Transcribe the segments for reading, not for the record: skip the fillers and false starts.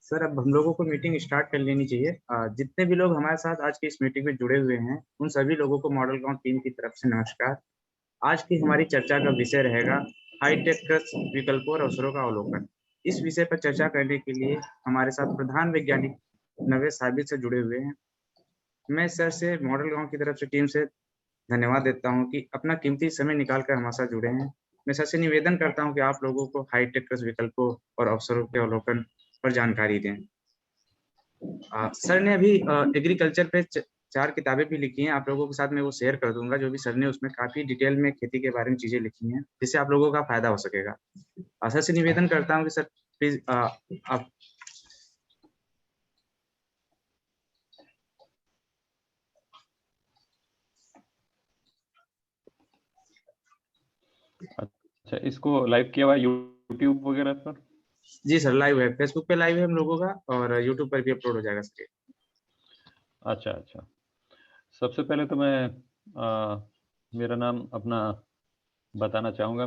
Sir, अब हम लोगों को मीटिंग स्टार्ट कर लेनी चाहिए। जितने भी लोग हमारे साथ आज की इस मीटिंग में जुड़े हुए हैं, उन सभी लोगों को मॉडल गांव टीम की तरफ से नमस्कार। आज की हमारी चर्चा का विषय रहेगा हाईटेक कृषि विकल्पों और अवसरों का अवलोकन। इस विषय पर चर्चा करने के लिए हमारे साथ प्रधान वैज्ञानिक नवेद साबित से जुड़े हुए हैं। मैं सर से मॉडल गांव की तरफ से टीम से धन्यवाद देता हूं कि अपना कीमती समय निकाल कर हमारे साथ जुड़े हैं। मैं सर से निवेदन करता हूं कि आप लोगों को हाईटेक कृषि विकल्पों और अवसरों के अवलोकन पर जानकारी दें। सर ने अभी एग्रीकल्चर पे 4 किताबें भी लिखी हैं। आप लोगों के साथ मैं वो शेयर कर दूंगा, जो भी सर ने उसमें काफी डिटेल में खेती के बारे में चीजें लिखी हैं, जिससे आप लोगों का फायदा हो सकेगा। सर से निवेदन करता हूँ कि सर प्लीज आप। अच्छा, इसको लाइव किया हुआ यूट्यूब वगैरह पर? जी सर, लाइव है, फेसबुक पे लाइव है हम लोगों का, और यूट्यूब पर भी अपलोड हो जाएगा सर। अच्छा अच्छा, सबसे पहले तो मैं मेरा नाम अपना बताना चाहूँगा।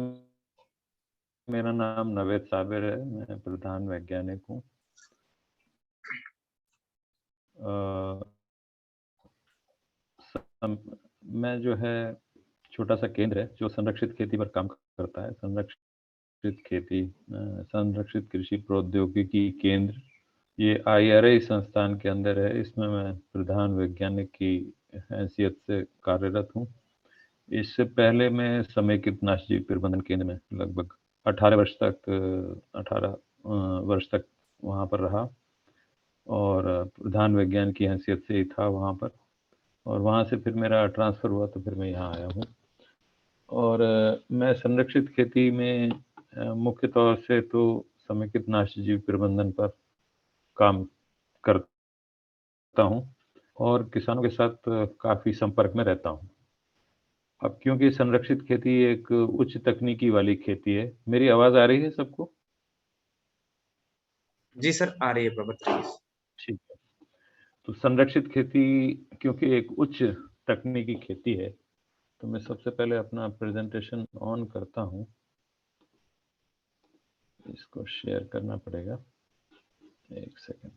मेरा नाम नवेद साबिर है, मैं प्रधान वैज्ञानिक हूँ। मैं जो है छोटा सा केंद्र है जो संरक्षित खेती पर काम करता है। संरक्षित खेती, संरक्षित कृषि प्रौद्योगिकी केंद्र, ये IRI संस्थान के अंदर है। इसमें मैं प्रधान वैज्ञानिक की हैसियत से कार्यरत हूँ। इससे पहले मैं समेकित नाशजीव प्रबंधन केंद्र में लगभग 18 वर्ष तक वहाँ पर रहा, और प्रधान वैज्ञानिक की हैसियत से ही था वहाँ पर। और वहाँ से फिर मेरा ट्रांसफ़र हुआ तो फिर मैं यहाँ आया हूँ। और मैं संरक्षित खेती में मुख्य तौर से तो समेकित नाशजीव प्रबंधन पर काम करता हूँ और किसानों के साथ काफ़ी संपर्क में रहता हूँ। अब क्योंकि संरक्षित खेती एक उच्च तकनीकी वाली खेती है। मेरी आवाज़ आ रही है सबको? जी सर, आ रही है, प्रबंध। ठीक है। तो संरक्षित खेती क्योंकि एक उच्च तकनीकी खेती है, तो मैं सबसे पहले अपना प्रेजेंटेशन ऑन करता हूँ। इसको शेयर करना पड़ेगा, एक सेकंड।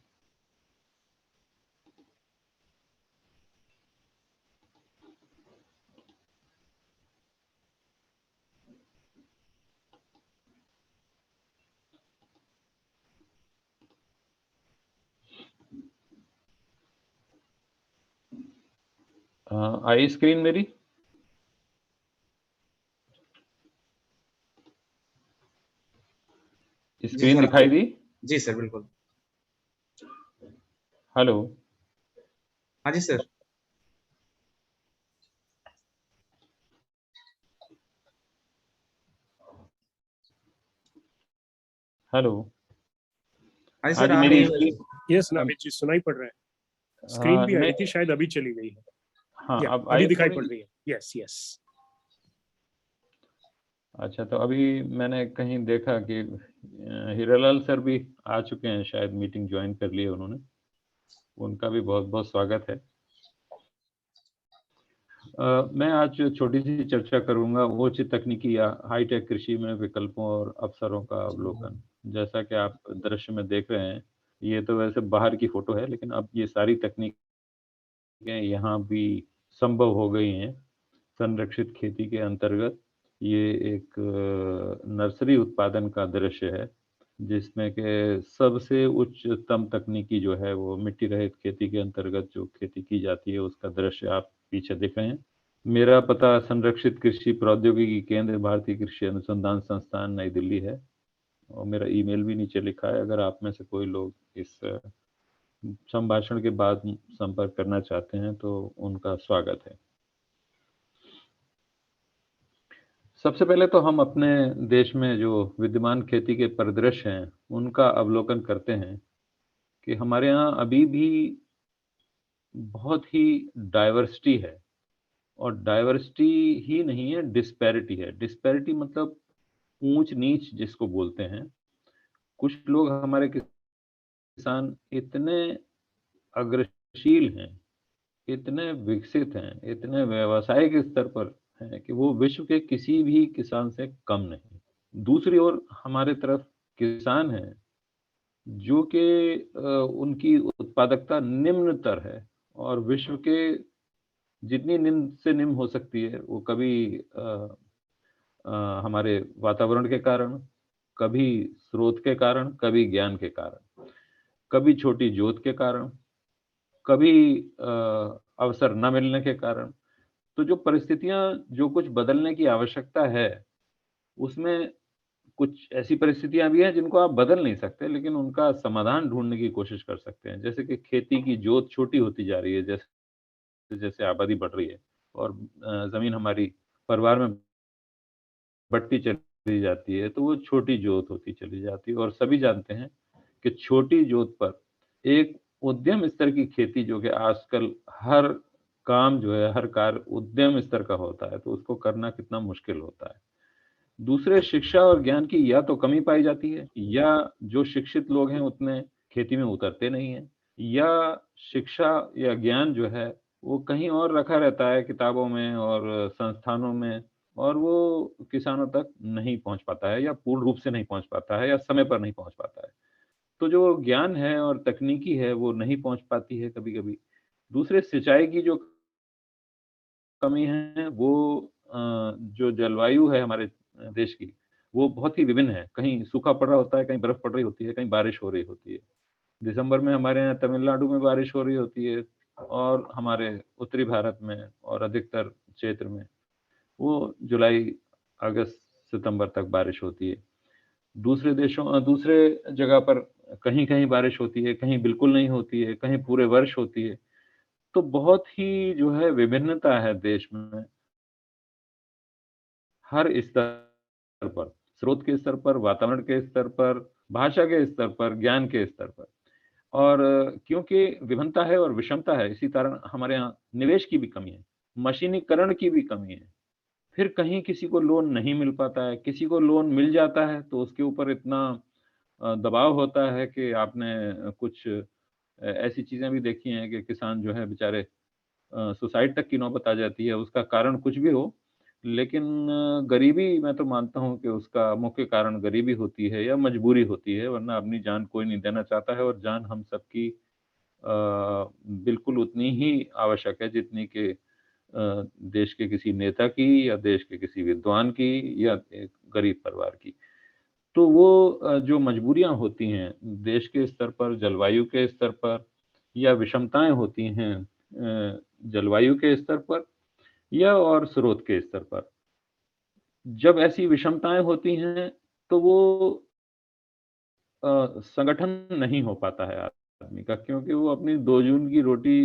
आई स्क्रीन मेरी? स्क्रीन दिखाई दी? जी सर, बिल्कुल। हेलो? हाँ जी सर। हेलो? हाँ जी हाँ सर, जी, आ मेरी रही है। यस नाविद जी, सुनाई पड़ रहा है। स्क्रीन भी आई थी, शायद अभी चली गई है। हाँ, अब अभी दिखाई पड़ रही है। Yes yes. अच्छा, तो अभी मैंने कहीं देखा कि हीरालाल सर भी आ चुके हैं, शायद मीटिंग ज्वाइन कर ली है उन्होंने। उनका भी बहुत बहुत स्वागत है। मैं आज छोटी सी चर्चा करूंगा उच्च तकनीकी या हाईटेक कृषि में विकल्पों और अवसरों का अवलोकन। जैसा कि आप दृश्य में देख रहे हैं, ये तो वैसे बाहर की फोटो है, लेकिन अब ये सारी तकनीकें यहाँ भी संभव हो गई हैं संरक्षित खेती के अंतर्गत। ये एक नर्सरी उत्पादन का दृश्य है, जिसमें कि सबसे उच्चतम तकनीकी जो है वो मिट्टी रहित खेती के अंतर्गत जो खेती की जाती है उसका दृश्य आप पीछे देख रहे हैं। मेरा पता संरक्षित कृषि प्रौद्योगिकी केंद्र, भारतीय कृषि अनुसंधान संस्थान, नई दिल्ली है, और मेरा ईमेल भी नीचे लिखा है। अगर आप में से कोई लोग इस संभाषण के बाद संपर्क करना चाहते हैं तो उनका स्वागत है। सबसे पहले तो हम अपने देश में जो विद्यमान खेती के परिदृश्य हैं उनका अवलोकन करते हैं कि हमारे यहाँ अभी भी बहुत ही डाइवर्सिटी है, और डाइवर्सिटी ही नहीं है, डिस्पैरिटी है। डिस्पैरिटी मतलब ऊंच नीच जिसको बोलते हैं। कुछ लोग हमारे किसान इतने अग्रशील हैं, इतने विकसित हैं, इतने व्यावसायिक स्तर पर हैं कि वो विश्व के किसी भी किसान से कम नहीं। दूसरी ओर हमारे तरफ किसान हैं जो कि उनकी उत्पादकता निम्नतर है और विश्व के जितनी निम्न से निम्न हो सकती है वो कभी हमारे वातावरण के कारण, कभी स्रोत के कारण, कभी ज्ञान के कारण, कभी छोटी जोत के कारण, कभी अवसर न मिलने के कारण। तो जो परिस्थितियां, जो कुछ बदलने की आवश्यकता है, उसमें कुछ ऐसी परिस्थितियां भी हैं जिनको आप बदल नहीं सकते, लेकिन उनका समाधान ढूंढने की कोशिश कर सकते हैं। जैसे कि खेती की जोत छोटी होती जा रही है, जैसे जैसे आबादी बढ़ रही है और जमीन हमारी परिवार में बढ़ती चली जाती है, तो वो छोटी जोत होती चली जाती है। और सभी जानते हैं कि छोटी जोत पर एक उद्यम स्तर की खेती, जो कि आजकल हर काम जो है, हर कार्य उद्यम स्तर का होता है, तो उसको करना कितना मुश्किल होता है। दूसरे, शिक्षा और ज्ञान की या तो कमी पाई जाती है, या जो शिक्षित लोग हैं उतने खेती में उतरते नहीं हैं, या शिक्षा या ज्ञान जो है वो कहीं और रखा रहता है किताबों में और संस्थानों में, और वो किसानों तक नहीं पहुंच पाता है, या पूर्ण रूप से नहीं पहुंच पाता है, या समय पर नहीं पहुंच पाता है। तो जो ज्ञान है और तकनीकी है वो नहीं पहुंच पाती है कभी-कभी। दूसरे, सिंचाई की जो कमी है वो जो जलवायु है हमारे देश की, वो बहुत ही विभिन्न है। कहीं सूखा पड़ रहा होता है, कहीं बर्फ पड़ रही होती है, कहीं बारिश हो रही होती है। दिसंबर में हमारे यहाँ तमिलनाडु में बारिश हो रही होती है, और हमारे उत्तरी भारत में और अधिकतर क्षेत्र में वो जुलाई, अगस्त, सितंबर तक बारिश होती है। दूसरे जगह पर कहीं-कहीं बारिश होती है, कहीं बिल्कुल नहीं होती है, कहीं पूरे वर्ष होती है। तो बहुत ही जो है विभिन्नता है देश में, हर स्तर पर, स्रोत के स्तर पर, वातावरण के स्तर पर, भाषा के स्तर पर, ज्ञान के स्तर पर। और क्योंकि विभिन्नता है और विषमता है, इसी कारण हमारे यहाँ निवेश की भी कमी है, मशीनीकरण की भी कमी है। फिर कहीं किसी को लोन नहीं मिल पाता है, किसी को लोन मिल जाता है तो उसके ऊपर इतना दबाव होता है कि आपने कुछ ऐसी चीज़ें भी देखी हैं कि किसान जो है बेचारे सुसाइड तक की नौबत आ जाती है। उसका कारण कुछ भी हो, लेकिन गरीबी, मैं तो मानता हूँ कि उसका मुख्य कारण गरीबी होती है या मजबूरी होती है, वरना अपनी जान कोई नहीं देना चाहता है। और जान हम सबकी बिल्कुल उतनी ही आवश्यक है जितनी कि देश के किसी नेता की, या देश के किसी विद्वान की, या एक गरीब परिवार की। तो वो जो मजबूरियाँ होती हैं देश के स्तर पर, जलवायु के स्तर पर, या विषमताएँ होती हैं जलवायु के स्तर पर या और स्रोत के स्तर पर। जब ऐसी विषमताएँ होती हैं, तो वो संगठन नहीं हो पाता है आदमी का, क्योंकि वो अपनी 2 जून की रोटी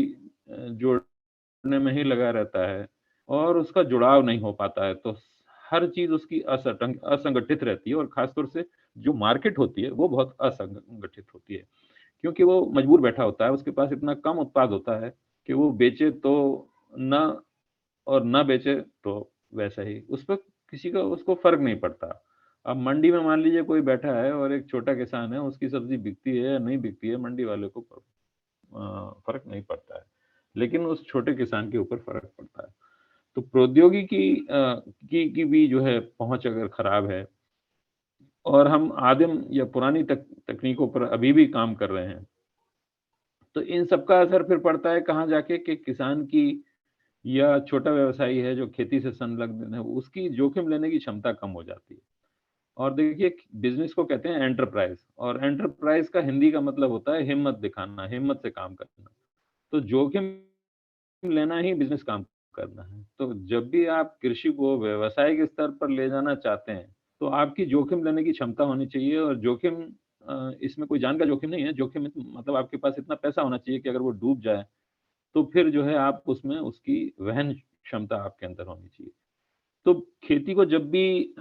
जोड़ने में ही लगा रहता है और उसका जुड़ाव नहीं हो पाता है। तो हर चीज़ उसकी असंगठित रहती है, और ख़ासतौर से जो मार्केट होती है, वो बहुत असंगठित होती है। क्योंकि वो मजबूर बैठा होता है, उसके पास इतना कम उत्पाद होता है कि वो बेचे तो ना, और ना बेचे तो वैसा ही। उस पे किसी का उसको फ़र्क नहीं पड़ता। अब मंडी में मान लीजिए कोई बैठा है और एक छोटा किसान है, उसकी सब्ज़ी बिकती है या नहीं बिकती है, मंडी वाले को फ़र्क नहीं पड़ता है। लेकिन उस छोटे किसान के ऊपर फ़र्क पड़ता है। तो प्रौद्योगिकी की भी जो है पहुँच अगर खराब है, और हम आदिम या पुरानी तकनीकों पर अभी भी काम कर रहे हैं, तो इन सब का असर फिर पड़ता है कहाँ जाके, कि किसान की या छोटा व्यवसायी है जो खेती से संलग्न है, उसकी जोखिम लेने की क्षमता कम हो जाती है। और देखिए, बिज़नेस को कहते हैं एंटरप्राइज़, और एंटरप्राइज़ का हिंदी का मतलब होता है हिम्मत दिखाना, हिम्मत से काम करना। तो जोखिम लेना ही बिज़नेस काम करना है। तो जब भी आप कृषि को व्यावसायिक स्तर पर ले जाना चाहते हैं, तो आपकी जोखिम लेने की क्षमता होनी चाहिए। और जोखिम, इसमें कोई जान का जोखिम नहीं है, जोखिम मतलब आपके पास इतना पैसा होना चाहिए कि अगर वो डूब जाए, तो फिर जो है आप उसमें उसकी वहन क्षमता आपके अंदर होनी चाहिए। तो खेती को जब भी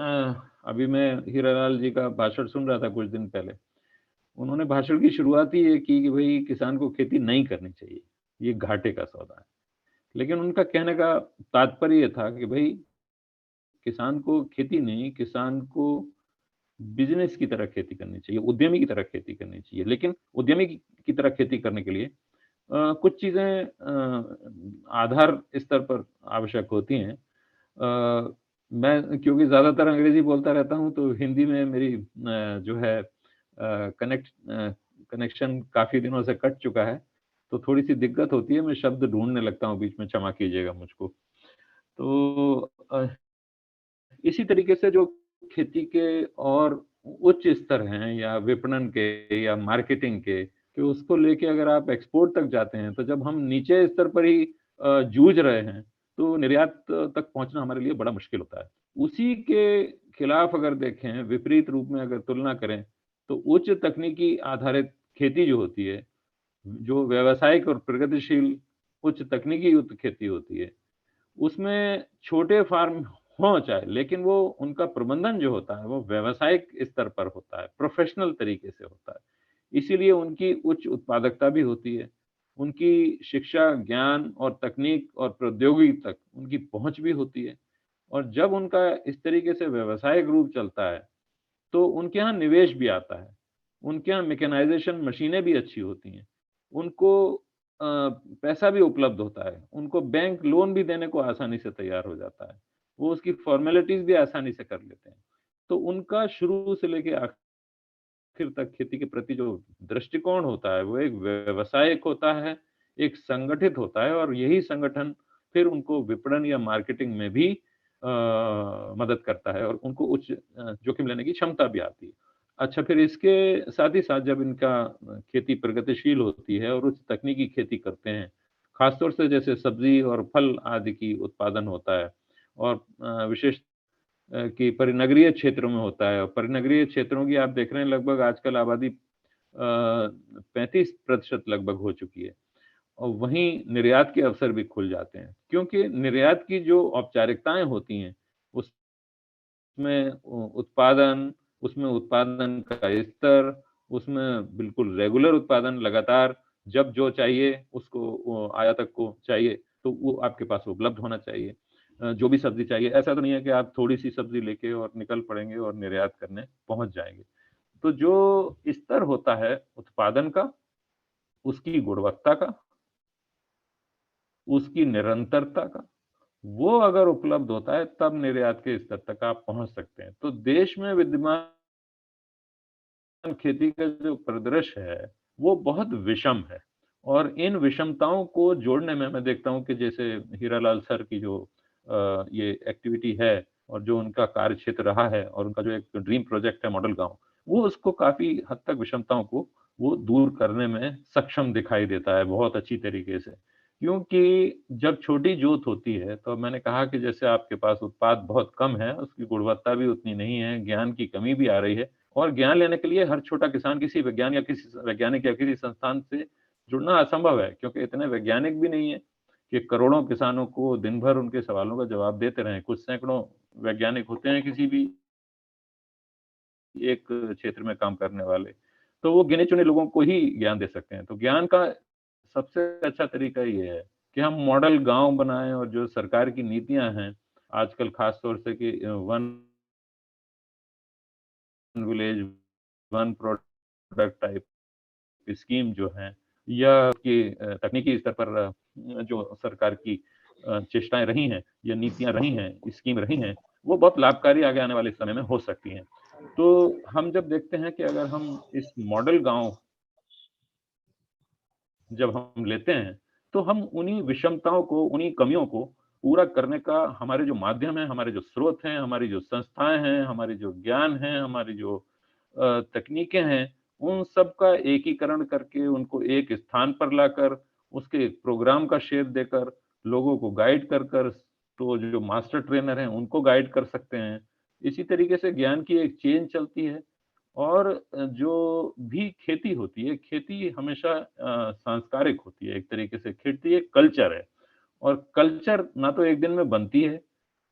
अभी मैं हीरालाल जी का भाषण सुन रहा था कुछ दिन पहले, उन्होंने भाषण की शुरुआत ही ये की कि भई किसान को खेती नहीं करनी चाहिए, ये घाटे का सौदा है। लेकिन उनका कहने का तात्पर्य ये था कि भई किसान को खेती नहीं, किसान को बिज़नेस की तरह खेती करनी चाहिए, उद्यमी की तरह खेती करनी चाहिए। लेकिन उद्यमी की तरह खेती करने के लिए कुछ चीज़ें आधार स्तर पर आवश्यक होती हैं। मैं क्योंकि ज़्यादातर अंग्रेज़ी बोलता रहता हूँ, तो हिंदी में मेरी जो है कनेक्शन काफी दिनों से कट चुका है, तो थोड़ी सी दिक्कत होती है, मैं शब्द ढूंढने लगता हूँ बीच में, क्षमा कीजिएगा मुझको। तो इसी तरीके से जो खेती के और उच्च स्तर हैं या विपणन के या मार्केटिंग के, कि उसको लेके अगर आप एक्सपोर्ट तक जाते हैं, तो जब हम नीचे स्तर पर ही जूझ रहे हैं, तो निर्यात तक पहुंचना हमारे लिए बड़ा मुश्किल होता है। उसी के खिलाफ अगर देखें, विपरीत रूप में अगर तुलना करें, तो उच्च तकनीकी आधारित खेती जो होती है, जो व्यावसायिक और प्रगतिशील उच्च तकनीकी युक्त खेती होती है, उसमें छोटे फार्म हों चाहे, लेकिन वो उनका प्रबंधन जो होता है वो व्यावसायिक स्तर पर होता है, प्रोफेशनल तरीके से होता है। इसीलिए उनकी उच्च उत्पादकता भी होती है। उनकी शिक्षा, ज्ञान और तकनीक और प्रौद्योगिकी तक उनकी पहुँच भी होती है। और जब उनका इस तरीके से व्यावसायिक रूप चलता है, तो उनके यहाँ निवेश भी आता है। उनके यहाँ मैकेनाइज़ेशन मशीनें भी अच्छी होती हैं। उनको पैसा भी उपलब्ध होता है। उनको बैंक लोन भी देने को आसानी से तैयार हो जाता है। वो उसकी फ़ॉर्मेलिटीज़ भी आसानी से कर लेते हैं। तो उनका शुरू से लेके आखिर तक खेती के प्रति जो दृष्टिकोण होता है, वो एक व्यावसायिक होता है, एक संगठित होता है, और यही संगठन फिर उनको विपणन या मार्केटिंग में भी मदद करता है और उनको उच्च जोखिम लेने की क्षमता भी आती है। अच्छा, फिर इसके साथ ही साथ जब इनका खेती प्रगतिशील होती है और उच्च तकनीकी खेती करते हैं, खासतौर से जैसे सब्ज़ी और फल आदि की उत्पादन होता है, और विशेष कि परिनगरीय क्षेत्रों में होता है, और परिनगरीय क्षेत्रों की आप देख रहे हैं लगभग आजकल आबादी 35% लगभग हो चुकी है, और वहीं निर्यात के अवसर भी खुल जाते हैं। क्योंकि निर्यात की जो औपचारिकताएँ होती हैं, उसमें उसमें उत्पादन का स्तर, उसमें बिल्कुल रेगुलर उत्पादन लगातार जब जो चाहिए उसको आयातक को चाहिए, तो वो आपके पास उपलब्ध होना चाहिए। जो भी सब्ज़ी चाहिए, ऐसा तो नहीं है कि आप थोड़ी-सी सब्ज़ी लेके और निकल पड़ेंगे और निर्यात करने पहुँच जाएँगे। तो जो स्तर होता है उत्पादन का, उसकी गुणवत्ता का, उसकी निरंतरता का, वो अगर उपलब्ध होता है, तब निर्यात के स्तर तक आप पहुँच सकते हैं। तो देश में विद्यमान खेती का जो परिदृश्य है, वो बहुत विषम है, और इन विषमताओं को जोड़ने में मैं देखता हूँ कि जैसे हीरालाल सर की जो ये एक्टिविटी है और जो उनका कार्यक्षेत्र रहा है और उनका जो एक ड्रीम प्रोजेक्ट है मॉडल गाँव, वो उसको काफ़ी हद तक विषमताओं को वो दूर करने में सक्षम दिखाई देता है बहुत अच्छी तरीके से। क्योंकि जब छोटी जोत होती है, तो मैंने कहा कि जैसे आपके पास उत्पाद बहुत कम है, उसकी गुणवत्ता भी उतनी नहीं है, ज्ञान की कमी भी आ रही है, और ज्ञान लेने के लिए हर छोटा किसान किसी विज्ञान या किसी वैज्ञानिक या किसी संस्थान से जुड़ना असंभव है, क्योंकि इतने वैज्ञानिक भी नहीं है कि करोड़ों किसानों को दिन भर उनके सवालों का जवाब देते रहें। कुछ सैकड़ों वैज्ञानिक होते हैं किसी भी एक क्षेत्र में काम करने वाले, तो वो गिने-चुने लोगों को ही ज्ञान दे सकते हैं। तो ज्ञान का सबसे अच्छा तरीका ये है कि हम मॉडल गाँव बनाएँ, और जो सरकार की नीतियाँ हैं, आजकल खास तौर से कि one village one product type scheme जो है, या कि तकनीकी स्तर पर जो सरकार की चेष्टाएँ रही हैं या नीतियाँ रही हैं, स्कीम रही हैं, वो बहुत लाभकारी आगे आने वाले समय में हो सकती हैं। तो हम जब देखते हैं कि अगर हम इस मॉडल गाँव जब हम लेते हैं, तो हम उन्हीं विषमताओं को, उन्हीं कमियों को पूरा करने का हमारे जो माध्यम है, हमारे जो स्रोत हैं, हमारी जो संस्थाएँ हैं, हमारे जो ज्ञान हैं, हमारी जो तकनीकें हैं, उन सब का एकीकरण करके उनको एक स्थान पर लाकर, उसके एक प्रोग्राम का शेप देकर, लोगों को गाइड कर तो जो मास्टर ट्रेनर हैं, उनको गाइड कर सकते हैं। इसी तरीके से ज्ञान की एक चेन चलती है, और जो भी खेती होती है, खेती हमेशा सांस्कारिक होती है एक तरीके से, खेती एक कल्चर है, और कल्चर ना तो एक दिन में बनती है।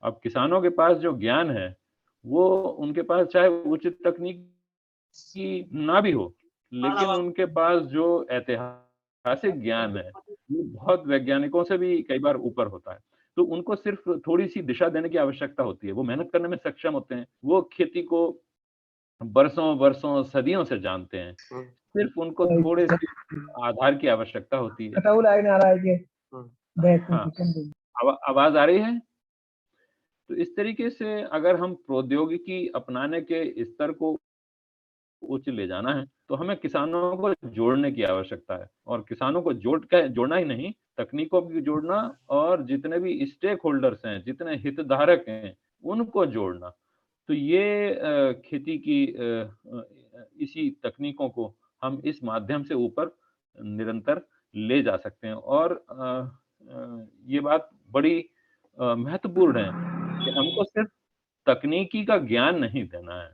अब किसानों के पास जो ज्ञान है, वो उनके पास चाहे उचित तकनीक की ना भी हो, लेकिन उनके पास जो ऐतिहासिक ज्ञान है, वो बहुत वैज्ञानिकों से भी कई बार ऊपर होता है। तो उनको सिर्फ़ थोड़ी-सी दिशा देने की आवश्यकता होती है, वो मेहनत करने में सक्षम होते हैं, वो खेती को बरसों-बरसों, सदियों से जानते हैं। सिर्फ़ उनको थोड़े-से आधार की आवश्यकता होती है। कटाऊ लाइन आ रहा है कि बैक में हाँ, किचन में। आवाज़ आ रही है? तो इस तरीके से अगर हम प्रौद्योगिकी अपनाने के स्तर को उच्च ले जाना है तो हमें किसानों को जोड़ने की आवश्यकता है, और किसानों को जोड़ना ही नहीं, तकनीकों को भी जोड़ना, और जितने भी स्टेक होल्डर्स हैं, जितने हितधारक हैं, उनको जोड़ना। तो ये खेती की इसी तकनीकों को हम इस माध्यम से ऊपर निरंतर ले जा सकते हैं। और ये बात बड़ी महत्वपूर्ण है कि हमको सिर्फ तकनीकी का ज्ञान नहीं देना है,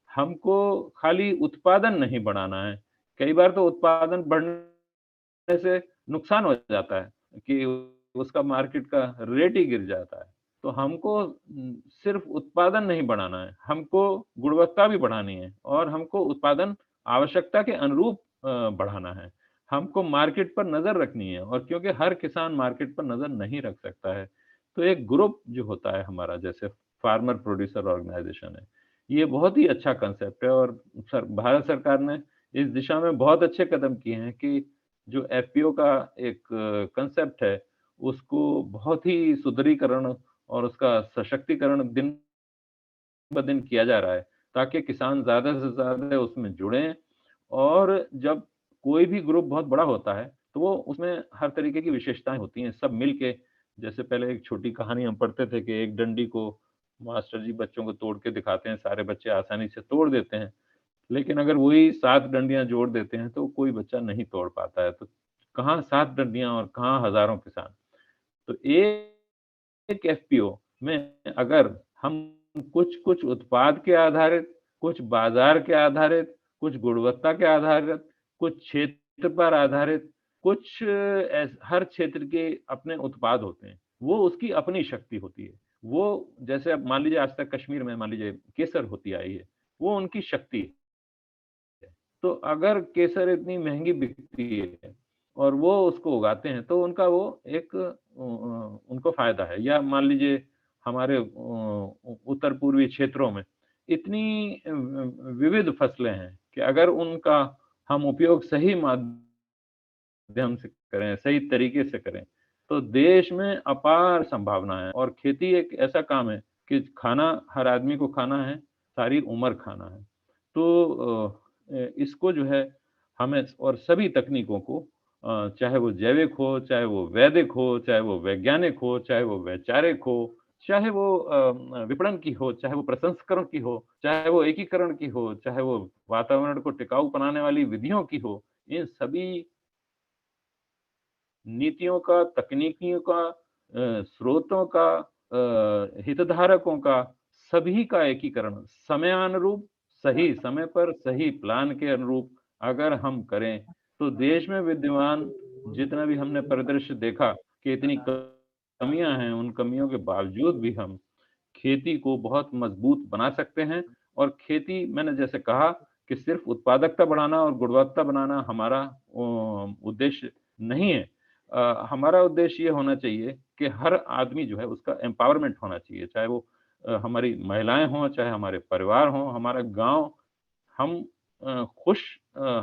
हमको खाली उत्पादन नहीं बढ़ाना है। कई बार तो उत्पादन बढ़ने से नुकसान हो जाता है कि उसका मार्केट का रेट ही गिर जाता है। तो हमको सिर्फ उत्पादन नहीं बढ़ाना है, हमको गुणवत्ता भी बढ़ानी है, और हमको उत्पादन आवश्यकता के अनुरूप बढ़ाना है। हमको मार्केट पर नज़र रखनी है, और क्योंकि हर किसान मार्केट पर नज़र नहीं रख सकता है, तो एक ग्रुप जो होता है हमारा, जैसे फार्मर प्रोड्यूसर ऑर्गेनाइजेशन है, ये बहुत ही अच्छा कांसेप्ट है। और भारत सरकार ने इस दिशा में बहुत अच्छे कदम किए हैं कि जो एफपीओ का एक कांसेप्ट है, उसको बहुत ही सुदृढ़ीकरण और उसका सशक्तिकरण दिन ब दिन किया जा रहा है, ताकि किसान ज़्यादा से ज़्यादा उसमें जुड़ें। और जब कोई भी ग्रुप बहुत बड़ा होता है, तो वो उसमें हर तरीके की विशेषताएँ होती हैं, सब मिल के। जैसे पहले एक छोटी कहानी हम पढ़ते थे कि एक डंडी को मास्टर जी बच्चों को तोड़ के दिखाते हैं, सारे बच्चे आसानी से तोड़ देते हैं। लेकिन अगर वही 7 डंडियाँ जोड़ देते हैं, तो कोई बच्चा नहीं तोड़ पाता है। तो कहाँ 7 डंडियाँ और कहाँ हज़ारों किसान। तो एक एफपीओ में अगर हम कुछ उत्पाद के आधारित, कुछ बाजार के आधारित, कुछ गुणवत्ता के आधारित, कुछ क्षेत्र पर आधारित, कुछ हर क्षेत्र के अपने उत्पाद होते हैं, वो उसकी अपनी शक्ति होती है। वो जैसे अब मान लीजिए आज तक कश्मीर में मान लीजिए केसर होती आई है, वो उनकी शक्ति है। तो अगर केसर इतनी महँगी बिकती है और वो उसको उगाते हैं, तो उनका वो एक उनको फ़ायदा है। या मान लीजिए हमारे उत्तर पूर्वी क्षेत्रों में इतनी विविध फसलें हैं कि अगर उनका हम उपयोग सही माध्यम से करें, सही तरीके से करें, तो देश में अपार संभावना है। और खेती एक ऐसा काम है कि खाना हर आदमी को खाना है, सारी उम्र खाना है। तो इसको जो है हमें, और सभी तकनीकों को, चाहे वो जैविक हो, चाहे वो वैदिक हो, चाहे वो वैज्ञानिक हो, चाहे वो वैचारिक हो, चाहे वो विपणन की हो, चाहे वो प्रसंस्करण की हो, चाहे वो एकीकरण की हो, चाहे वो वातावरण को टिकाऊ बनाने वाली विधियों की हो, इन सभी नीतियों का, तकनीकियों का, स्रोतों का, हितधारकों का, सभी का एकीकरण समयानुरूप, सही समय पर, सही प्लान के अनुरूप अगर हम करें, तो देश में विद्यमान जितना भी हमने परिदृश्य देखा कि इतनी कमियां हैं, उन कमियों के बावजूद भी हम खेती को बहुत मजबूत बना सकते हैं। और खेती, मैंने जैसे कहा कि सिर्फ उत्पादकता बढ़ाना और गुणवत्ता बनाना हमारा उद्देश्य नहीं है। हमारा उद्देश्य ये होना चाहिए कि हर आदमी जो है उसका एम्पावरमेंट होना चाहिए, चाहे वो हमारी महिलाएं हों, चाहे हमारे परिवार हों, हमारा गांव। हम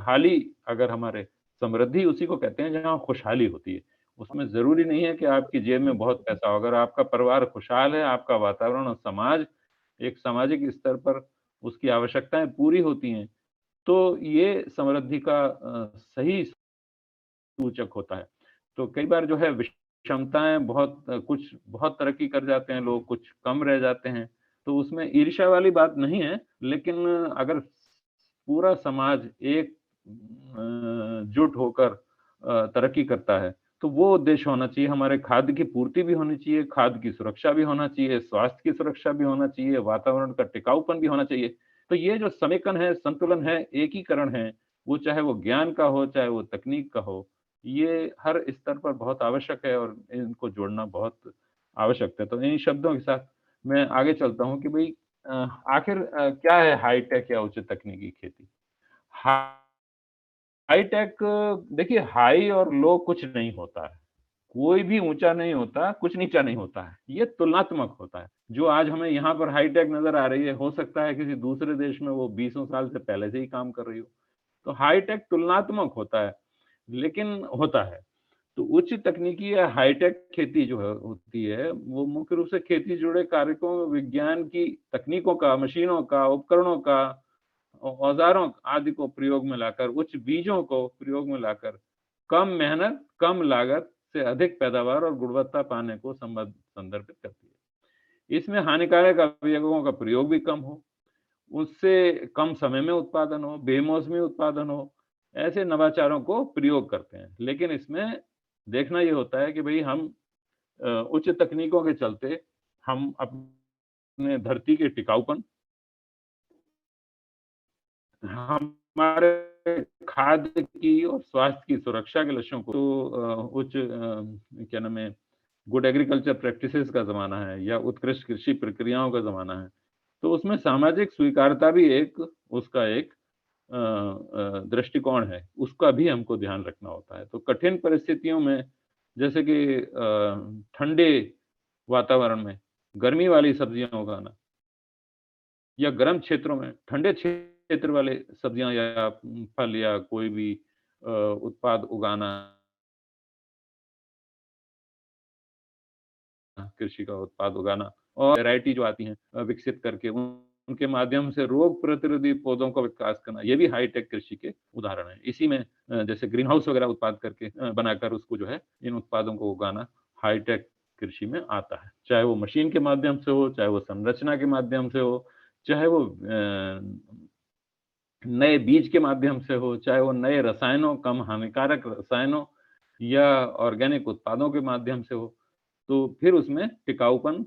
हाली, अगर हमारे समृद्धि उसी को कहते हैं जहाँ खुशहाली होती है। उसमें ज़रूरी नहीं है कि आपकी जेब में बहुत पैसा हो, अगर आपका परिवार खुशहाल है, आपका वातावरण और समाज एक सामाजिक स्तर पर उसकी आवश्यकताएँ पूरी होती हैं, तो ये समृद्धि का सही सूचक होता है। तो कई बार जो है विषमताएँ बहुत कुछ बहुत तरक्की कर जाते हैं लोग, कुछ कम रह जाते हैं, तो उसमें ईर्ष्या वाली बात नहीं है, लेकिन अगर पूरा समाज एक जुट होकर तरक्की करता है, तो वो उद्देश्य होना चाहिए। हमारे खाद्य की पूर्ति भी होनी चाहिए, खाद्य की सुरक्षा भी होना चाहिए, स्वास्थ्य की सुरक्षा भी होना चाहिए, वातावरण का टिकाऊपन भी होना चाहिए। तो ये जो समेकन है, संतुलन है, एकीकरण है, वो चाहे वो ज्ञान का हो, चाहे वो तकनीक का हो, ये हर स्तर पर बहुत आवश्यक है, और इनको जोड़ना बहुत आवश्यक है। तो इन शब्दों के साथ मैं आगे चलता हूँ कि भई अ, आखिर क्या है हाई-टेक या उच्च तकनीकी खेती? हाई-टेक, देखिए, हाई और लो कुछ नहीं होता है। कोई भी ऊँचा नहीं होता, कुछ नीचा नहीं होता है। ये तुलनात्मक होता है। जो आज हमें यहाँ पर हाई-टेक नज़र आ रही है, हो सकता है किसी दूसरे देश में वो बीसों साल से पहले से ही काम कर रही हो। तो हाई-टेक तुलनात्मक होता है, लेकिन होता है। तो उच्च तकनीकी या हाई-टेक खेती जो है होती है, वो मुख्य रूप से खेती से जुड़े कारकों, विज्ञान की तकनीकों का, मशीनों का, उपकरणों का, औजारों आदि को प्रयोग में लाकर, उच्च बीजों को प्रयोग में लाकर कम मेहनत, कम लागत से अधिक पैदावार और गुणवत्ता पाने को संदर्भित करती है। इसमें हानिकारक अवयवों का प्रयोग भी कम हो, उससे कम समय में उत्पादन हो, बेमौसमी उत्पादन हो, ऐसे नवाचारों को प्रयोग करते हैं। लेकिन इसमें देखना ये होता है कि भई हम उच्च तकनीकों के चलते हम अपने धरती के टिकाऊपन, हमारे खाद्य की और स्वास्थ्य की सुरक्षा के लक्ष्यों को उच्च क्या नाम है, गुड एग्रीकल्चर प्रैक्टिसेस का ज़माना है या उत्कृष्ट कृषि प्रक्रियाओं का ज़माना है। तो उसमें सामाजिक स्वीकार्यता भी उसका एक दृष्टिकोण है, उसका भी हमको ध्यान रखना होता है। तो कठिन परिस्थितियों में जैसे कि ठंडे वातावरण में गर्मी वाली सब्जियाँ उगाना या गर्म क्षेत्रों में ठंडे क्षेत्र वाले सब्जियाँ या फल या कोई भी उत्पाद उगाना, कृषि का उत्पाद उगाना और वैरायटी जो आती हैं विकसित करके उनके माध्यम से रोग प्रतिरोधी पौधों का विकास करना, ये भी हाईटेक कृषि के उदाहरण हैं। इसी में जैसे ग्रीन हाउस वगैरह उत्पाद करके बनाकर उसको जो है इन उत्पादों को उगाना हाईटेक कृषि में आता है। चाहे वो मशीन के माध्यम से हो, चाहे वो संरचना के माध्यम से हो, चाहे वो नए बीज के माध्यम से हो, चाहे वो नए रसायनों, कम हानिकारक रसायनों या ऑर्गेनिक उत्पादों के माध्यम से हो, तो फिर उसमें टिकाऊपन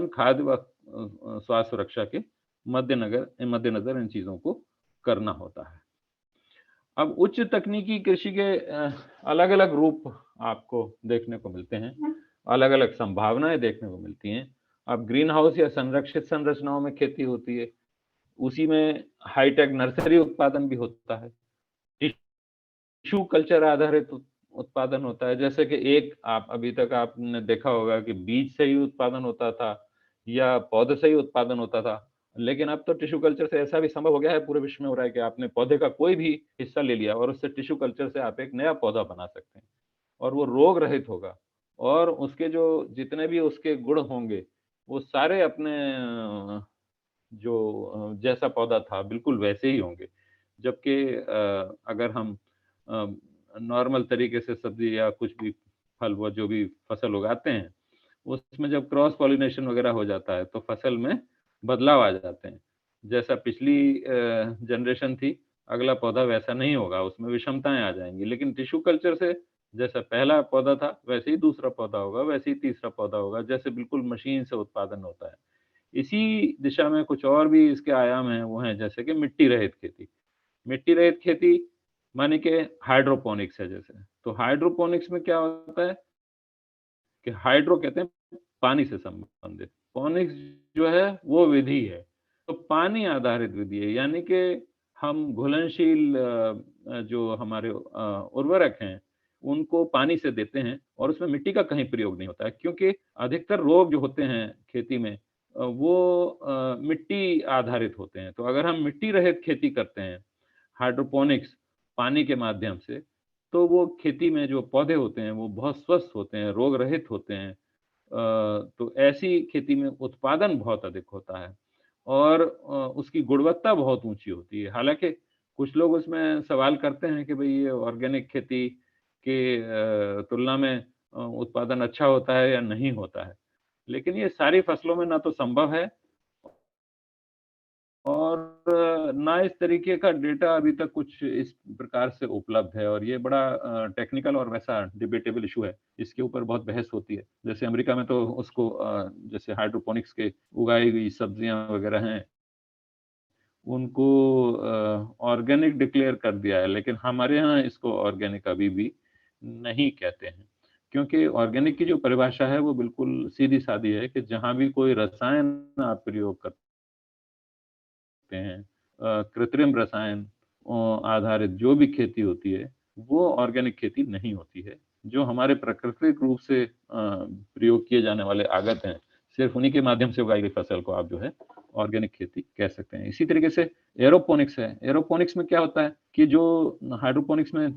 खाद्य व स्वास्थ्य सुरक्षा के मद्देनज़र इन चीज़ों को करना होता है। अब उच्च तकनीकी कृषि के अलग-अलग रूप आपको देखने को मिलते हैं, अलग-अलग संभावनाएँ देखने को मिलती हैं। अब ग्रीन हाउस या संरक्षित संरचनाओं में खेती होती है, उसी में हाईटेक नर्सरी उत्पादन भी होता है। टिश्यू कल्चर आधारित उत्पादन होता है, जैसे कि आप अभी तक आपने देखा होगा कि बीज से ही उत्पादन होता था या पौधे से ही उत्पादन होता था। लेकिन अब तो टिश्यू कल्चर से ऐसा भी संभव हो गया है, पूरे विश्व में हो रहा है कि आपने पौधे का कोई भी हिस्सा ले लिया और उससे टिश्यू कल्चर से आप एक नया पौधा बना सकते हैं और वो रोग रहित होगा और उसके जो जितने भी उसके गुण होंगे, वो सारे अपने जैसा पौधा था बिल्कुल वैसे ही होंगे। जबकि अगर हम नॉर्मल तरीके से सब्ज़ी या कुछ भी फल व जो भी फसल उगाते हैं, उसमें जब क्रॉस पॉलिनेशन वगैरह हो जाता है, तो फसल में बदलाव आ जाते हैं। जैसा पिछली जनरेशन थी, अगला पौधा वैसा नहीं होगा, उसमें विषमताएँ आ जाएँगी। लेकिन टिश्यू कल्चर से जैसा पहला पौधा था, वैसे ही दूसरा पौधा होगा, वैसे ही तीसरा पौधा होगा, जैसे बिल्कुल मशीन से उत्पादन होता है। इसी दिशा में कुछ और भी इसके आयाम हैं, वो हैं जैसे कि मिट्टी रहित खेती। मिट्टी रहित खेती माने कि हाइड्रोपोनिक्स है जैसे। तो हाइड्रोपोनिक्स में क्या होता है कि हाइड्रो कहते हैं पानी से संबंधित, पोनिक्स जो है वो विधि है। तो पानी आधारित विधि है, यानी कि हम घुलनशील जो हमारे उर्वरक हैं, उनको पानी से देते हैं और उसमें मिट्टी का कहीं प्रयोग नहीं होता है, क्योंकि अधिकतर रोग जो होते हैं खेती में वो मिट्टी आधारित होते हैं। तो अगर हम मिट्टी रहित खेती करते हैं, हाइड्रोपोनिक्स पानी के माध्यम से, तो वो खेती में जो पौधे होते हैं वो बहुत स्वस्थ होते हैं, रोग रहित होते हैं। तो ऐसी खेती में उत्पादन बहुत अधिक होता है और उसकी गुणवत्ता बहुत ऊँची होती है। हालाँकि कुछ लोग उसमें सवाल करते हैं कि भई ये ऑर्गेनिक खेती के तुलना में उत्पादन अच्छा होता है या नहीं होता है। लेकिन ये सारी फसलों में ना तो संभव है और ना इस तरीके का डेटा अभी तक कुछ इस प्रकार से उपलब्ध है और ये बड़ा टेक्निकल और वैसा डिबेटेबल इश्यू है। इसके ऊपर बहुत बहस होती है। जैसे अमेरिका में तो उसको जैसे हाइड्रोपोनिक्स के उगाई हुई सब्जियाँ वगैरह हैं, उनको ऑर्गेनिक डिक्लेयर कर दिया है, लेकिन हमारे यहाँ इसको ऑर्गेनिक अभी भी नहीं कहते हैं। क्योंकि ऑर्गेनिक की जो परिभाषा है वो बिल्कुल सीधी-सादी है कि जहाँ भी कोई रसायन आप प्रयोग करते हैं, कृत्रिम रसायन आधारित जो भी खेती होती है, वो ऑर्गेनिक खेती नहीं होती है। जो हमारे प्राकृतिक रूप से प्रयोग किए जाने वाले आगत हैं, सिर्फ़ उन्हीं के माध्यम से उगाई गई फसल को आप जो है ऑर्गेनिक खेती कह सकते हैं। इसी तरीके से एरोपोनिक्स है। एरोपोनिक्स में क्या होता है कि जो हाइड्रोपोनिक्स में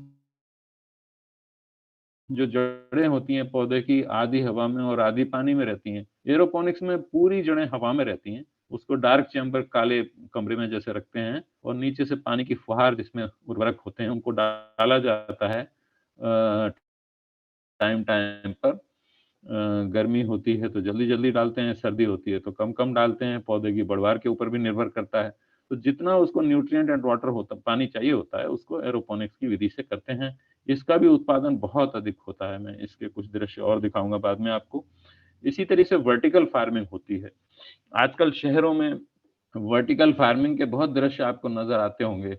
जो जड़ें होती हैं पौधे की आधी हवा में और आधी पानी में रहती हैं। एरोपोनिक्स में पूरी जड़ें हवा में रहती हैं उसको डार्क चैम्बर काले कमरे में जैसे रखते हैं और नीचे से पानी की फुहार जिसमें उर्वरक होते हैं उनको डाला जाता है टाइम टाइम पर। गर्मी होती है तो जल्दी-जल्दी डालते हैं, सर्दी होती है तो कम-कम डालते हैं, पौधे की बढ़वार के ऊपर भी निर्भर करता है। तो जितना उसको न्यूट्रिएंट एंड वाटर होता पानी चाहिए होता है, उसको एरोपोनिक्स की विधि से करते हैं। इसका भी उत्पादन बहुत अधिक होता है, मैं इसके कुछ दृश्य और दिखाऊँगा बाद में आपको। इसी तरह से वर्टिकल फार्मिंग होती है। आजकल शहरों में वर्टिकल फार्मिंग के बहुत दृश्य आपको नज़र आते होंगे।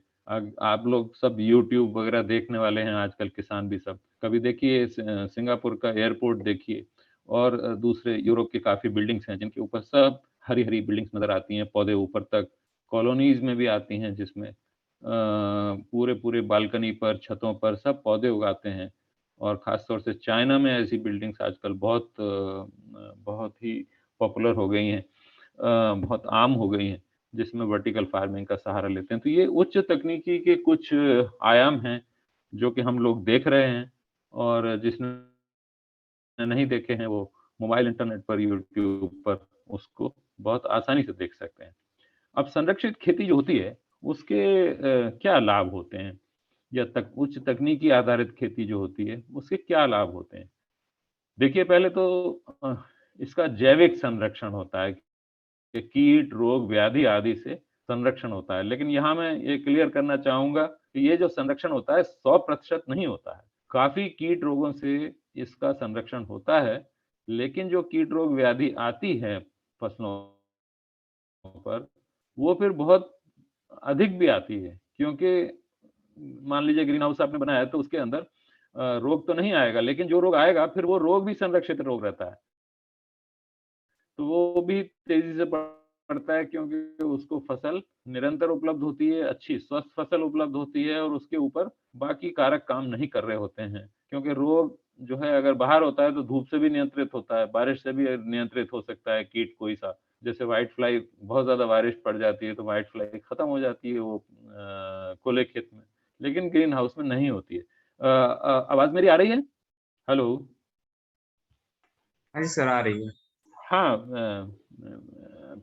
आप लोग सब यूट्यूब वगैरह देखने वाले हैं आजकल किसान भी सब। कभी देखिए सिंगापुर का एयरपोर्ट देखिए और दूसरे यूरोप की काफ़ी बिल्डिंग्स हैं जिनके ऊपर सब हरी-हरी बिल्डिंग्स नज़र आती हैं, पौधे ऊपर तक। कॉलोनीज़ में भी आती हैं जिसमें पूरे-पूरे बालकनी पर, छतों पर सब पौधे उगाते हैं और ख़ास तौर से चाइना में ऐसी बिल्डिंग्स आजकल बहुत ही पॉपुलर हो गई हैं। बहुत आम हो गई हैं, जिसमें वर्टिकल फार्मिंग का सहारा लेते हैं। तो ये उच्च तकनीकी के कुछ आयाम हैं, जो कि हम लोग देख रहे हैं और जिसने नहीं देखे हैं, वो मोबाइल इंटरनेट पर, यूट्यूब पर उसको बहुत आसानी से देख सकते हैं। अब संरक्षित खेती जो होती है, उसके क्या लाभ होते हैं? या उच्च तकनीकी आधारित खेती जो होती है, उसके क्या लाभ होते हैं? देखिए पहले तो इसका जैविक संरक्षण होता है कि कीट, रोग, व्याधि आदि से संरक्षण होता है। लेकिन यहाँ मैं ये क्लियर करना चाहूँगा कि ये जो संरक्षण होता है 100% नहीं होता है। काफ़ी कीट रोगों से इसका संरक्षण होता है, लेकिन जो कीट रोग व्याधि आती है फसलों पर, वो फिर बहुत अधिक भी आती है क्योंकि मान लीजिए ग्रीन हाउस आपने बनाया है तो उसके अंदर रोग तो नहीं आएगा, लेकिन जो रोग आएगा फिर वो रोग भी संरक्षित रोग रहता है। तो वो भी तेज़ी से बढ़ता है क्योंकि उसको फसल निरंतर उपलब्ध होती है, अच्छी स्वस्थ फसल उपलब्ध होती है और उसके ऊपर बाकी कारक काम नहीं कर रहे होते हैं। क्योंकि रोग जो है अगर बाहर होता है तो धूप से भी नियंत्रित होता है, बारिश से भी नियंत्रित हो सकता है कीट कोई-सा। जैसे व्हाइट फ्लाई बहुत ज़्यादा बारिश पड़ जाती है तो व्हाइट फ्लाई खत्म हो जाती है वो खुले खेत में, लेकिन ग्रीन हाउस में नहीं होती है। आवाज़ मेरी आ रही है? हेलो? हाँ जी सर, आ रही है। हाँ,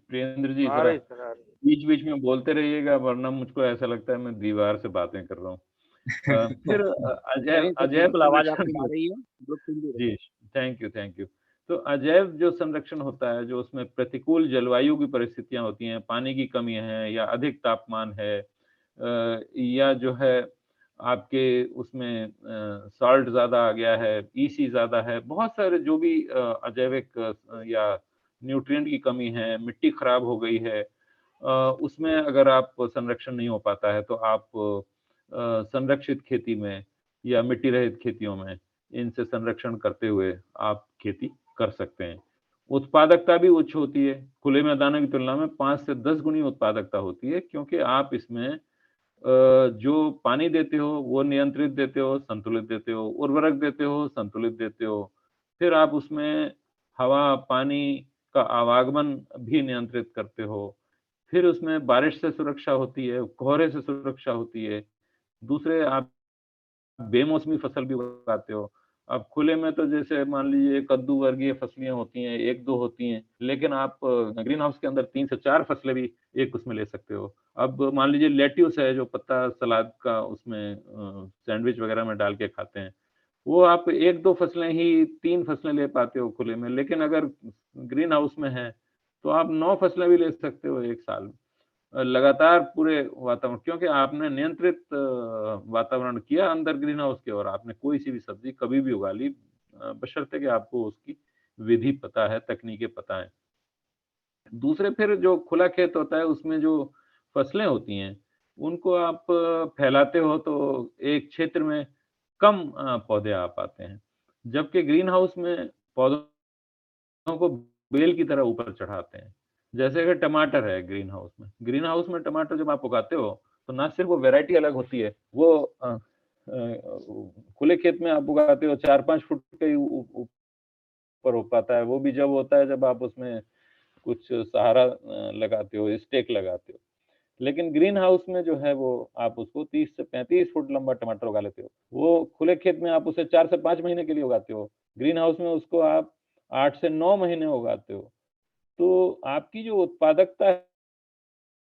प्रियेंद्र जी ज़रा बीच-बीच में बोलते रहिएगा वरना मुझको ऐसा लगता है मैं दीवार से बातें कर रहा हूँ। फिर नहीं सर, अजैव बिल्कुल आवाज़ संरक्षण आपकी आ जो रही है, बिल्कुल सुन भी रहे जी, थैंक यू। तो अजैव जो संरक्षण होता है, जो उसमें प्रतिकूल जलवायु की परिस्थितियाँ होती हैं, पानी की कमी है या अधिक तापमान है या जो है आपके उसमें सॉल्ट ज़्यादा आ गया है, ईसी ज़्यादा है, बहुत सारे जो भी अजैविक या न्यूट्रिएंट की कमी है, मिट्टी खराब हो गई है उसमें अगर आप संरक्षण नहीं हो पाता है, तो आप संरक्षित खेती में या मिट्टी रहित खेतियों में इनसे संरक्षण करते हुए आप खेती कर सकते हैं। उत्पादकता भी उच्च होती है, खुले मैदानों की तुलना में 5 से 10 गुनी उत्पादकता होती है क्योंकि आप इसमें जो पानी देते हो, वो नियंत्रित देते हो, संतुलित देते हो, उर्वरक देते हो, संतुलित देते हो। फिर आप उसमें हवा, पानी का आवागमन भी नियंत्रित करते हो। फिर उसमें बारिश से सुरक्षा होती है, कोहरे से सुरक्षा होती है। दूसरे आप बेमौसमी फसल भी उगाते हो। अब खुले में तो जैसे मान लीजिए कद्दू वर्गीय फसलें होती हैं, 1-2 होती हैं, लेकिन आप ग्रीन हाउस के अंदर 3 से 4 फसलें भी एक उसमें ले सकते हो। अब मान लीजिए लेट्यूस है जो पत्ता सलाद का उसमें सैंडविच वगैरह में डाल के खाते हैं। वो आप 1-2 फसलें ही 3 फसलें ले पाते हो खुले में, लेकिन अगर ग्रीन हाउस में है, तो आप 9 फसलें भी ले सकते हो 1 साल में। लगातार पूरे वातावरण क्योंकि आपने नियंत्रित वातावरण किया अंदर ग्रीन हाउस के और आपने कोई सी भी सब्जी कभी भी उगा ली बशर्ते कि आपको उसकी विधि पता है, तकनीकें पता है। दूसरे फिर जो खुला खेत होता है उसमें जो फसलें होती हैं, उनको आप फैलाते हो तो एक क्षेत्र में कम पौधे आ पाते हैं। जबकि ग्रीन हाउस में पौधों को बेल की तरह ऊपर चढ़ाते हैं। जैसे कि टमाटर है ग्रीन हाउस में। ग्रीन हाउस में टमाटर जब आप उगाते हो, तो ना सिर्फ़ वो वैरायटी अलग होती है, वो खुले खेत में आप उगाते हो 4-5 फुट के ऊ ऊ ऊपर हो पाता है। वो भी जब होता है जब आप उसमें कुछ सहारा लगाते हो, स्टेक लगाते हो। लेकिन ग्रीन हाउस में जो है वो आप उसको 30 से 35 फुट लंबा टमाटर उगा लेते हो। वो खुले खेत में आप उसे 4 से 5 महीने के लिए उगाते हो। ग्रीन हाउस में उसको आप 8 से 9 महीने उगाते हो। तो आपकी जो उत्पादकता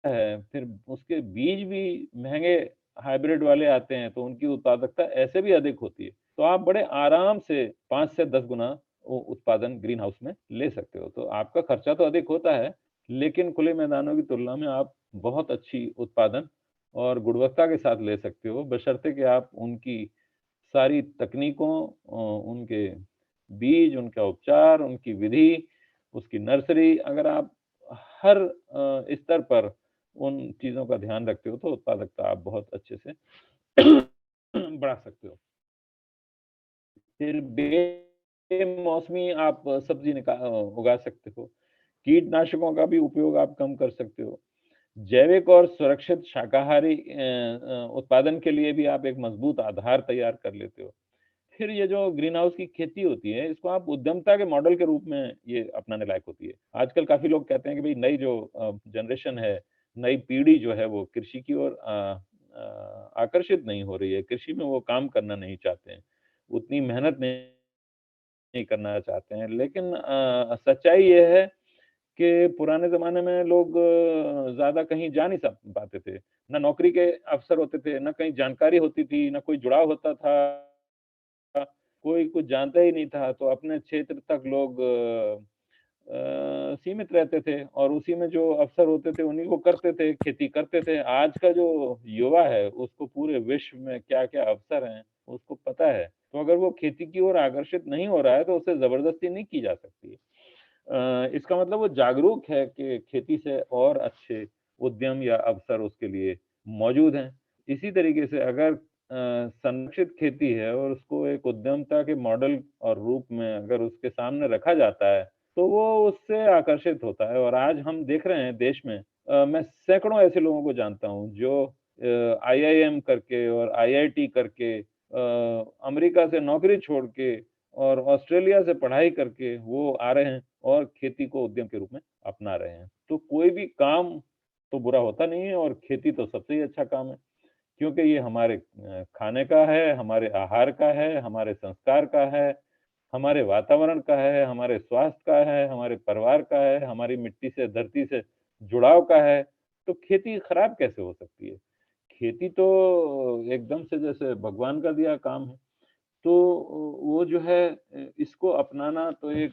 है, फिर उसके बीज भी महँगे हाइब्रिड वाले आते हैं, तो उनकी उत्पादकता ऐसे भी अधिक होती है। तो आप बड़े आराम से 5 से 10 गुना उत्पादन ग्रीन हाउस में ले सकते हो। तो आपका खर्चा तो अधिक होता है, लेकिन खुले मैदानों की तुलना में आप बहुत अच्छी उत्पादन और गुणवत्ता के साथ ले सकते हो, बशर्ते कि आप उनकी सारी तकनीकों उनके बीज, उनका उपचार, उनकी विधि, उसकी नर्सरी अगर आप हर स्तर पर उन चीज़ों का ध्यान रखते हो, तो उत्पादकता आप बहुत अच्छे से बढ़ा सकते हो। फिर बेमौसमी आप सब्ज़ी उगा सकते हो। कीटनाशकों का भी उपयोग आप कम कर सकते हो। जैविक और सुरक्षित शाकाहारी उत्पादन के लिए भी आप एक मजबूत आधार तैयार कर लेते हो। फिर ये जो ग्रीन हाउस की खेती होती है, इसको आप उद्यमता के मॉडल के रूप में ये अपनाने लायक होती है। आजकल काफ़ी लोग कहते हैं कि भई नई जो जनरेशन है, नई पीढ़ी जो है वो कृषि की ओर आकर्षित नहीं हो रही है, कृषि में वो काम करना नहीं चाहते हैं, उतनी मेहनत नहीं करना चाहते हैं। लेकिन सच्चाई ये है कि पुराने ज़माने में लोग ज़्यादा कहीं जा नहीं पाते थे। ना नौकरी के अवसर होते थे, ना कहीं जानकारी होती थी, ना कोई जुड़ाव होता था। कोई कुछ जानता ही नहीं था, तो अपने क्षेत्र तक लोग सीमित रहते थे और उसी में जो अवसर होते थे, उन्हीं को करते थे, खेती करते थे। आज का जो युवा है, उसको पूरे विश्व में क्या-क्या अवसर हैं, उसको पता है। तो अगर वो खेती की ओर आकर्षित नहीं हो रहा है, तो उसे ज़बरदस्ती नहीं की जा सकती। इसका मतलब वो जागरूक है कि खेती से और अच्छे उद्यम या अवसर उसके लिए मौजूद हैं। इसी तरीके से अगर संरक्षित खेती है और उसको एक उद्यमता के मॉडल और रूप में अगर उसके सामने रखा जाता है, तो वो उससे आकर्षित होता है और आज हम देख रहे हैं देश में मैं सैकड़ों ऐसे लोगों को जानता हूँ जो आईआईएम करके और आईआईटी करके अमेरिका से नौकरी छोड़ के और ऑस्ट्रेलिया से पढ़ाई करके वो आ रहे हैं और खेती को उद्यम के रूप में अपना रहे हैं। तो कोई भी काम तो बुरा होता नहीं है और खेती तो सबसे ही अच्छा काम है। क्योंकि ये हमारे खाने का है, हमारे आहार का है, हमारे संस्कार का है, हमारे वातावरण का है, हमारे स्वास्थ्य का है, हमारे परिवार का है, हमारी मिट्टी से, धरती से जुड़ाव का है, तो खेती खराब कैसे हो सकती है? खेती तो एकदम से जैसे भगवान का दिया काम है। तो वो जो है इसको अपनाना तो एक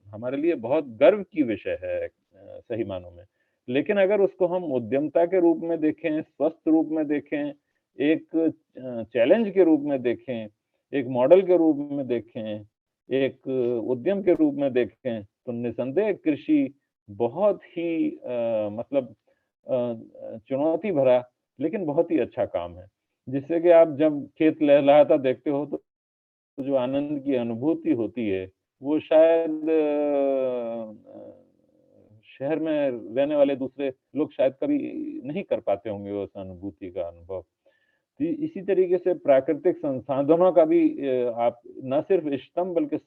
हमारे लिए बहुत गर्व की विषय है सही मानों में। लेकिन अगर उसको हम उद्यमता के रूप में देखें, स्वस्थ रूप में देखें, एक चैलेंज के रूप में देखें, एक मॉडल के रूप में देखें, एक उद्यम के रूप में देखें, तो निसंदेह कृषि बहुत ही मतलब चुनौती भरा लेकिन बहुत ही अच्छा काम है। जिससे कि आप जब खेत लहलहाता देखते हो तो जो आनंद की अनुभूति होती है, वो शायद शहर में रहने वाले दूसरे लोग शायद कभी नहीं कर पाते होंगे उस अनुभूति का अनुभव। तो इसी तरीके से प्राकृतिक संसाधनों का भी आप न सिर्फ इष्टतम बल्कि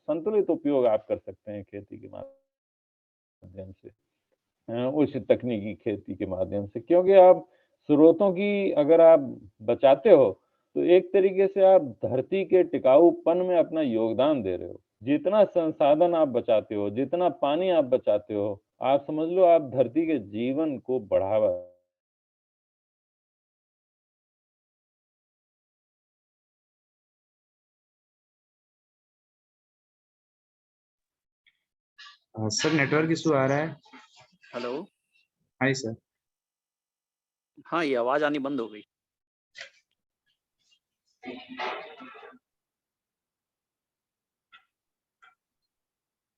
संतुलित उपयोग आप कर सकते हैं खेती के माध्यम से। उच्च तकनीकी खेती के माध्यम से क्योंकि आप स्रोतों की अगर आप बचाते हो, तो एक तरीके से आप धरती के टिकाऊपन में अपना योगदान दे रहे हो। जितना संसाधन आप बचाते हो, जितना पानी आप बचाते हो, आप समझ लो आप धरती के जीवन को बढ़ावा सर नेटवर्क इशू आ रहा है। हेलो। Hi sir. हाँ, ये आवाज़ आनी बंद हो गई।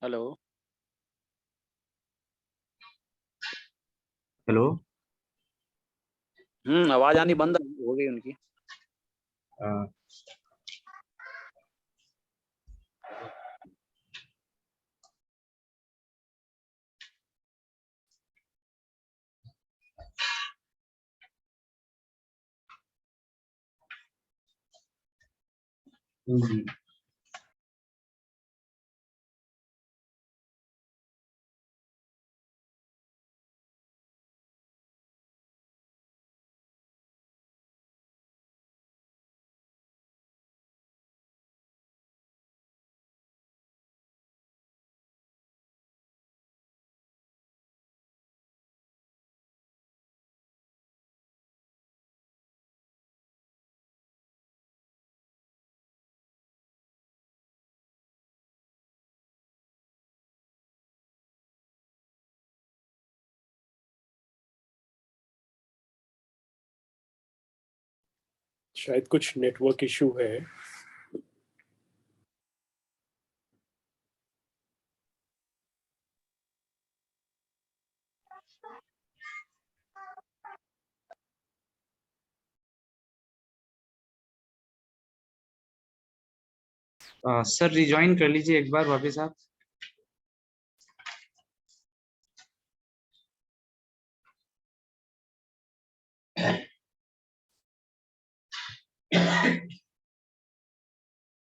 हेलो। हेलो। आवाज़ आनी बंद हो गई उनकी। अ, शायद कुछ नेटवर्क इशू है। सर रिज्वाइन कर लीजिए एक बार वापस आप।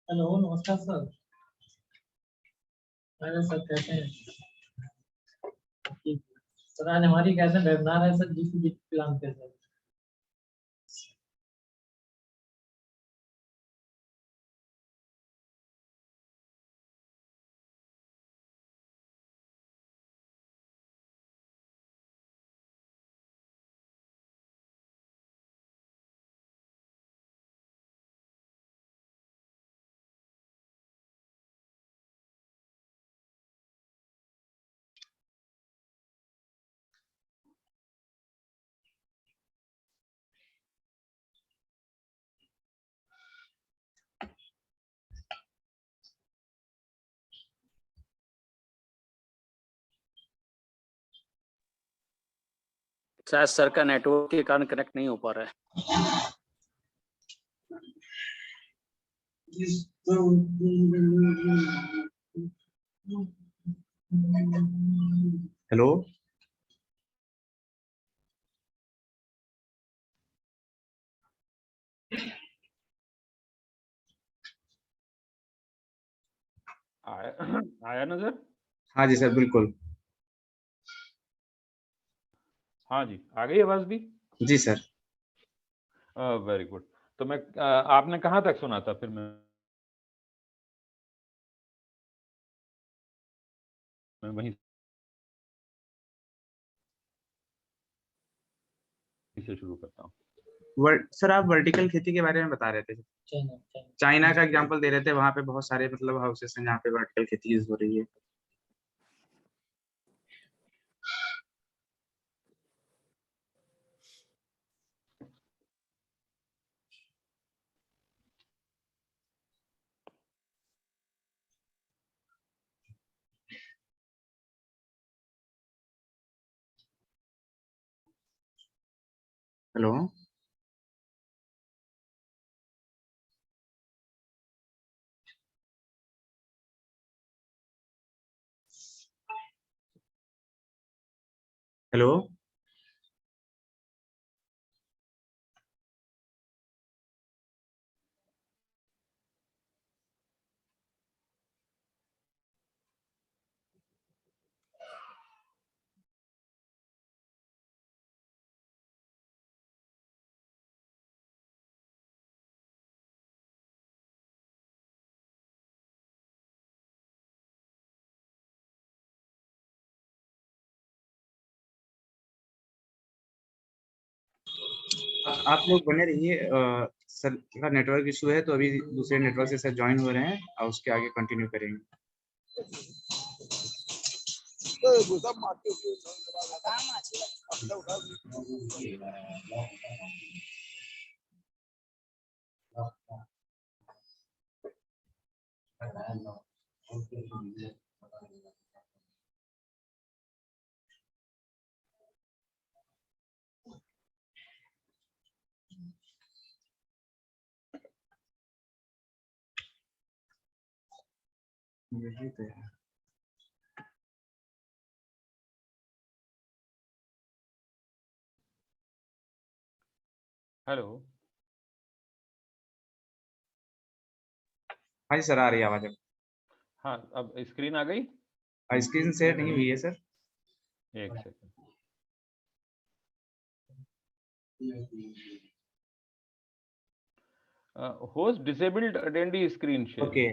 हेलो नमस्कार सर। अरे सर कैसे हैं? सर आज हमारी कैसे वेबिनार है सर जीसीबी प्लान पे सर। शायद सर का नेटवर्क के कारण कनेक्ट नहीं हो पा रहा है। हेलो आया ना सर? हाँ जी सर बिल्कुल। हाँ जी, आ गई आवाज भी? जी सर। Very good. तो मैं आपने कहाँ तक सुना था? फिर मैं वहीं से शुरू करता हूँ। सर आप वर्टिकल खेती के बारे में बता रहे थे। चाइना का एग्जांपल दे रहे थे, वहाँ पे बहुत सारे मतलब हाउसेस हैं जहाँ पे वर्टिकल खेती यूज हो रही है। हेलो हेलो आप लोग बने रहिए। सर का नेटवर्क इशू है तो अभी दूसरे नेटवर्क से सर ज्वाइन हो रहे हैं और उसके आगे कंटिन्यू करेंगे। यही तो है। हेलो। हाँ जी सर आ रही है आवाज। हाँ, अब स्क्रीन आ गई? स्क्रीन शेयर नहीं हुई है सर। एक second. Host disabled attendee screen share. Okay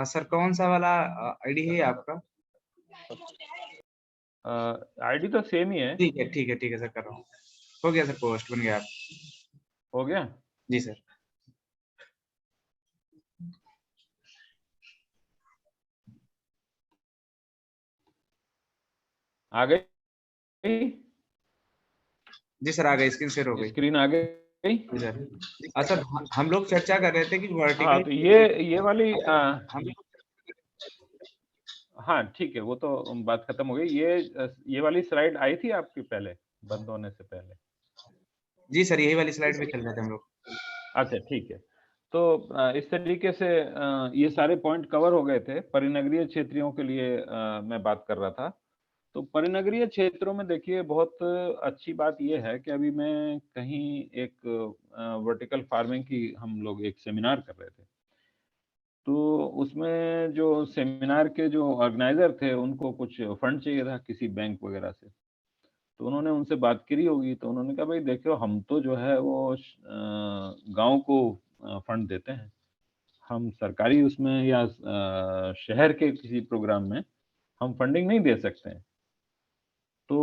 sir कौन सा वाला आईडी है आपका? आईडी तो सेम ही है। ठीक है सर कर रहा हूँ। हो गया सर, पोस्ट बन गया। हो गया? जी सर। आ गई? जी सर, आ गई, स्क्रीन शेयर हो गई। स्क्रीन आ गई। जी सर। सर हम लोग चर्चा कर रहे थे कि हाँ, वर्टिकल तो ये वाली हम हाँ ठीक है, वो तो बात खत्म हो गई। ये वाली स्लाइड आई थी आपकी पहले, बंद होने से पहले? जी सर, यही वाली स्लाइड पे चल रहे थे हम लोग। अच्छा ठीक है। तो इस तरीके से ये सारे पॉइंट कवर हो गए थे। परिनगरीय क्षेत्रों के लिए मैं बात कर रहा था। तो परिनगरीय क्षेत्रों में देखिए बहुत अच्छी बात ये है कि अभी मैं कहीं एक वर्टिकल फार्मिंग की हम लोग एक सेमिनार कर रहे थे। तो उसमें जो सेमिनार के जो ऑर्गेनाइजर थे उनको कुछ फंड चाहिए था किसी बैंक वगैरह से। तो उन्होंने उनसे बात करी होगी, तो उन्होंने कहा भाई देखो हम तो जो है वो गाँव को फंड देते हैं। हम सरकारी उसमें या शहर के किसी प्रोग्राम में हम फंडिंग नहीं दे सकते हैं। तो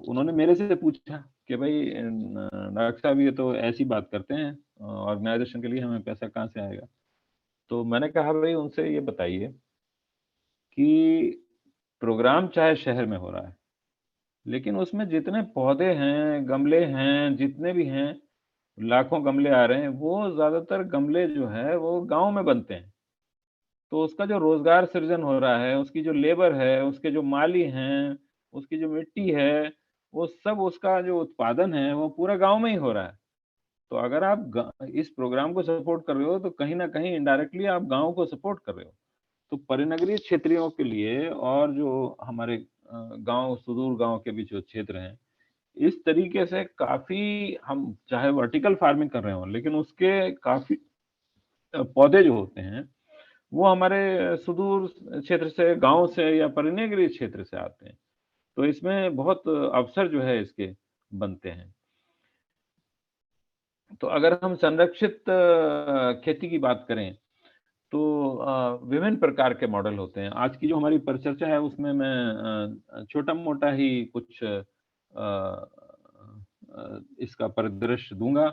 उन्होंने मेरे से पूछा कि भाई डॉक्टर साहब ये तो ऐसी बात करते हैं, ऑर्गेनाइजेशन के लिए हमें पैसा कहाँ से आएगा? तो मैंने कहा भाई उनसे ये बताइए कि प्रोग्राम चाहे शहर में हो रहा है, लेकिन उसमें जितने पौधे हैं, गमले हैं, जितने भी हैं, लाखों गमले आ रहे हैं, वो ज़्यादातर गमले जो है वो गाँव में बनते हैं। तो उसका जो रोज़गार सृजन हो रहा है, उसकी जो लेबर है, उसके जो माली हैं, उसकी जो मिट्टी है, वो सब उसका जो उत्पादन है, वो पूरा गाँव में ही हो रहा है। तो अगर आप इस प्रोग्राम को सपोर्ट कर रहे हो, तो कहीं न कहीं इनडायरेक्टली आप गाँव को सपोर्ट कर रहे हो। तो परिनगरीय क्षेत्रों के लिए और जो हमारे गाँव, सुदूर गाँव के भी जो क्षेत्र हैं, इस तरीके से काफ़ी हम चाहे वर्टिकल फार्मिंग कर रहे हों, लेकिन उसके काफ़ी पौधे जो होते हैं, वो हमारे सुदूर क्षेत्र से, गाँव से या परिनगरीय क्षेत्र से आते हैं। तो इसमें बहुत अवसर जो है इसके बनते हैं। तो अगर हम संरक्षित खेती की बात करें, तो विभिन्न प्रकार के मॉडल होते हैं। आज की जो हमारी परिचर्चा है उसमें मैं छोटा-मोटा ही कुछ इसका परिदृश्य दूँगा,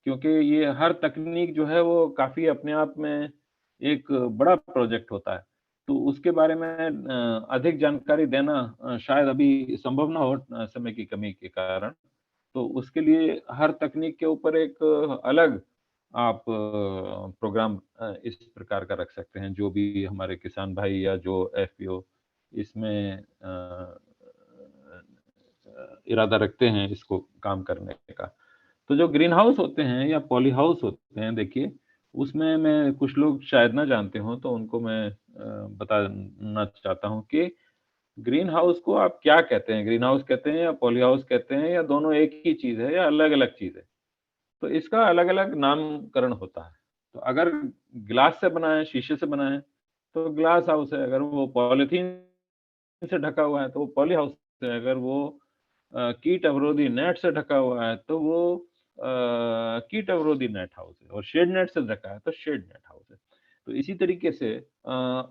क्योंकि ये हर तकनीक जो है वो काफ़ी अपने आप में एक बड़ा प्रोजेक्ट होता है। तो उसके बारे में अधिक जानकारी देना शायद अभी संभव ना हो समय की कमी के कारण। तो उसके लिए हर तकनीक के ऊपर एक अलग आप प्रोग्राम इस प्रकार का रख सकते हैं, जो भी हमारे किसान भाई या जो एफपीओ इसमें इरादा रखते हैं इसको काम करने का। तो जो ग्रीन हाउस होते हैं या पॉली हाउस होते हैं, देखिए उसमें मैं कुछ लोग शायद ना जानते हों, तो उनको मैं बताना चाहता हूँ कि ग्रीन हाउस को आप क्या कहते हैं? ग्रीन हाउस कहते हैं या पॉली हाउस कहते हैं या दोनों एक ही चीज़ है या अलग-अलग चीज़ है? तो इसका अलग-अलग नामकरण होता है। तो अगर ग्लास से बना है, शीशे से बना है, तो ग्लास हाउस है। अगर वो पॉलीथीन से ढका हुआ है, तो वो पॉली हाउस है। अगर वो कीट अवरोधी नेट से ढका हुआ है, तो वो कीट अवरोधी नेट हाउस है और शेड नेट से ढका है, तो शेड नेट हाउस है। तो इसी तरीके से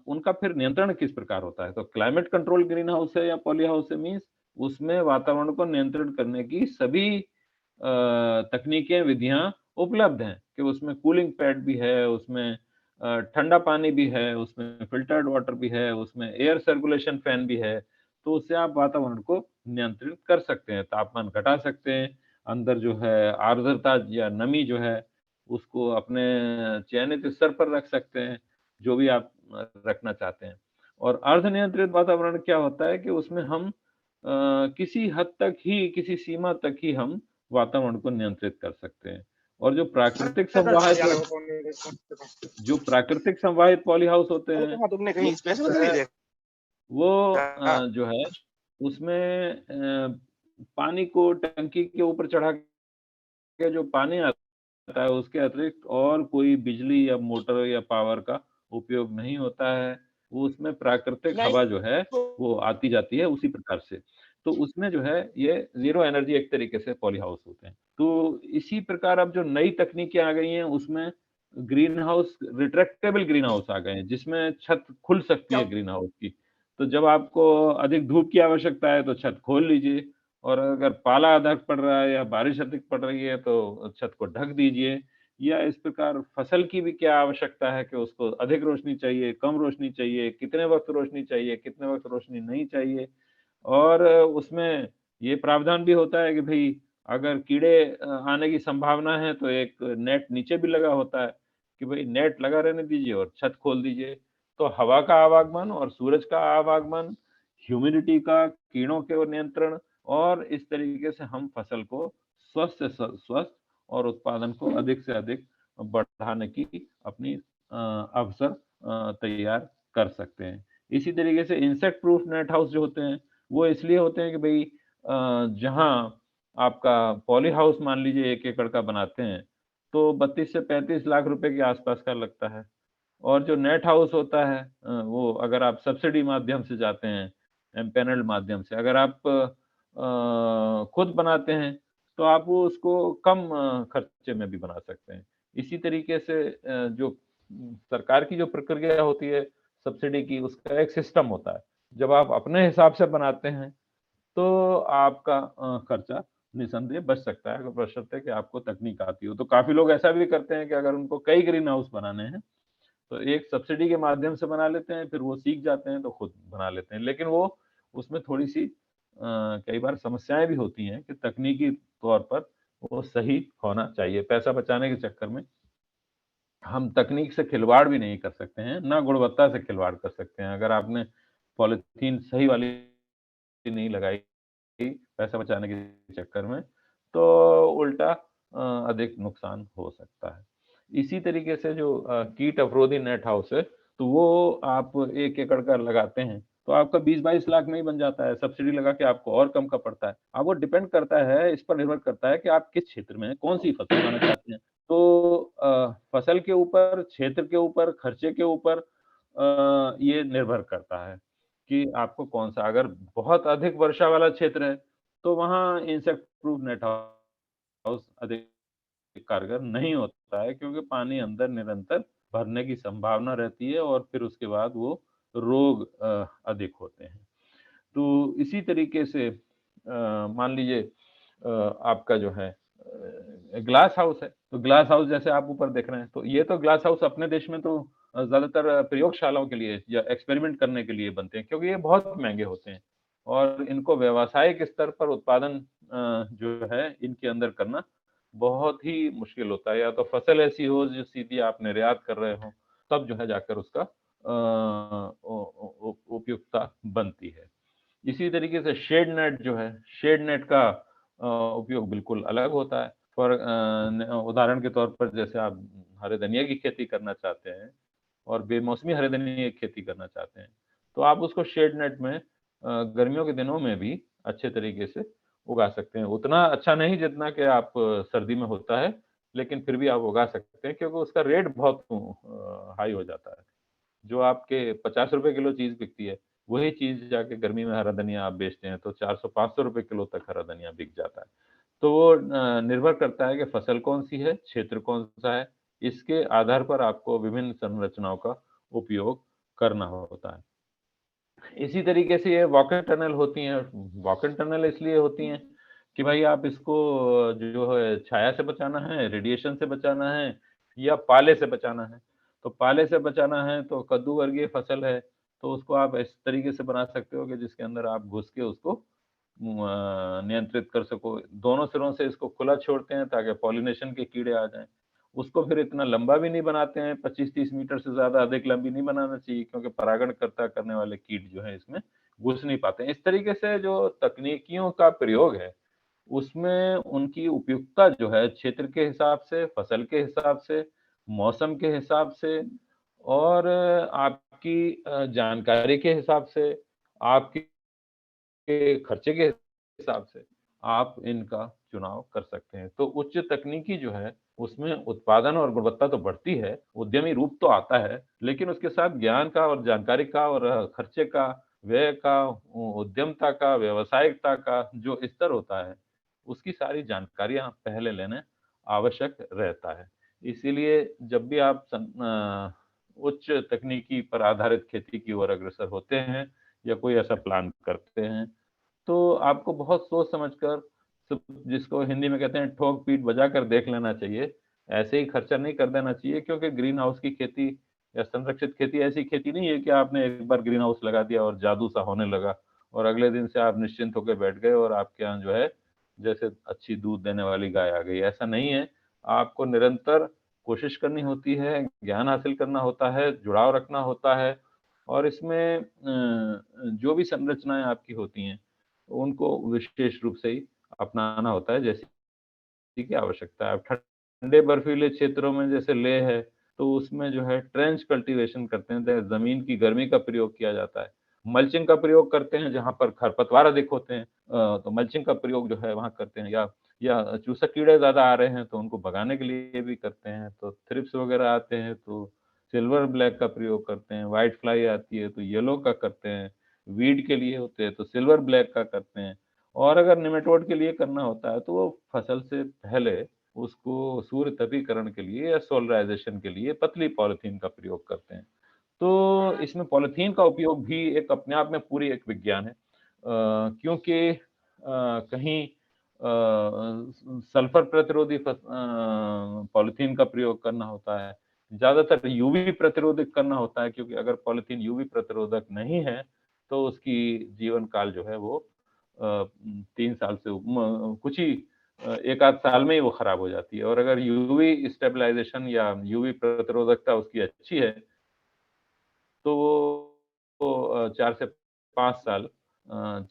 उनका फिर नियंत्रण किस प्रकार होता है? तो क्लाइमेट कंट्रोल ग्रीन हाउस है या पॉली हाउस है मीन्स उसमें वातावरण को नियंत्रित करने की सभी तकनीकें, विधियाँ उपलब्ध हैं कि उसमें कूलिंग पैड भी है, उसमें ठंडा पानी भी है, उसमें फ़िल्टर्ड वाटर भी है, उसमें एयर सर्कुलेशन फैन भी है। तो उससे आप वातावरण को नियंत्रित कर सकते हैं, तापमान घटा सकते हैं, अंदर जो है आर्द्रता या नमी जो है, उसको अपने चयनित स्तर पर रख सकते हैं, जो भी आप रखना चाहते हैं। और अर्ध नियंत्रित वातावरण क्या होता है कि उसमें हम किसी हद तक ही, किसी सीमा तक ही हम वातावरण को नियंत्रित कर सकते हैं। और जो प्राकृतिक संवाहित पॉली हाउस होते हैं, तुमने कहीं स्पेस में नहीं देखा? वो जो है उसमें पानी को टंकी के ऊपर चढ़ा के जो पानी आता है उसके अतिरिक्त और कोई बिजली या मोटर या पावर का उपयोग नहीं होता है। वो उसमें प्राकृतिक नहीं हवा जो है तो वो आती जाती है उसी प्रकार से। तो उसमें जो है ये ज़ीरो एनर्जी एक तरीके से पॉली हाउस होते हैं। तो इसी प्रकार अब जो नई तकनीकें आ गई हैं उसमें greenhouse retractable greenhouse आ गए हैं जिसमें छत खुल सकती है ग्रीन हाउस की। तो जब आपको अधिक धूप की आवश्यकता है तो छत खोल लीजिए और अगर पाला अधिक पड़ रहा है या बारिश अधिक पड़ रही है तो छत को ढक दीजिए। या इस प्रकार फसल की भी क्या आवश्यकता है कि उसको अधिक रोशनी चाहिए, कम रोशनी चाहिए, कितने वक़्त रोशनी चाहिए, कितने वक़्त रोशनी नहीं चाहिए। और उसमें ये प्रावधान भी होता है कि भई अगर कीड़े आने की संभावना है तो एक नेट नीचे भी लगा होता है कि भाई नेट लगा रहने दीजिए और छत खोल दीजिए। तो हवा का आवागमन और सूरज का आवागमन, ह्यूमिडिटी का, कीड़ों के नियंत्रण, और इस तरीके से हम फसल को स्वस्थ से स्वस्थ और उत्पादन को अधिक से अधिक बढ़ाने की अपनी अवसर तैयार कर सकते हैं। इसी तरीके से इंसेक्ट प्रूफ नेट हाउस जो होते हैं, वो इसलिए होते हैं कि भई जहाँ आपका पॉली हाउस मान लीजिए 1 एकड़ का बनाते हैं, तो 32 से 35 लाख रुपए के आसपास का लगता है। और जो नेट हाउस होता है वो अगर आप सब्सिडी माध्यम से जाते हैं, एम्पैनल्ड माध्यम से, अगर आप खुद बनाते हैं, तो आप वो उसको कम खर्चे में भी बना सकते हैं। इसी तरीके से जो सरकार की जो प्रक्रिया होती है सब्सिडी की, उसका एक सिस्टम होता है। जब आप अपने हिसाब से बनाते हैं, तो आपका खर्चा निसंदेह बच सकता है, अगर बशर्ते कि आपको तकनीक आती हो। तो काफ़ी लोग ऐसा भी करते हैं कि अगर उनको कई ग्रीन हाउस बनाने हैं, तो एक सब्सिडी के माध्यम से बना लेते हैं, फिर वो सीख जाते हैं तो खुद बना लेते हैं। लेकिन वो उसमें थोड़ी-सी कई बार समस्याएँ भी होती हैं कि तकनीकी तौर पर वो सही होना चाहिए। पैसा बचाने के चक्कर में हम तकनीक से खिलवाड़ भी नहीं कर सकते हैं, ना गुणवत्ता से खिलवाड़ कर सकते हैं। अगर आपने पॉलीथीन सही वाली नहीं लगाई पैसा बचाने के चक्कर में, तो उल्टा अधिक नुकसान हो सकता है। इसी तरीके से जो कीट अवरोधी नेट हाउस है, तो वो आप 1 एकड़ का लगाते हैं, तो आपका 20-22 लाख में ही बन जाता है, सब्सिडी लगा के आपको और कम का पड़ता है। अब वो डिपेंड करता है, इस पर निर्भर करता है कि आप किस क्षेत्र में कौन-सी फसल उगाना चाहते हैं। तो फसल के ऊपर, क्षेत्र के ऊपर, खर्चे के ऊपर ये निर्भर करता है कि आपको कौन-सा, अगर बहुत अधिक वर्षा वाला क्षेत्र है, तो वहाँ इंसेक्ट प्रूफ नेट हाउस अधिक कारगर नहीं होता है, क्योंकि पानी अंदर निरंतर भरने की संभावना रहती है और फिर उसके बाद वो रोग अधिक होते हैं। तो इसी तरीके से मान लीजिए आपका जो है ग्लास हाउस है, तो ग्लास हाउस जैसे आप ऊपर देख रहे हैं, तो ये तो ग्लास हाउस अपने देश में तो ज़्यादातर प्रयोगशालाओं के लिए या एक्सपेरिमेंट करने के लिए बनते हैं, क्योंकि ये बहुत महँगे होते हैं और इनको व्यावसायिक स्तर पर उत्पादन जो है इनके अंदर करना बहुत ही मुश्किल होता है। या तो फसल ऐसी हो जो सीधी आप निर्यात कर रहे हो, तब जो है जाकर उसका उपयुक्तता बनती है। इसी तरीके से शेड नेट जो है, शेड नेट का उपयोग बिल्कुल अलग होता है। उदाहरण के तौर पर जैसे आप हरे धनिया की खेती करना चाहते हैं और बेमौसमी हरे धनिया की खेती करना चाहते हैं, तो आप उसको शेड नेट में गर्मियों के दिनों में भी अच्छे तरीके से उगा सकते हैं। उतना अच्छा नहीं जितना कि आप सर्दी में होता है, लेकिन फिर भी आप उगा सकते हैं, क्योंकि उसका रेट बहुत हाई हो जाता है। जो आपके ₹50 किलो चीज़ बिकती है, वही चीज़ जाके गर्मी में हरा धनिया आप बेचते हैं तो 400-500 रुपए किलो तक हरा धनिया बिक जाता है। तो वो निर्भर करता है कि फसल कौन-सी है, क्षेत्र कौन-सा है, इसके आधार पर आपको विभिन्न संरचनाओं का उपयोग करना होता है। इसी तरीके से ये वॉकर टनल होती हैं, वॉकर टनल इसलिए होती हैं कि भाई आप इसको जो है छाया से बचाना है, रेडिएशन से बचाना है या पाले से बचाना है। तो पाले से बचाना है तो कद्दू वर्गीय फसल है, तो उसको आप इस तरीके से बना सकते हो कि जिसके अंदर आप घुस के उसको नियंत्रित कर सको। दोनों सिरों से इसको खुला छोड़ते हैं ताकि पॉलिनेशन के कीड़े आ जाएँ। उसको फिर इतना लंबा भी नहीं बनाते हैं, 25-30 मीटर से ज़्यादा अधिक लंबी नहीं बनाना चाहिए, क्योंकि परागणकर्ता करने वाले कीट जो हैं इसमें घुस नहीं पाते हैं। इस तरीके से जो तकनीकियों का प्रयोग है, उसमें उनकी उपयुक्तता जो है क्षेत्र के हिसाब से, फसल के हिसाब से, मौसम के हिसाब से और आपकी जानकारी के हिसाब से, आपके खर्चे के हिसाब से आप इनका चुनाव कर सकते हैं। तो उच्च तकनीकी जो है, उसमें उत्पादन और गुणवत्ता तो बढ़ती है, उद्यमी रूप तो आता है, लेकिन उसके साथ ज्ञान का और जानकारी का और खर्चे का, व्यय का, उद्यमता का, व्यावसायिकता का जो स्तर होता है, उसकी सारी जानकारियाँ पहले लेना आवश्यक रहता है। इसीलिए जब भी आप उच्च तकनीकी पर आधारित खेती की ओर अग्रसर होते हैं या कोई ऐसा प्लान करते हैं, तो आपको बहुत सोच समझकर जिसको हिंदी में कहते हैं ठोक-पीट बजा कर देख लेना चाहिए। ऐसे ही खर्चा नहीं कर देना चाहिए, क्योंकि ग्रीन हाउस की खेती या संरक्षित खेती ऐसी खेती नहीं है कि आपने एक बार ग्रीन हाउस लगा दिया और जादू सा होने लगा और अगले दिन से आप निश्चिंत होकर बैठ गए और आपके यहाँ जो है जैसे अच्छी दूध देने वाली गाय आ गई, ऐसा नहीं है। आपको निरंतर कोशिश करनी होती है, ज्ञान हासिल करना होता है, जुड़ाव रखना होता है और इसमें जो भी संरचनाएँ आपकी होती हैं, उनको विशेष रूप से ही अपनाना होता है जैसे की आवश्यकता है। अब ठंडे बर्फीले क्षेत्रों में जैसे लेह है, तो उसमें जो है ट्रेंच कल्टीवेशन करते हैं, ज़मीन की गर्मी का प्रयोग किया जाता है। मल्चिंग का प्रयोग करते हैं जहाँ पर खरपतवार अधिक होते हैं, तो मल्चिंग का प्रयोग जो है वहाँ करते हैं, या चूसक कीड़े ज़्यादा आ रहे हैं तो उनको भगाने के लिए भी करते हैं। तो थ्रिप्स वगैरह आते हैं तो सिल्वर ब्लैक का प्रयोग करते हैं, व्हाइट फ्लाई आती है तो येलो का करते हैं, वीड के लिए होते हैं तो सिल्वर ब्लैक का करते हैं। और अगर नेमेटोड के लिए करना होता है तो वो फसल से पहले उसको सूर्य तपीकरण के लिए या सोलराइजेशन के लिए पतली पॉलीथीन का प्रयोग करते हैं। तो इसमें पॉलीथीन का उपयोग भी एक अपने आप में पूरी एक विज्ञान है, क्योंकि कहीं सल्फर प्रतिरोधी पॉलीथीन का प्रयोग करना होता है, ज्यादातर यूवी प्रतिरोधक करना होता है, क्योंकि अगर पॉलीथीन यूवी प्रतिरोधक नहीं है तो उसकी जीवन काल जो है वो 3 साल से कुछ ही 1 आध साल में ही वो खराब हो जाती है। और अगर यूवी स्टेबलाइजेशन या यूवी प्रतिरोधकता उसकी अच्छी है तो वो 4 से 5 साल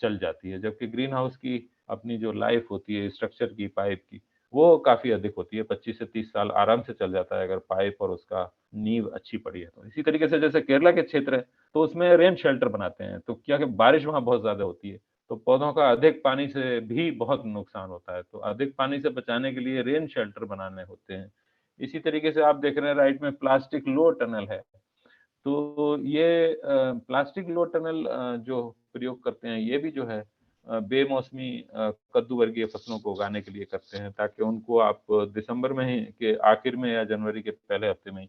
चल जाती है। जबकि ग्रीन हाउस की अपनी जो लाइफ होती है स्ट्रक्चर की, पाइप की, वो काफ़ी अधिक होती है, 25 से 30 साल आराम से चल जाता है अगर पाइप और उसका नींव अच्छी पड़ी है तो। इसी तरीके से जैसे केरला के क्षेत्र है, तो उसमें रेन शेल्टर बनाते हैं, तो क्या कि बारिश वहाँ बहुत ज़्यादा होती है, तो पौधों का अधिक पानी से भी बहुत नुकसान होता है, तो अधिक पानी से बचाने के लिए रेन शेल्टर बनाने होते हैं। इसी तरीके से आप देख रहे हैं राइट में प्लास्टिक लो टनल है। तो ये प्लास्टिक लो टनल जो प्रयोग करते हैं, ये भी जो है बेमौसमी कद्दू वर्गीय फसलों को उगाने के लिए करते हैं, ताकि उनको आप दिसंबर में ही के आखिर में या जनवरी के पहले हफ्ते में ही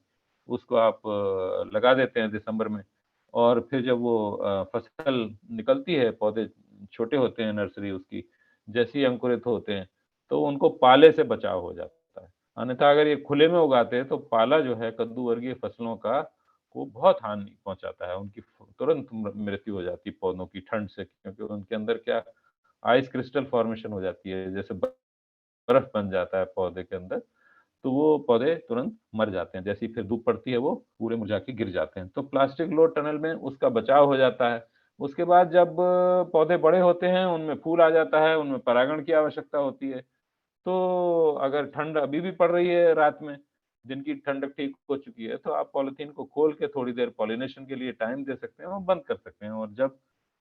उसको आप लगा देते हैं दिसंबर में। और फिर जब वो फसल निकलती है, पौधे छोटे होते हैं, नर्सरी उसकी जैसे ही अंकुरित होते हैं, तो उनको पाले से बचाव हो जाता है। अन्यथा अगर ये खुले में उगाते हैं, तो पाला जो है कद्दू वर्गीय फसलों का को बहुत हानि पहुँचाता है, उनकी तुरंत मृत्यु हो जाती है पौधों की ठंड से, क्योंकि उनके अंदर क्या आइस क्रिस्टल फॉर्मेशन हो जाती है, जैसे बर्फ बन जाता है पौधे के अंदर, तो वो पौधे तुरंत मर जाते हैं, जैसे ही फिर धूप पड़ती है वो पूरे मुरझा के गिर जाते हैं। तो प्लास्टिक लो टनल में उसका बचाव हो जाता है। उसके बाद जब पौधे बड़े होते हैं, उनमें फूल आ जाता है, उनमें परागण की आवश्यकता होती है। तो अगर ठंड अभी भी पड़ रही है रात में, दिन की ठंडक ठीक हो चुकी है, तो आप पॉलीथीन को खोल के थोड़ी देर पॉलिनेशन के लिए टाइम दे सकते हैं और बंद कर सकते हैं। और जब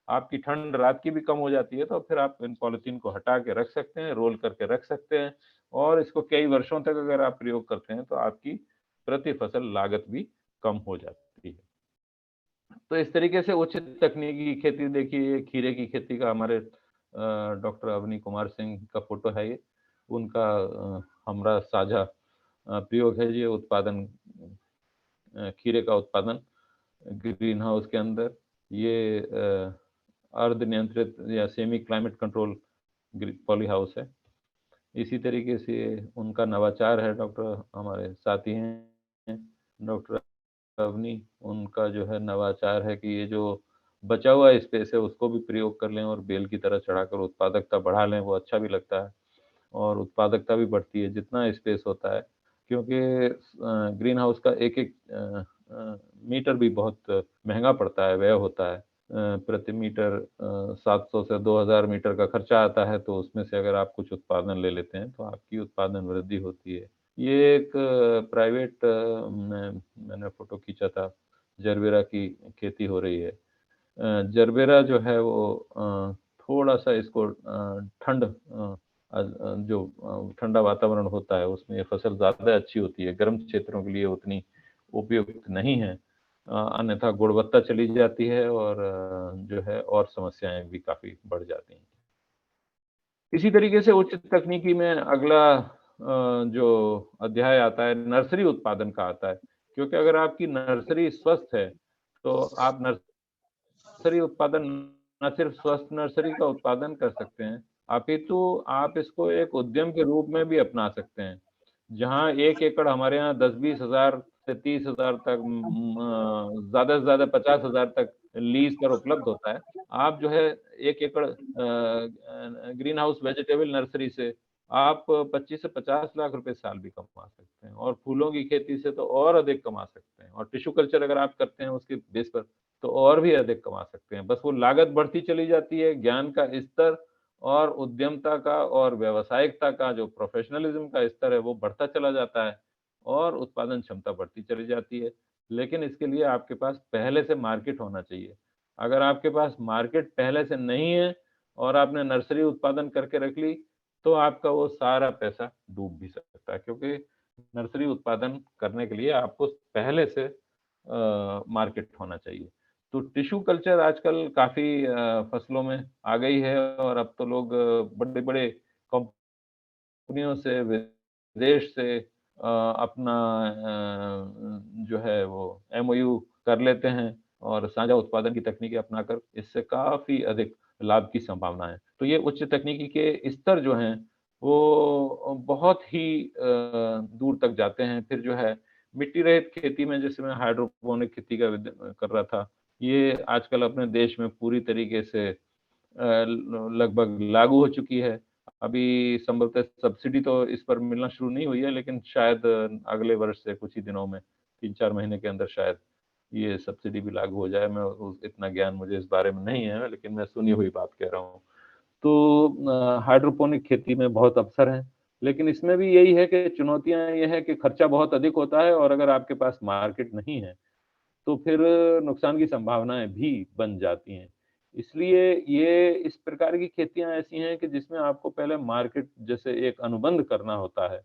आपकी ठंड रात की भी कम हो जाती है, तो फिर आप इन पॉलीथीन को हटा के रख सकते हैं, रोल करके रख सकते हैं और इसको कई वर्षों तक अगर आप प्रयोग करते हैं, तो आपकी प्रति फसल लागत भी कम हो जाती है। तो इस तरीके से उचित तकनीकी खेती देखिए, खीरे की खेती का हमारे डॉक्टर अवनी कुमार सिंह का फोटो है ये। उनका हमारा साझा प्रयोग है ये उत्पादन, खीरे का उत्पादन ग्रीन हाउस के अंदर। ये अर्ध नियंत्रित या semi climate control poly house है। इसी तरीके से उनका नवाचार है, डॉक्टर हमारे साथी हैं डॉक्टर अवनी, उनका जो है नवाचार है कि ये जो बचा हुआ स्पेस है उसको भी प्रयोग कर लें और बेल की तरह चढ़ाकर उत्पादकता बढ़ा लें, वो अच्छा भी लगता है और उत्पादकता भी बढ़ती है जितना स्पेस होता है, क्योंकि ग्रीन हाउस का एक-एक मीटर भी बहुत महँगा पड़ता है, व्यय होता है। प्रति मीटर 700 से 2000 मीटर का खर्चा आता है, तो उसमें से अगर आप कुछ उत्पादन ले लेते हैं, तो आपकी उत्पादन वृद्धि होती है। ये एक प्राइवेट मैंने फ़ोटो खींचा था, जरबेरा की खेती हो रही है। जरबेरा जो है वो थोड़ा-सा इसको जो ठंडा वातावरण होता है उसमें ये फसल ज़्यादा अच्छी होती है, गर्म क्षेत्रों के लिए उतनी उपयुक्त नहीं है। अन्यथा गुणवत्ता चली जाती है और जो है और समस्याएँ भी काफ़ी बढ़ जाती हैं। इसी तरीके से उच्च तकनीकी में अगला जो अध्याय आता है नर्सरी उत्पादन का आता है, क्योंकि अगर आपकी नर्सरी स्वस्थ है, तो आप नर्सरी उत्पादन न सिर्फ स्वस्थ नर्सरी का उत्पादन कर सकते हैं, अपितु आप इसको एक उद्यम के रूप में भी अपना सकते हैं। जहाँ 1 एकड़ हमारे यहाँ 10-20 हज़ार से 30 हज़ार तक ज़्यादा से ज़्यादा 50 हज़ार तक लीज पर उपलब्ध होता है। आप जो है 1 एकड़ ग्रीन हाउस वेजिटेबल नर्सरी से आप 25 से 50 लाख रुपए साल भी कमा सकते हैं, और फूलों की खेती से तो और अधिक कमा सकते हैं, और टिश्यू कल्चर अगर आप करते हैं उसके बेस पर तो और भी अधिक कमा सकते हैं। बस वो लागत बढ़ती चली जाती है, ज्ञान का स्तर और उद्यमता का और व्यावसायिकता का जो प्रोफेशनलिज्म का स्तर है वो बढ़ता चला जाता है, और उत्पादन क्षमता बढ़ती चली जाती है। लेकिन इसके लिए आपके पास पहले से मार्केट होना चाहिए। अगर आपके पास मार्केट पहले से नहीं है और आपने नर्सरी उत्पादन करके रख ली, तो आपका वो सारा पैसा डूब भी सकता है, क्योंकि नर्सरी उत्पादन करने के लिए आपको पहले से मार्केट होना चाहिए। तो टिश्यू कल्चर आजकल काफ़ी फसलों में आ गई है, और अब तो लोग बड़े-बड़े कंपनियों से, विदेश से अपना जो है वो एमओयू कर लेते हैं, और साझा उत्पादन की तकनीकें अपनाकर इससे काफ़ी अधिक लाभ की संभावना है। तो ये उच्च तकनीकी के स्तर जो हैं, वो बहुत ही दूर तक जाते हैं। फिर जो है मिट्टी रहित खेती में, जैसे मैं हाइड्रोपोनिक खेती का कर रहा था, ये आजकल अपने देश में पूरी तरीके से लगभग लागू हो चुकी है। अभी संभवतः सब्सिडी तो इस पर मिलना शुरू नहीं हुई है, लेकिन शायद अगले वर्ष से कुछ ही दिनों में, 3-4 महीने के अंदर शायद ये सब्सिडी भी लागू हो जाए। मैं उस इतना ज्ञान मुझे इस बारे में नहीं है, लेकिन मैं सुनी हुई बात कह रहा हूँ। तो हाइड्रोपोनिक खेती में बहुत अवसर हैं, लेकिन इसमें भी यही है कि चुनौतियाँ ये है कि खर्चा बहुत अधिक होता है, और अगर आपके पास मार्केट नहीं है, तो फिर नुकसान की संभावनाएँ भी बन जाती हैं। इसलिए ये इस प्रकार की खेतियाँ ऐसी हैं कि जिसमें आपको पहले मार्केट जैसे एक अनुबंध करना होता है।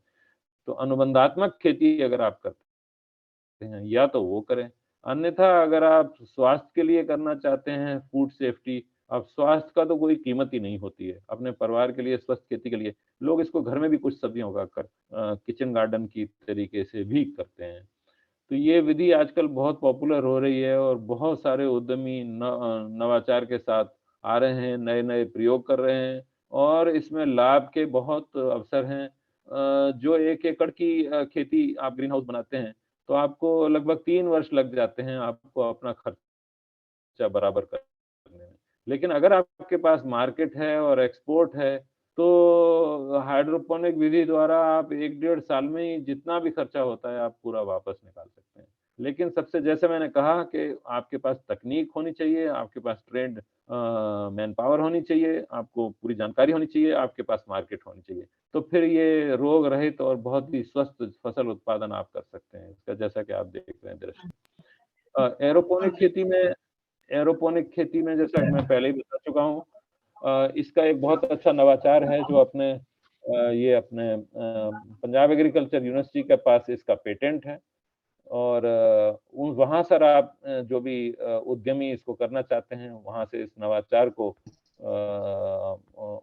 तो अनुबंधात्मक खेती अगर आप करते हैं, या तो वो करें। अन्यथा अगर आप स्वास्थ्य के लिए करना चाहते हैं, फूड सेफ्टी, अब स्वास्थ्य का तो कोई कीमत ही नहीं होती है। अपने परिवार के लिए स्वस्थ खेती के लिए लोग इसको घर में भी कुछ सब्जियाँ उगाकर किचन गार्डन की तरीके से भी करते हैं। तो ये विधि आजकल बहुत पॉपुलर हो रही है, और बहुत सारे उद्यमी नवाचार के साथ आ रहे हैं, नए-नए प्रयोग कर रहे हैं, और इसमें लाभ के बहुत अवसर हैं। जो 1 एकड़ की खेती आप ग्रीन हाउस बनाते हैं, तो आपको लगभग 3 वर्ष लग जाते हैं आपको अपना खर्चा बराबर करने में। लेकिन अगर आपके पास मार्केट है और एक्सपोर्ट है, तो हाइड्रोपोनिक विधि द्वारा आप 1 डेढ़ साल में ही जितना भी खर्चा होता है, आप पूरा वापस निकाल सकते हैं। लेकिन सबसे, जैसे मैंने कहा, कि आपके पास तकनीक होनी चाहिए, आपके पास ट्रेन्ड मैन पावर होनी चाहिए, आपको पूरी जानकारी होनी चाहिए, आपके पास मार्केट होनी चाहिए। तो फिर ये रोग रहित और बहुत ही स्वस्थ फसल उत्पादन आप कर सकते हैं। इसका जैसा कि आप देख रहे हैं दृश्य। एरोपोनिक खेती में जैसा कि मैं पहले ही बता चुका हूँ, इसका एक बहुत अच्छा नवाचार है जो ये अपने पंजाब एग्रीकल्चर यूनिवर्सिटी के पास इसका पेटेंट है, और वहाँ सर आप जो भी उद्यमी इसको करना चाहते हैं, वहाँ से इस नवाचार को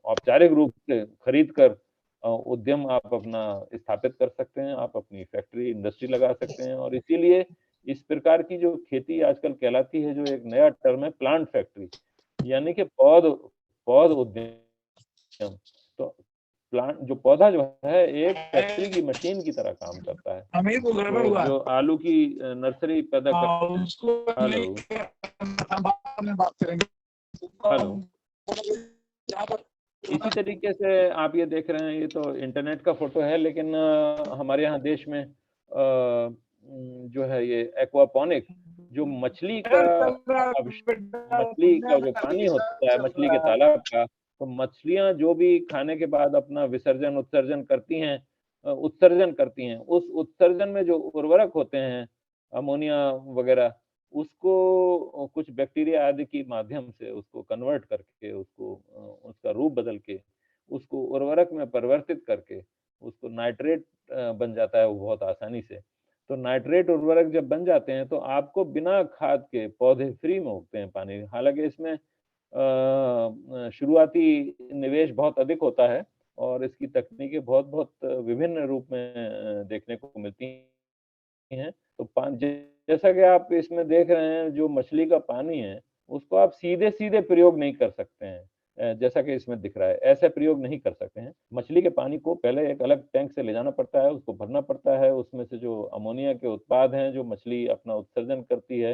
औपचारिक रूप से खरीद कर उद्यम आप अपना स्थापित कर सकते हैं, आप अपनी फैक्ट्री, इंडस्ट्री लगा सकते हैं, और इसीलिए इस प्रकार की जो खेती आजकल कहलाती है, जो एक नया टर्म है प्लांट फैक्ट्री, यानी कि पौध पौध उद्यम। तो प्लांट जो पौधा जो है एक फैक्ट्री की मशीन की तरह काम करता है। हमें को गड़बड़ तो हुआ जो आलू की नर्सरी पैदा कर उसको हेलो लेके बाद में बात करेंगे। हेलो इसी तरीके से आप ये देख रहे हैं, ये तो इंटरनेट का फोटो है, लेकिन हमारे यहाँ देश में जो है ये एक्वापोनिक, जो मछली का जो पानी होता है, मछली के तालाब का, तो मछलियाँ जो भी खाने के बाद अपना उत्सर्जन करती हैं, उस उत्सर्जन में जो उर्वरक होते हैं, अमोनिया वगैरह, उसको कुछ बैक्टीरिया आदि के माध्यम से उसको कन्वर्ट करके, उसका रूप बदल के, उसको उर्वरक में परिवर्तित करके, उसको नाइट्रेट बन जाता है वो बहुत आसानी से। तो नाइट्रेट उर्वरक जब बन जाते हैं, तो आपको बिना खाद के पौधे फ्री में उगते हैं पानी। हालाँकि इसमें शुरुआती निवेश बहुत अधिक होता है, और इसकी तकनीकें बहुत-बहुत विभिन्न रूप में देखने को मिलती हैं। तो जैसा कि आप इसमें देख रहे हैं, जो मछली का पानी है, उसको आप सीधे-सीधे प्रयोग नहीं कर सकते हैं। जैसा कि इसमें दिख रहा है, ऐसे प्रयोग नहीं कर सकते हैं। मछली के पानी को पहले एक अलग टैंक से ले जाना पड़ता है, उसको भरना पड़ता है, उसमें से जो अमोनिया के उत्पाद हैं, जो मछली अपना उत्सर्जन करती है,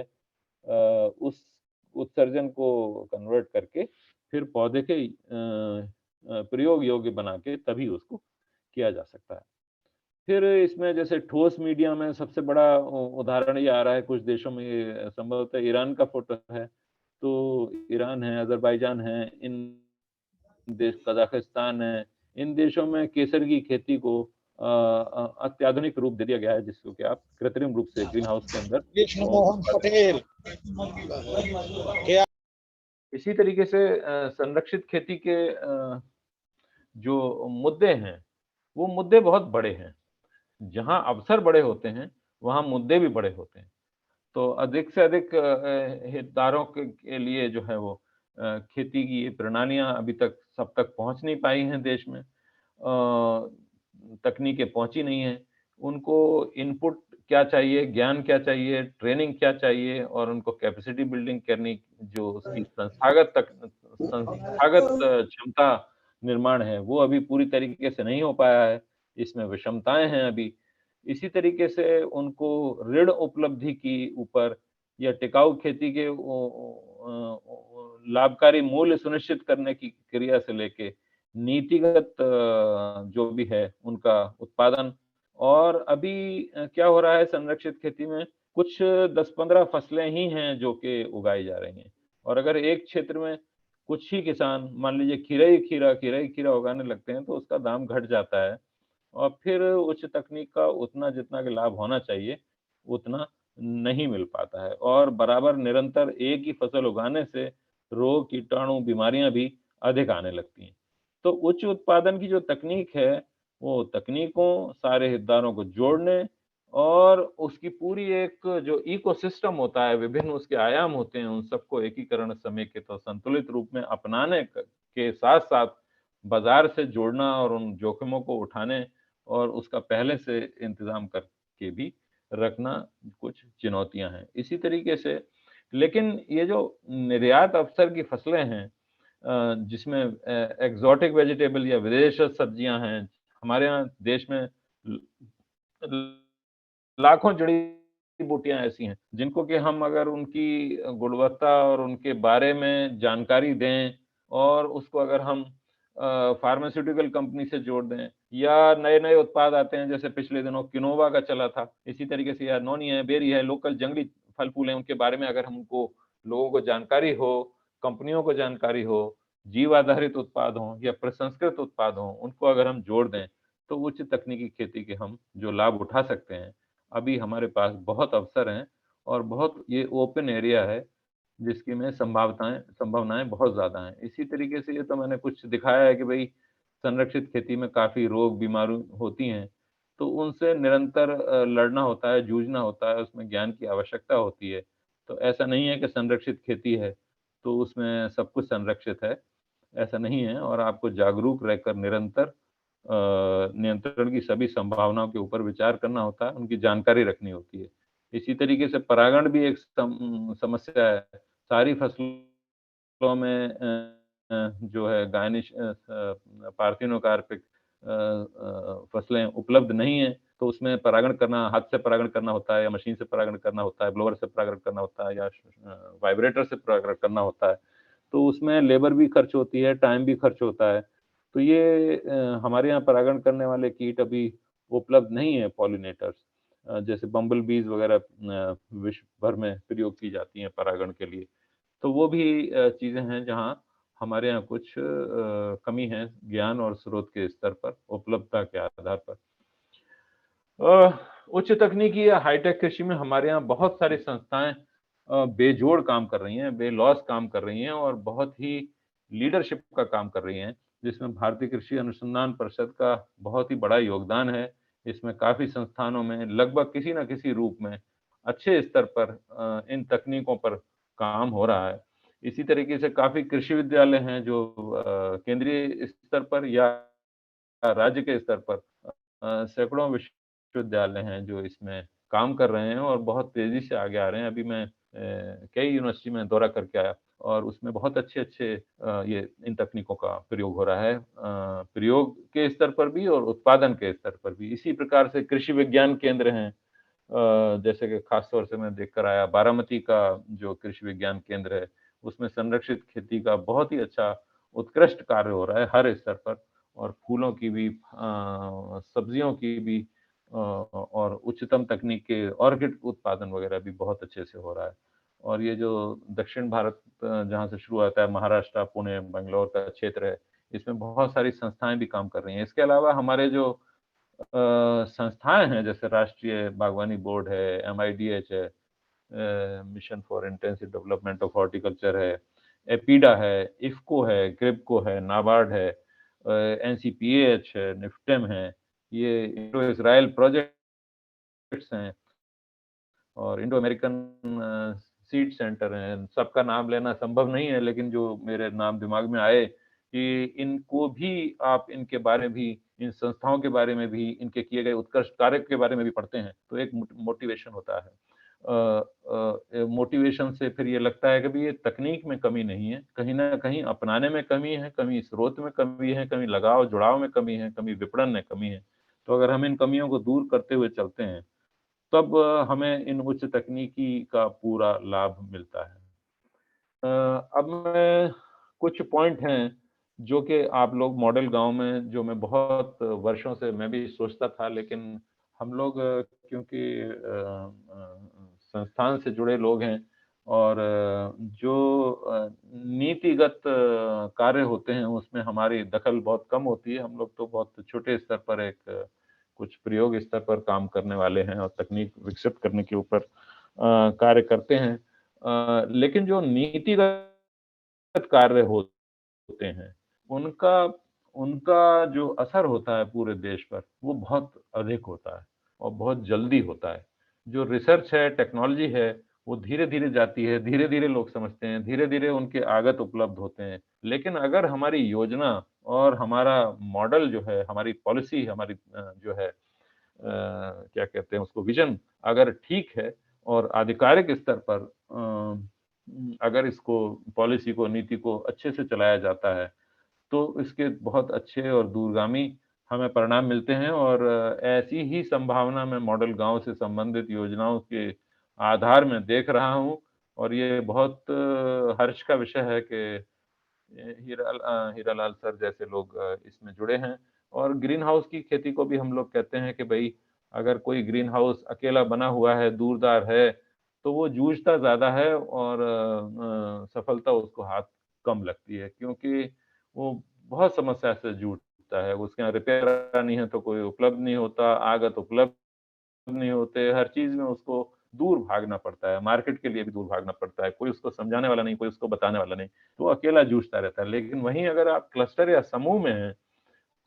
उत्सर्जन को कन्वर्ट करके फिर पौधे के प्रयोग योग्य बना के तभी उसको किया जा सकता है। फिर इसमें जैसे ठोस मीडिया में सबसे बड़ा उदाहरण ये आ रहा है, कुछ देशों में ये संभवतः ईरान का फोटो है। तो ईरान है, अज़रबैजान है, इन देश कज़ाकिस्तान है, इन देशों में केसर की खेती को अत्याधुनिक रूप दे दिया गया है, जिसको कि आप कृत्रिम रूप से ग्रीन हाउस के अंदर कृष्ण मोहन पटेल इसी तरीके से संरक्षित खेती के जो मुद्दे हैं, वो मुद्दे बहुत बड़े हैं। जहाँ अवसर बड़े होते हैं, वहाँ मुद्दे भी बड़े होते हैं। तो अधिक से अधिक हितधारकों के लिए जो है वो खेती की ये प्रणालियाँ अभी तक सब तक पहुँच नहीं पाई हैं देश में। तकनीकें पहुँची नहीं हैं। उनको इनपुट क्या चाहिए, ज्ञान क्या चाहिए, ट्रेनिंग क्या चाहिए और उनको कैपेसिटी बिल्डिंग करनी, जो उसकी संस्थागत क्षमता निर्माण है, वो अभी पूरी तरीके से नहीं हो पाया है। इसमें विषमताएँ हैं अभी। इसी तरीके से उनको ऋण उपलब्धि की ऊपर या टिकाऊ खेती के लाभकारी मूल्य सुनिश्चित करने की क्रिया से लेके नीतिगत जो भी है उनका उत्पादन। और अभी क्या हो रहा है संरक्षित खेती में, कुछ 10-15 फसलें ही हैं जो कि उगाई जा रही हैं। और अगर एक क्षेत्र में कुछ ही किसान मान लीजिए खीरा ही खीरा उगाने लगते हैं, तो उसका दाम घट जाता है और फिर उच्च तकनीक का उतना जितना कि लाभ होना चाहिए, उतना नहीं मिल पाता है और बराबर निरंतर एक ही फसल उगाने से रोग, कीटाणु, बीमारियाँ भी अधिक आने लगती हैं। तो उच्च उत्पादन की जो तकनीक है, वो तकनीकों, सारे हितधारकों को जोड़ने और उसकी पूरी एक जो इकोसिस्टम होता है, विभिन्न उसके आयाम होते हैं, उन सबको एकीकरण, समेकित और संतुलित रूप में अपनाने के साथ-साथ बाज़ार से जोड़ना और उन जोखिमों को उठाने और उसका पहले से इंतज़ाम करके भी रखना कुछ चुनौतियाँ हैं। इसी तरीके से लेकिन ये जो निर्यात अवसर की फसलें हैं, जिसमें एक्सोटिक वेजिटेबल या विदेशी सब्जियाँ हैं, हमारे यहाँ देश में ल लाखों जड़ी-बूटियाँ ऐसी हैं, जिनको कि हम अगर उनकी गुणवत्ता और उनके बारे में जानकारी दें और उसको अगर हम फार्मास्यूटिकल कंपनी से जोड़ दें या नए-नए उत्पाद आते हैं, जैसे पिछले दिनों किनोवा का चला था। इसी तरीके से या नोनी है, बेरी है, लोकल जंगली फल-फूल हैं, उनके बारे में अगर हमको लोगों को जानकारी हो, कंपनियों को जानकारी हो, जीव आधारित उत्पाद हों या प्रसंस्कृत उत्पाद हों, उनको अगर हम जोड़ दें, तो उच्च तकनीकी खेती के हम जो लाभ उठा सकते हैं, अभी हमारे पास बहुत अवसर हैं और बहुत ये ओपन एरिया है, जिसकी में संभावनाएँ बहुत ज़्यादा हैं। इसी तरीके से ये तो मैंने कुछ दिखाया है कि भई संरक्षित खेती में काफ़ी रोग, बीमारी होती हैं, तो उनसे निरंतर लड़ना होता है, जूझना होता है, उसमें ज्ञान की आवश्यकता होती है। तो ऐसा नहीं है कि संरक्षित खेती है, तो उसमें सब कुछ संरक्षित है, ऐसा नहीं है और आपको जागरूक रहकर निरंतर नियंत्रण की सभी संभावनाओं के ऊपर विचार करना होता है, उनकी जानकारी रखनी होती है। इसी तरीके से परागण भी एक समस्या है। सारी फसलों में जो है गायनिश पार्थिनोकार्पिक फसलें उपलब्ध नहीं हैं, तो उसमें परागण करना, हाथ से परागण करना होता है या मशीन से परागण करना होता है, ब्लोअर से परागण करना होता है या वाइब्रेटर से परागण करना होता है। तो उसमें लेबर भी खर्च होती है, टाइम भी खर्च होता है। तो ये हमारे यहाँ परागण करने वाले कीट अभी उपलब्ध नहीं है पॉलिनेटर्स, जैसे बम्बल बीज वगैरह विश्व भर में प्रयोग की जाती हैं परागण के लिए। तो वो भी चीज़ें हैं जहाँ हमारे यहाँ कुछ कमी है ज्ञान और स्रोत के स्तर पर, उपलब्धता के आधार पर। उच्च तकनीकी या हाईटेक कृषि में हमारे यहाँ बहुत सारी संस्थाएँ बेजोड़ काम कर रही हैं, बेलौस काम कर रही हैं और बहुत ही लीडरशिप का काम कर रही हैं, जिसमें भारतीय कृषि अनुसंधान परिषद का बहुत ही बड़ा योगदान है। इसमें काफ़ी संस्थानों में लगभग किसी न किसी रूप में अच्छे स्तर पर इन तकनीकों पर काम हो रहा है। इसी तरीके से काफ़ी कृषि विद्यालय हैं जो केंद्रीय स्तर पर या राज्य के स्तर पर सैकड़ों विश्वविद्यालय हैं जो इसमें काम कर रहे हैं और बहुत तेज़ी से आगे आ रहे हैं। अभी मैं कई यूनिवर्सिटी में दौरा करके आया और उसमें बहुत अच्छे-अच्छे ये इन तकनीकों का प्रयोग हो रहा है। प्रयोग के स्तर पर भी और उत्पादन के स्तर पर भी। इसी प्रकार से कृषि विज्ञान केंद्र हैं, जैसे कि खास तौर से मैं देख कर आया बारामती का जो कृषि विज्ञान केंद्र है, उसमें संरक्षित खेती का बहुत ही अच्छा उत्कृष्ट कार्य हो रहा है हर स्तर पर, और फूलों की भी, सब्जियों की भी, और उच्चतम तकनीक के ऑर्किड उत्पादन वगैरह भी बहुत अच्छे से हो रहा है। और ये जो दक्षिण भारत जहाँ से शुरू होता है, महाराष्ट्र, पुणे, बैंगलोर का क्षेत्र है, इसमें बहुत सारी संस्थाएँ भी काम कर रही हैं। इसके अलावा हमारे जो संस्थाएँ हैं, जैसे राष्ट्रीय बागवानी बोर्ड है, MIDH है, mission for intensive development of horticulture है, एपीडा है, इफ्को है, क्रिप्को है, नाबार्ड है, NCPH है, निफ्टेम है, ये इंडो इज़राइल प्रोजेक्ट्स हैं, और इंडो अमेरिकन सीड सेंटर हैं। सबका नाम लेना संभव नहीं है, लेकिन जो मेरे नाम दिमाग में आए कि इनको भी आप, इनके बारे में भी, इन संस्थाओं के बारे में भी, इनके किए गए उत्कृष्ट कार्य के बारे में भी पढ़ते हैं, तो एक मोटिवेशन होता है। मोटिवेशन से फिर ये लगता है कि भई ये तकनीक में कमी नहीं है, कहीं न कहीं अपनाने में कमी है, कमी स्रोत में कमी है, कमी लगाव जुड़ाव में कमी है, कमी विपणन में कमी है। तो अगर हम इन कमियों को दूर करते हुए चलते हैं, तब हमें इन उच्च तकनीकी का पूरा लाभ मिलता है। अब मैं, कुछ पॉइंट हैं जो कि आप लोग मॉडल गाँव में, जो मैं बहुत वर्षों से मैं भी सोचता था, लेकिन हम लोग क्योंकि संस्थान से जुड़े लोग हैं, और जो नीतिगत कार्य होते हैं उसमें हमारी दखल बहुत कम होती है। हम लोग तो बहुत छोटे स्तर पर एक कुछ प्रयोग स्तर पर काम करने वाले हैं और तकनीक विकसित करने के ऊपर कार्य करते हैं। लेकिन जो नीतिगत कार्य होते हैं, उनका उनका जो असर होता है पूरे देश पर, वो बहुत अधिक होता है और बहुत जल्दी होता है। जो रिसर्च है, टेक्नोलॉजी है, वो धीरे-धीरे जाती है, धीरे-धीरे लोग समझते हैं, धीरे-धीरे उनके आगत उपलब्ध होते हैं। लेकिन अगर हमारी योजना और हमारा मॉडल जो है, हमारी पॉलिसी, हमारी जो है, क्या कहते हैं उसको, विज़न अगर ठीक है और आधिकारिक स्तर पर अगर इसको, पॉलिसी को, नीति को अच्छे से चलाया जाता है, तो इसके बहुत अच्छे और दूरगामी हमें परिणाम मिलते हैं। और ऐसी ही संभावना मैं मॉडल गाँव से संबंधित योजनाओं के आधार में देख रहा हूँ, और ये बहुत हर्ष का विषय है कि हीरालाल सर जैसे लोग इसमें जुड़े हैं। और ग्रीन हाउस की खेती को भी हम लोग कहते हैं कि भई, अगर कोई ग्रीन हाउस अकेला बना हुआ है, दूरदार है, तो वो जूझता ज़्यादा है और सफलता उसको हाथ कम लगती है, क्योंकि वो बहुत समस्या से जूझता है। उसके यहाँ रिपेयर नहीं है तो कोई उपलब्ध नहीं होता, आगत उपलब्ध नहीं होते, हर चीज़ में उसको दूर भागना पड़ता है, मार्केट के लिए भी दूर भागना पड़ता है, कोई उसको समझाने वाला नहीं, कोई उसको बताने वाला नहीं, तो वो अकेला जूझता रहता है। लेकिन वहीं अगर आप क्लस्टर या समूह में हैं,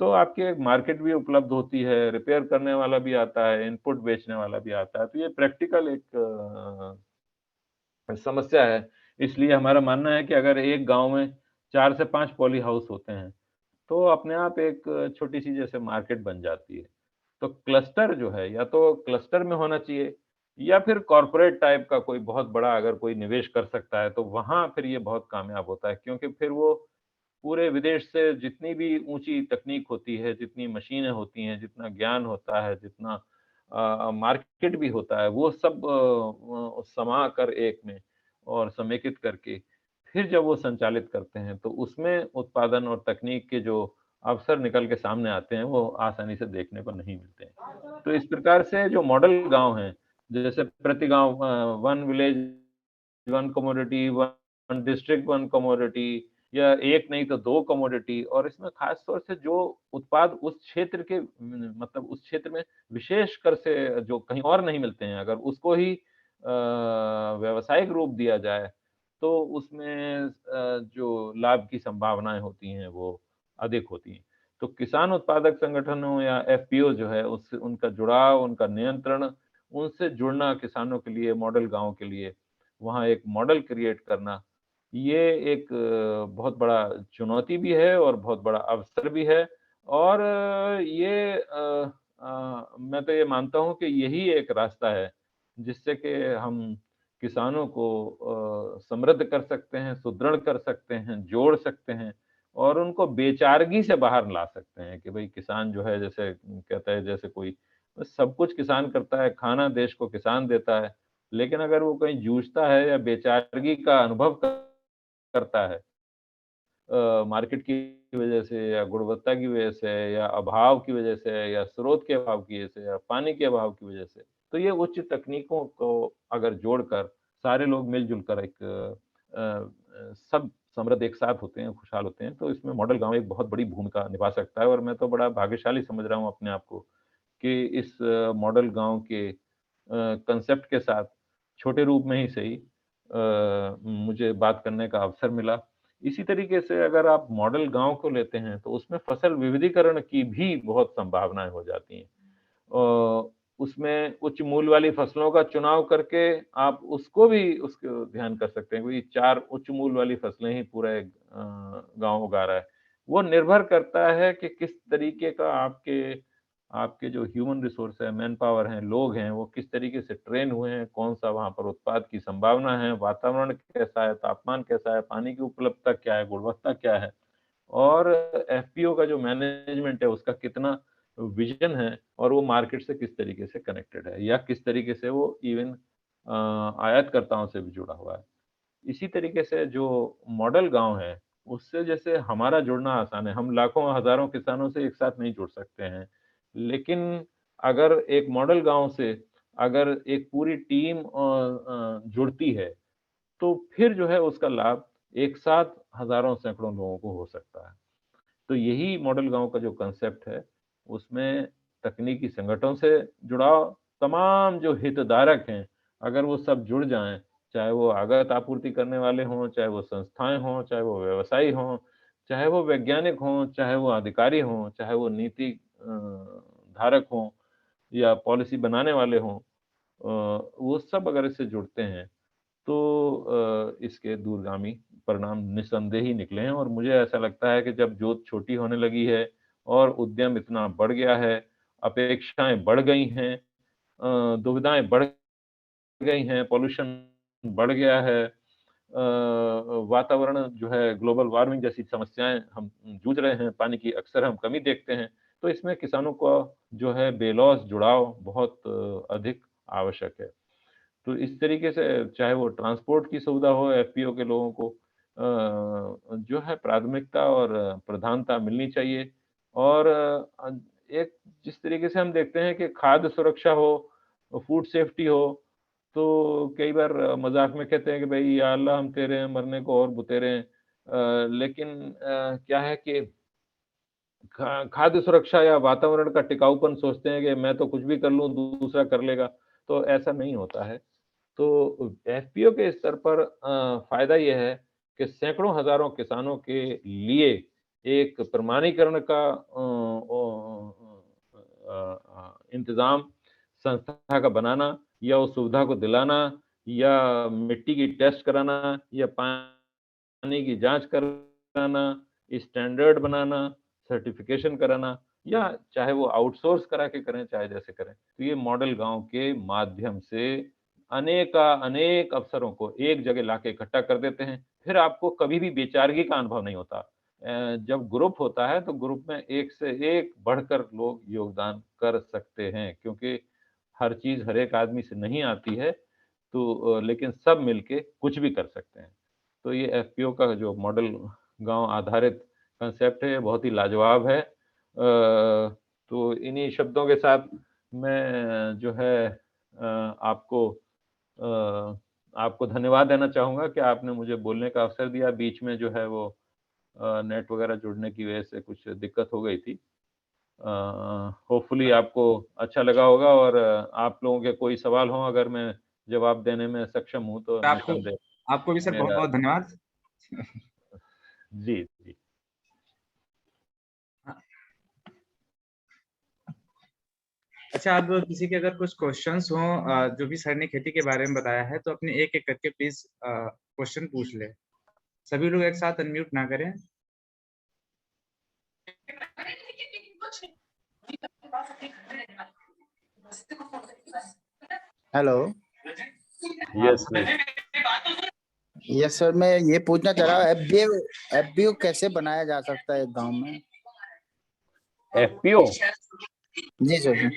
तो आपकी एक मार्केट भी उपलब्ध होती है, रिपेयर करने वाला भी आता है, इनपुट बेचने वाला भी आता है, तो ये प्रैक्टिकल एक समस्या है। इसलिए हमारा मानना है कि अगर एक गाँव में 4 से 5 पॉली हाउस होते हैं, तो अपने आप एक छोटी-सी जैसे मार्केट बन जाती है। तो क्लस्टर जो है, या तो क्लस्टर में होना चाहिए, या फिर कॉर्पोरेट टाइप का कोई बहुत बड़ा अगर कोई निवेश कर सकता है, तो वहाँ फिर ये बहुत कामयाब होता है, क्योंकि फिर वो पूरे विदेश से जितनी भी ऊँची तकनीक होती है, जितनी मशीनें होती हैं, जितना ज्ञान होता है, जितना मार्केट भी होता है, वो सब समा कर एक में और समेकित करके फिर जब वो संचालित करते हैं, तो उसमें उत्पादन और तकनीक के जो अवसर निकल के सामने आते हैं, वो आसानी से देखने को नहीं मिलते हैं। तो इस प्रकार से जो मॉडल गाँव हैं, जैसे प्रति गाँव, one village, one commodity, one district, one commodity, या एक नहीं तो 2 कमोडिटी, और इसमें खास तौर से जो उत्पाद उस क्षेत्र के, मतलब उस क्षेत्र में विशेषकर से जो कहीं और नहीं मिलते हैं, अगर उसको ही व्यावसायिक रूप दिया जाए, तो उसमें जो लाभ की संभावनाएँ होती हैं, वो अधिक होती हैं। तो किसान उत्पादक संगठनों या एफपीओ जो है, उससे उनका जुड़ाव, उनका नियंत्रण, उनसे जुड़ना किसानों के लिए, मॉडल गाँव के लिए, वहाँ एक मॉडल क्रिएट करना, ये एक बहुत बड़ा चुनौती भी है और बहुत बड़ा अवसर भी है। और मैं तो ये मानता हूँ कि यही एक रास्ता है, जिससे कि हम किसानों को समृद्ध कर सकते हैं, सुदृढ़ कर सकते हैं, जोड़ सकते हैं, और उनको बेचारगी से बाहर ला सकते हैं कि भई किसान जो है, जैसे कहता है, जैसे कोई सब कुछ किसान करता है, खाना देश को किसान देता है, लेकिन अगर वो कहीं जूझता है या बेचारगी का अनुभव करता है मार्केट की वजह से या गुणवत्ता की वजह से या अभाव की वजह से या स्रोत के अभाव की वजह से या पानी के अभाव की वजह से, तो ये उच्च तकनीकों को अगर जोड़कर सारे लोग मिलजुल कर एक सब समृद्ध एक साथ होते हैं, खुशहाल होते हैं, तो इसमें मॉडल गाँव एक बहुत बड़ी भूमिका निभा सकता है और मैं तो बड़ा भाग्यशाली समझ रहा हूँ अपने आप को कि इस मॉडल गाँव के कांसेप्ट के साथ छोटे रूप में ही सही मुझे बात करने का अवसर मिला। इसी तरीके से अगर आप मॉडल गाँव को लेते हैं, तो उसमें फसल विविधीकरण की भी बहुत संभावनाएँ हो जाती हैं। उसमें उच्च मूल्य वाली फसलों का चुनाव करके आप उसको भी उसको ध्यान कर सकते हैं, कोई 4 उच्च मूल्य वाली फसलें ही पूरे गाँव उगा रहा है। वो निर्भर करता है कि किस तरीके का आपके आपके जो ह्यूमन रिसोर्स है, मैन पावर है, लोग हैं, वो किस तरीके से ट्रेन हुए हैं, कौन-सा वहाँ पर उत्पाद की संभावना है, वातावरण कैसा है, तापमान कैसा है, पानी की उपलब्धता क्या है, गुणवत्ता क्या है और एफपीओ का जो मैनेजमेंट है, उसका कितना विज़न है और वो मार्केट से किस तरीके से कनेक्टेड है या किस तरीके से वो इवन आयातकर्ताओं से भी जुड़ा हुआ है। इसी तरीके से जो मॉडल गाँव है, उससे जैसे हमारा जुड़ना आसान है, हम लाखों हज़ारों किसानों से एक साथ नहीं जुड़ सकते हैं। लेकिन अगर एक मॉडल गाँव से अगर एक पूरी टीम जुड़ती है, तो फिर जो है उसका लाभ एक साथ हज़ारों सैकड़ों लोगों को हो सकता है। तो यही मॉडल गाँव का जो कांसेप्ट है, उसमें तकनीकी संगठनों से जुड़ाव, तमाम जो हितधारक हैं, अगर वो सब जुड़ जाएँ, चाहे वो आगत आपूर्ति करने वाले हों, चाहे वो संस्थाएँ हों, चाहे वो व्यवसायी हों, चाहे वो वैज्ञानिक हों, चाहे वो अधिकारी हों, चाहे वो नीति धारक हों या पॉलिसी बनाने वाले हों वो सब अगर इससे जुड़ते हैं, तो इसके दूरगामी परिणाम निस्संदेह ही निकले हैं और मुझे ऐसा लगता है कि जब जोत छोटी होने लगी है और उद्यम इतना बढ़ गया है, अपेक्षाएँ बढ़ गई हैं दुविधाएँ बढ़ गई हैं, पॉल्यूशन बढ़ गया है वातावरण जो है ग्लोबल वार्मिंग जैसी समस्याएँ हम जूझ रहे हैं, पानी की अक्सर हम कमी देखते हैं, तो इसमें किसानों का जो है बेलौस जुड़ाव बहुत अधिक आवश्यक है। तो इस तरीके से चाहे वो ट्रांसपोर्ट की सुविधा हो एफपीओ के लोगों को जो है प्राथमिकता और प्रधानता मिलनी चाहिए और एक जिस तरीके से हम देखते हैं कि खाद्य सुरक्षा हो, फूड सेफ्टी हो, तो कई बार मज़ाक में कहते हैं कि भई या अल्लाह हम तेरे हैं, मरने को और बुतेरे हैं। लेकिन क्या है कि खाद्य सुरक्षा या वातावरण का टिकाऊपन सोचते हैं कि मैं तो कुछ भी कर लूँ, दूसरा कर लेगा, तो ऐसा नहीं होता है। तो एफपीओ के स्तर पर फ़ायदा ये है कि सैकड़ों हज़ारों किसानों के लिए एक प्रमाणीकरण का इंतज़ाम संस्था का बनाना या उस सुविधा को दिलाना या मिट्टी की टेस्ट कराना या पानी की जाँच कराना, स्टैंडर्ड बनाना, सर्टिफ़िकेशन कराना या चाहे वो आउटसोर्स करा के करें, चाहे जैसे करें। तो ये मॉडल गाँव के माध्यम से अनेक अवसरों को एक जगह लाके इकट्ठा कर देते हैं, फिर आपको कभी भी बेचारगी का अनुभव नहीं होता। जब ग्रुप होता है, तो ग्रुप में एक से एक बढ़कर लोग योगदान कर सकते हैं, क्योंकि हर चीज़ हर एक आदमी से नहीं आती है, तो लेकिन सब मिलके कुछ भी कर सकते हैं। तो ये एफपीओ का जो मॉडल गाँव आधारित कांसेप्ट है, ये बहुत ही लाजवाब है। तो इन्हीं शब्दों के साथ मैं जो है आपको धन्यवाद देना चाहूँगा कि आपने मुझे बोलने का अवसर दिया। बीच में जो है वो नेट वगैरह जुड़ने की वजह से कुछ दिक्कत हो गई थी। होपफुली आपको अच्छा लगा होगा और आप लोगों के कोई सवाल हो अगर मैं जवाब देने में सक्षम हूँ तो निस्संदेह आपको भी सर मेरा बहुत-बहुत धन्यवाद। जी, जी। अच्छा, अब किसी के अगर कुछ क्वेश्चन्स हों जो भी सर ने खेती के बारे में बताया है, तो अपने एक-एक करके प्लीज़ क्वेश्चन पूछ लें। सभी लोग एक साथ अनम्यूट ना करें। Hello. Yes, please. Yes sir, मैं ये पूछना चाह रहा हूँ एफपीओ कैसे बनाया जा सकता है गांव में? एफपीओ? जी सर।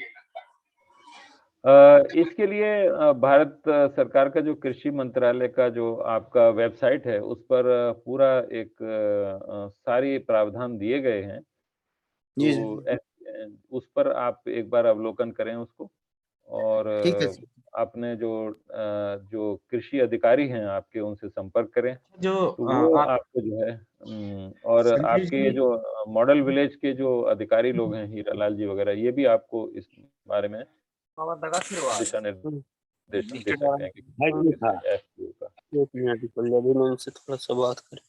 इसके लिए भारत सरकार का जो कृषि मंत्रालय का जो आपका वेबसाइट है, उस पर पूरा एक सारी प्रावधान दिए गए हैं। जी तो सर, उस पर आप एक बार अवलोकन करें उसको और ठीक है सर। अपने जो कृषि अधिकारी हैं आपके, उनसे संपर्क करें। जो तो वो आप आपको जो है और संजीव आपके जी, जो मॉडल विलेज के जो अधिकारी लोग हैं, हीरालाल जी वगैरह, ये भी आपको इस बारे में दिशा निर्देश दे सकते हैं कि हाइट में था। एफपीओ का। एक मिनट रुको, अभी मैं उनसे थोड़ा सा बात करें।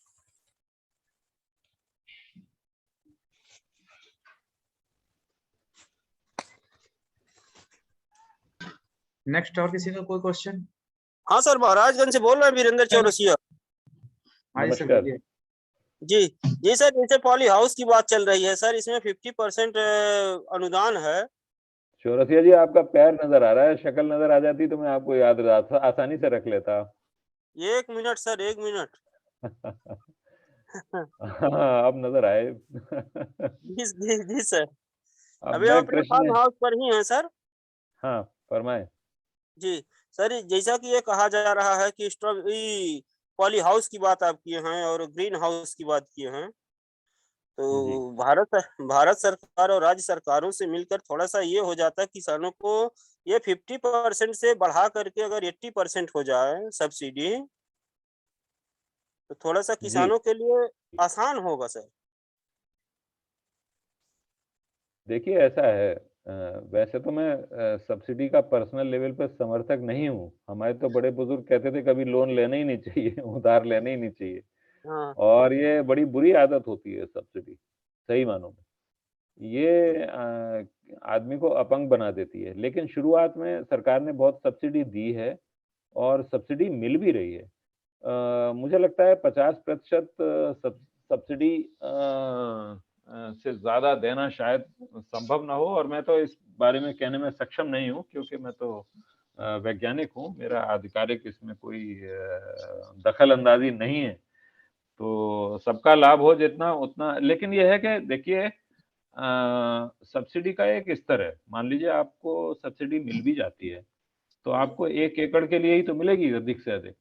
नेक्स्ट और किसी का कोई क्वेश्चन? हाँ सर, महाराजगंज से बोल रहे हैं, वीरेंद्र चौरसिया। हाँ जी सर, नमस्कार। बोलिए। जी जी सर, जैसे पॉली हाउस की बात चल रही है सर, इसमें 50% अनुदान है। चौरसिया जी, आपका पैर नजर आ रहा है, शक्ल नजर आ जाती तो मैं आपको याद आसानी से रख लेता। 1 मिनट सर, 1 मिनट। हाँ, अब नजर आए। जी जी जी सर, अब अभी हम मैं अपने फार्म कृष्ण, हाउस पर ही हैं सर। हाँ फरमाए। जी सर, जैसा कि ये कहा जा रहा है कि स्ट्रॉबेरी पॉली हाउस की बात आप किए हैं और ग्रीन हाउस की बात किए हैं, जी तो भारत सरकार और राज्य सरकारों से मिलकर थोड़ा-सा ये हो जाता है किसानों को, ये 50% से बढ़ा करके अगर 80% हो जाए सब्सिडी, तो थोड़ा-सा जी, किसानों के लिए आसान होगा सर। देखिए ऐसा है, वैसे तो मैं सब्सिडी का पर्सनल लेवल पर समर्थक नहीं हूँ। हमारे तो बड़े बुजुर्ग कहते थे कभी लोन लेना ही नहीं चाहिए, उधार लेना ही नहीं चाहिए। हाँ, और ये बड़ी बुरी आदत होती है सब्सिडी, सही मानों में। ये आदमी को अपंग बना देती है। लेकिन शुरुआत में सरकार ने बहुत सब्सिडी दी है और सब्सिडी मिल भी रही है। मुझे लगता है 50% सब्सिडी से ज़्यादा देना शायद संभव ना हो, और मैं तो इस बारे में कहने में सक्षम नहीं हूँ, क्योंकि मैं तो वैज्ञानिक हूँ, मेरा आधिकारिक इसमें कोई दखल अंदाजी नहीं है। तो सबका लाभ हो जितना उतना, लेकिन ये है कि देखिए सब्सिडी का एक स्तर है। मान लीजिए आपको सब्सिडी मिल भी जाती है, तो आपको 1 एकड़ के लिए ही तो मिलेगी अधिक से अधिक। जी,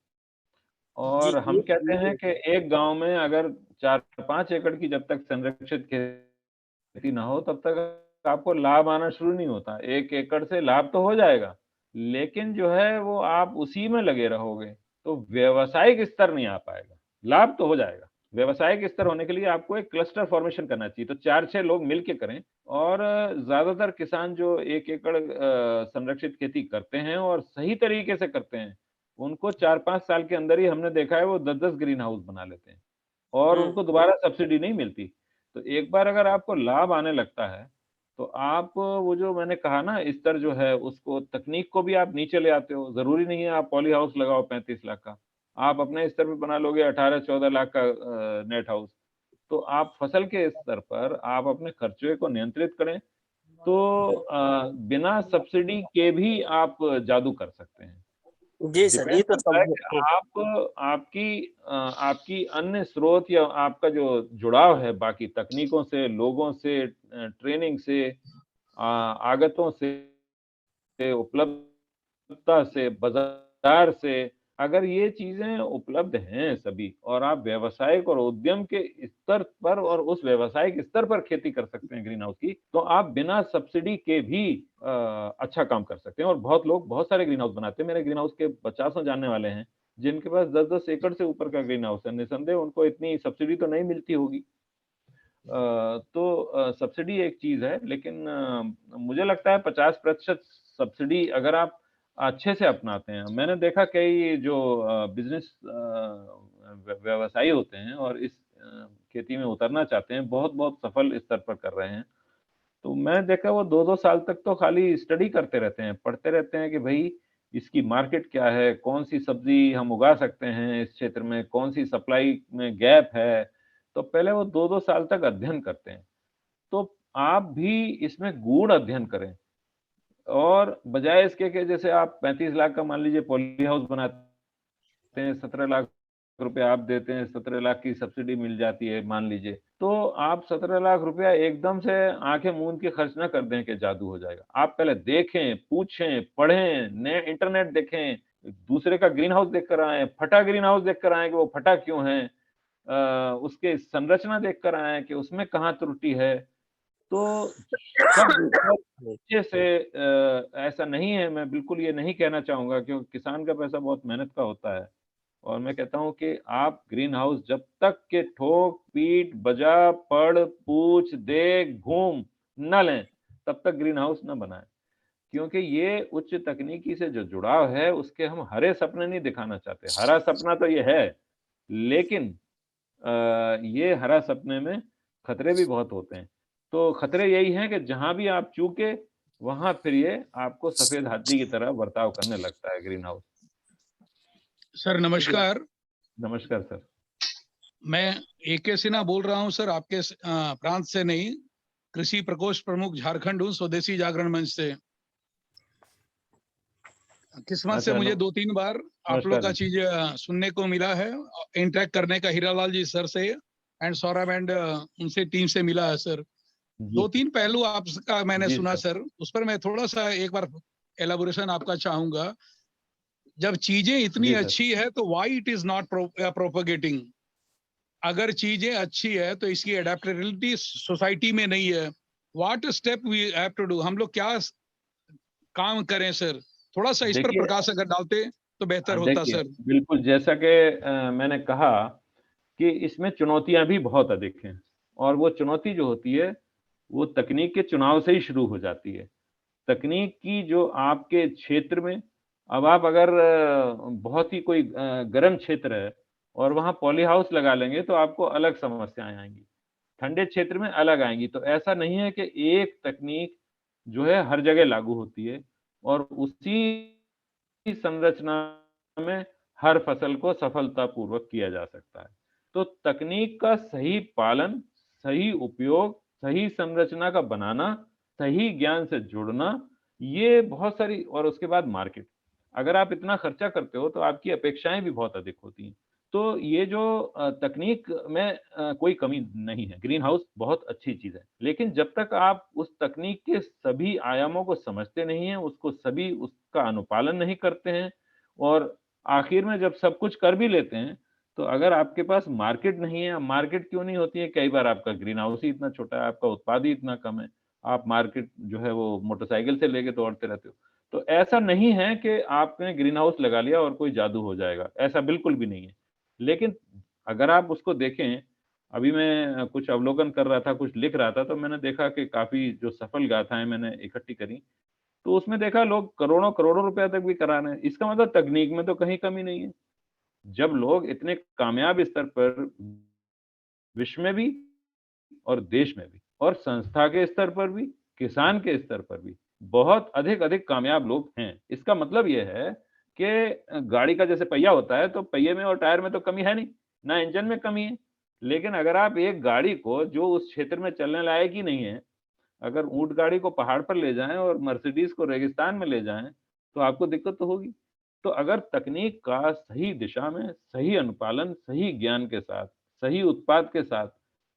और ये हम कहते हैं कि एक गाँव में अगर 4-5 एकड़ की जब तक संरक्षित खेती ना हो, तब तक आपको लाभ आना शुरू नहीं होता। 1 एकड़ से लाभ तो हो जाएगा, लेकिन जो है वो आप उसी में लगे रहोगे, तो व्यावसायिक स्तर नहीं आ पाएगा। लाभ तो हो जाएगा। व्यावसायिक स्तर होने के लिए आपको एक क्लस्टर फॉर्मेशन करना चाहिए, तो 4-6 लोग मिल के करें। और ज़्यादातर किसान जो 1 एकड़ संरक्षित खेती करते हैं और सही तरीके से करते हैं, उनको 4-5 साल के अंदर ही हमने देखा है वो 10-10 ग्रीन हाउस बना लेते हैं और हुँ, उनको दोबारा सब्सिडी नहीं मिलती। तो एक बार अगर आपको लाभ आने लगता है, तो आप वो जो मैंने कहा ना स्तर जो है उसको, तकनीक को भी आप नीचे ले आते हो। ज़रूरी नहीं है आप पॉली हाउस लगाओ 35 लाख का। आप अपने स्तर पे बना लोगे 18-14 लाख का नेट हाउस। तो आप फसल के स्तर पर आप अपने खर्चे को नियंत्रित करें, तो बिना सब्सिडी के भी आप जादू कर सकते हैं। जी सर, डिपेंड ये तो करता है सब कि हाँ, आपकी अन्य स्रोत या आपका जो जुड़ाव है बाकी तकनीकों से, लोगों से, ट्रेनिंग से, आगतों से, उपलब्धता से, बाज़ार से, अगर ये चीज़ें उपलब्ध हैं सभी और आप व्यावसायिक और उद्यम के स्तर पर और उस व्यावसायिक स्तर पर खेती कर सकते हैं ग्रीन हाउस की, तो आप बिना सब्सिडी के भी अच्छा काम कर सकते हैं। और बहुत लोग बहुत सारे ग्रीन हाउस बनाते हैं। मेरे ग्रीन हाउस के पचासों जानने वाले हैं, जिनके पास 10-10 एकड़ से ऊपर का ग्रीन हाउस है। निसंदेह उनको इतनी सब्सिडी तो नहीं मिलती होगी। तो सब्सिडी एक चीज़ है, लेकिन मुझे लगता है 50% सब्सिडी अगर आप अच्छे से अपनाते हैं। मैंने देखा कई जो बिज़नेस व्यवसायी होते हैं और इस खेती में उतरना चाहते हैं, बहुत-बहुत सफल स्तर पर कर रहे हैं। तो मैंने देखा वो 2-2 साल तक तो खाली स्टडी करते रहते हैं, पढ़ते रहते हैं कि भई इसकी मार्केट क्या है, कौन-सी सब्ज़ी हम उगा सकते हैं इस क्षेत्र में, कौन-सी सप्लाई में गैप है। तो पहले वो 2-2 साल तक अध्ययन करते हैं। तो आप भी इसमें गूढ़ अध्ययन करें और बजाय इसके कि जैसे आप 35 लाख का मान लीजिए पॉली हाउस बनाते हैं, 17 लाख रुपए आप देते हैं, 17 लाख की सब्सिडी मिल जाती है मान लीजिए। तो आप 17 लाख रुपया एकदम से आंखें मूंद के खर्च ना कर दें कि जादू हो जाएगा। आप पहले देखें, पूछें, पढ़ें, नए इंटरनेट देखें, दूसरे का ग्रीन हाउस देख कर आए, फटा ग्रीन हाउस देख कर आए कि वो फटा क्यों है, उसके संरचना देख कर आए कि उसमें कहाँ त्रुटि है। तो सब अच्छे से ऐसा नहीं है, मैं बिल्कुल ये नहीं कहना चाहूँगा क्योंकि किसान का पैसा बहुत मेहनत का होता है। और मैं कहता हूँ कि आप ग्रीन हाउस जब तक के ठोक, पीट, बजा, पढ़, पूछ, देख, घूम न लें, तब तक ग्रीन हाउस न बनाएँ। क्योंकि ये उच्च तकनीकी से जो जुड़ाव है, उसके हम हरे सपने नहीं दिखाना चाहते। हरा सपना तो ये है, लेकिन ये हरा सपने में खतरे भी बहुत होते हैं। तो खतरे यही हैं कि जहाँ भी आप चूके, वहाँ फिर ये आपको सफ़ेद हाथी की तरह बर्ताव करने लगता है ग्रीन हाउस। सर नमस्कार, नमस्कार सर। मैं AK सिन्हा बोल रहा हूं सर, आपके प्रांत से नहीं, कृषि प्रकोष्ठ प्रमुख झारखंड हूँ, स्वदेशी जागरण मंच से। किस्मत से अच्छा, मुझे 2-3 बार आप लोग का चीज सुनने को मिला है, इंटरेक्ट करने का हीरालाल जी सर से एंड सौरभ एंड उनसे टीम से मिला है सर। 2-3 पहलू आपका मैंने सुना सर, उस पर मैं थोड़ा सा एक बार एलाबोरेशन आपका चाहूंगा। जब चीजें इतनी अच्छी है तो why it is not propagating? अगर चीजें अच्छी है तो इसकी एडेप्टेबिलिटी सोसाइटी में नहीं है। What step we have to do? हम लोग क्या काम करें सर? थोड़ा सा इस पर प्रकाश अगर डालते तो बेहतर होता सर। बिल्कुल, जैसा कि मैंने कहा कि इसमें चुनौतियां भी बहुत अधिक हैं और वो चुनौती जो होती है वो तकनीक के चुनाव से ही शुरू हो जाती है। तकनीक की जो आपके क्षेत्र में, अब आप अगर बहुत ही कोई गर्म क्षेत्र है और वहाँ पॉली हाउस लगा लेंगे तो आपको अलग समस्याएं आएंगी, ठंडे क्षेत्र में अलग आएंगी। तो ऐसा नहीं है कि एक तकनीक जो है हर जगह लागू होती है और उसी संरचना में हर फसल को सफलतापूर्वक किया जा सकता है। तो तकनीक का सही पालन, सही उपयोग, सही संरचना का बनाना, सही ज्ञान से जुड़ना, ये बहुत सारी, और उसके बाद मार्केट। अगर आप इतना खर्चा करते हो तो आपकी अपेक्षाएं भी बहुत अधिक होती हैं। तो ये जो तकनीक में कोई कमी नहीं है, ग्रीन हाउस बहुत अच्छी चीज है, लेकिन जब तक आप उस तकनीक के सभी आयामों को समझते नहीं हैं, उसका अनुपालन नहीं करते हैं और आखिर में जब सब कुछ कर भी लेते हैं, तो अगर आपके पास मार्केट नहीं है, मार्केट क्यों नहीं होती है? कई बार आपका ग्रीन हाउस ही इतना छोटा है, आपका उत्पाद ही इतना कम है, आप मार्केट जो है वो मोटरसाइकिल से लेके दौड़ते रहते हो। तो ऐसा नहीं है कि आपने ग्रीन हाउस लगा लिया और कोई जादू हो जाएगा, ऐसा बिल्कुल भी नहीं है। लेकिन अगर आप उसको देखें, अभी मैं कुछ अवलोकन कर रहा था, कुछ लिख रहा था, तो मैंने देखा कि काफ़ी जो सफल गाथाएँ मैंने इकट्ठी करी, तो उसमें देखा लोग करोड़ों-करोड़ों रुपए तक भी करा रहे हैं। इसका मतलब तकनीक में तो कहीं कमी नहीं है। जब लोग इतने कामयाब स्तर पर विश्व में भी और देश में भी और संस्था के स्तर पर भी, किसान के स्तर पर भी बहुत अधिक कामयाब लोग हैं। इसका मतलब ये है कि गाड़ी का जैसे पहिया होता है, तो पहिए में और टायर में तो कमी है नहीं, ना इंजन में कमी है। लेकिन अगर आप एक गाड़ी को जो उस क्षेत्र में चलने लायक ही नहीं है, अगर ऊँट गाड़ी को पहाड़ पर ले जाएँ और मर्सिडीज़ को रेगिस्तान में ले जाएँ, तो आपको दिक्कत तो होगी। तो अगर तकनीक का सही दिशा में, सही अनुपालन, सही ज्ञान के साथ, सही उत्पाद के साथ,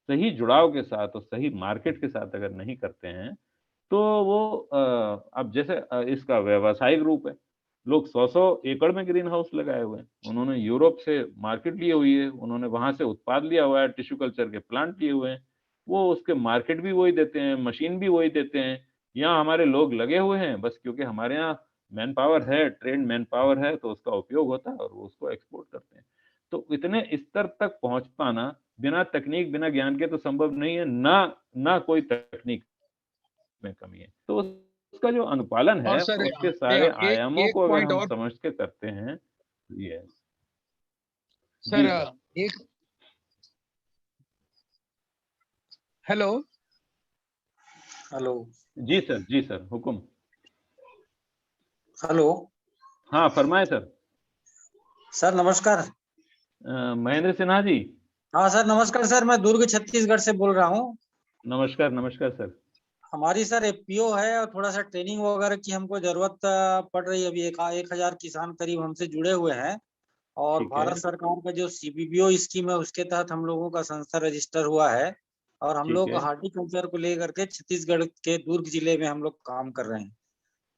सही जुड़ाव के साथ और सही मार्केट के साथ अगर नहीं करते हैं, तो वो अब जैसे इसका व्यावसायिक रूप है। लोग 100-100 एकड़ में ग्रीन हाउस लगाए हुए हैं। उन्होंने यूरोप से मार्केट ली हुई है, उन्होंने वहाँ से उत्पाद लिया हुआ है, टिश्यू कल्चर के प्लांट लिए हुए हैं। वो उसके मार्केट भी वही देते हैं, मशीन भी वही देते हैं। यहाँ हमारे लोग लगे हुए हैं, बस क्योंकि हमारे यहाँ मैन पावर है, ट्रेन्ड मैन पावर है, तो उसका उपयोग होता है और वो उसको एक्सपोर्ट करते हैं। तो इतने स्तर तक पहुँच पाना बिना तकनीक, बिना ज्ञान के तो संभव नहीं है, ना कोई तकनीक में कमी है। तो उसका जो अनुपालन है, सर उसके सारे आयामों एक को अगर पॉइंट हम और समझ के करते हैं, ये है। सर, जी सर। एक हेलो हेलो। जी सर, हुकुम। हेलो हाँ, फरमाएँ सर। सर, नमस्कार। महेंद्र सिन्हा जी। हाँ सर, नमस्कार सर, मैं दुर्ग छत्तीसगढ़ से बोल रहा हूँ। नमस्कार सर। हमारी सर FPO है और थोड़ा सा ट्रेनिंग वगैरह की हमको जरूरत पड़ रही है। अभी 1,000 किसान करीब हमसे जुड़े हुए हैं और ठीक है। भारत सरकार का जो CBBO स्कीम है उसके तहत हम लोगों का संस्था रजिस्टर हुआ है। और हम ठीक लोग है। हार्टिकल्चर को लेकर के छत्तीसगढ़ के दुर्ग जिले में हम लोग काम कर रहे हैं।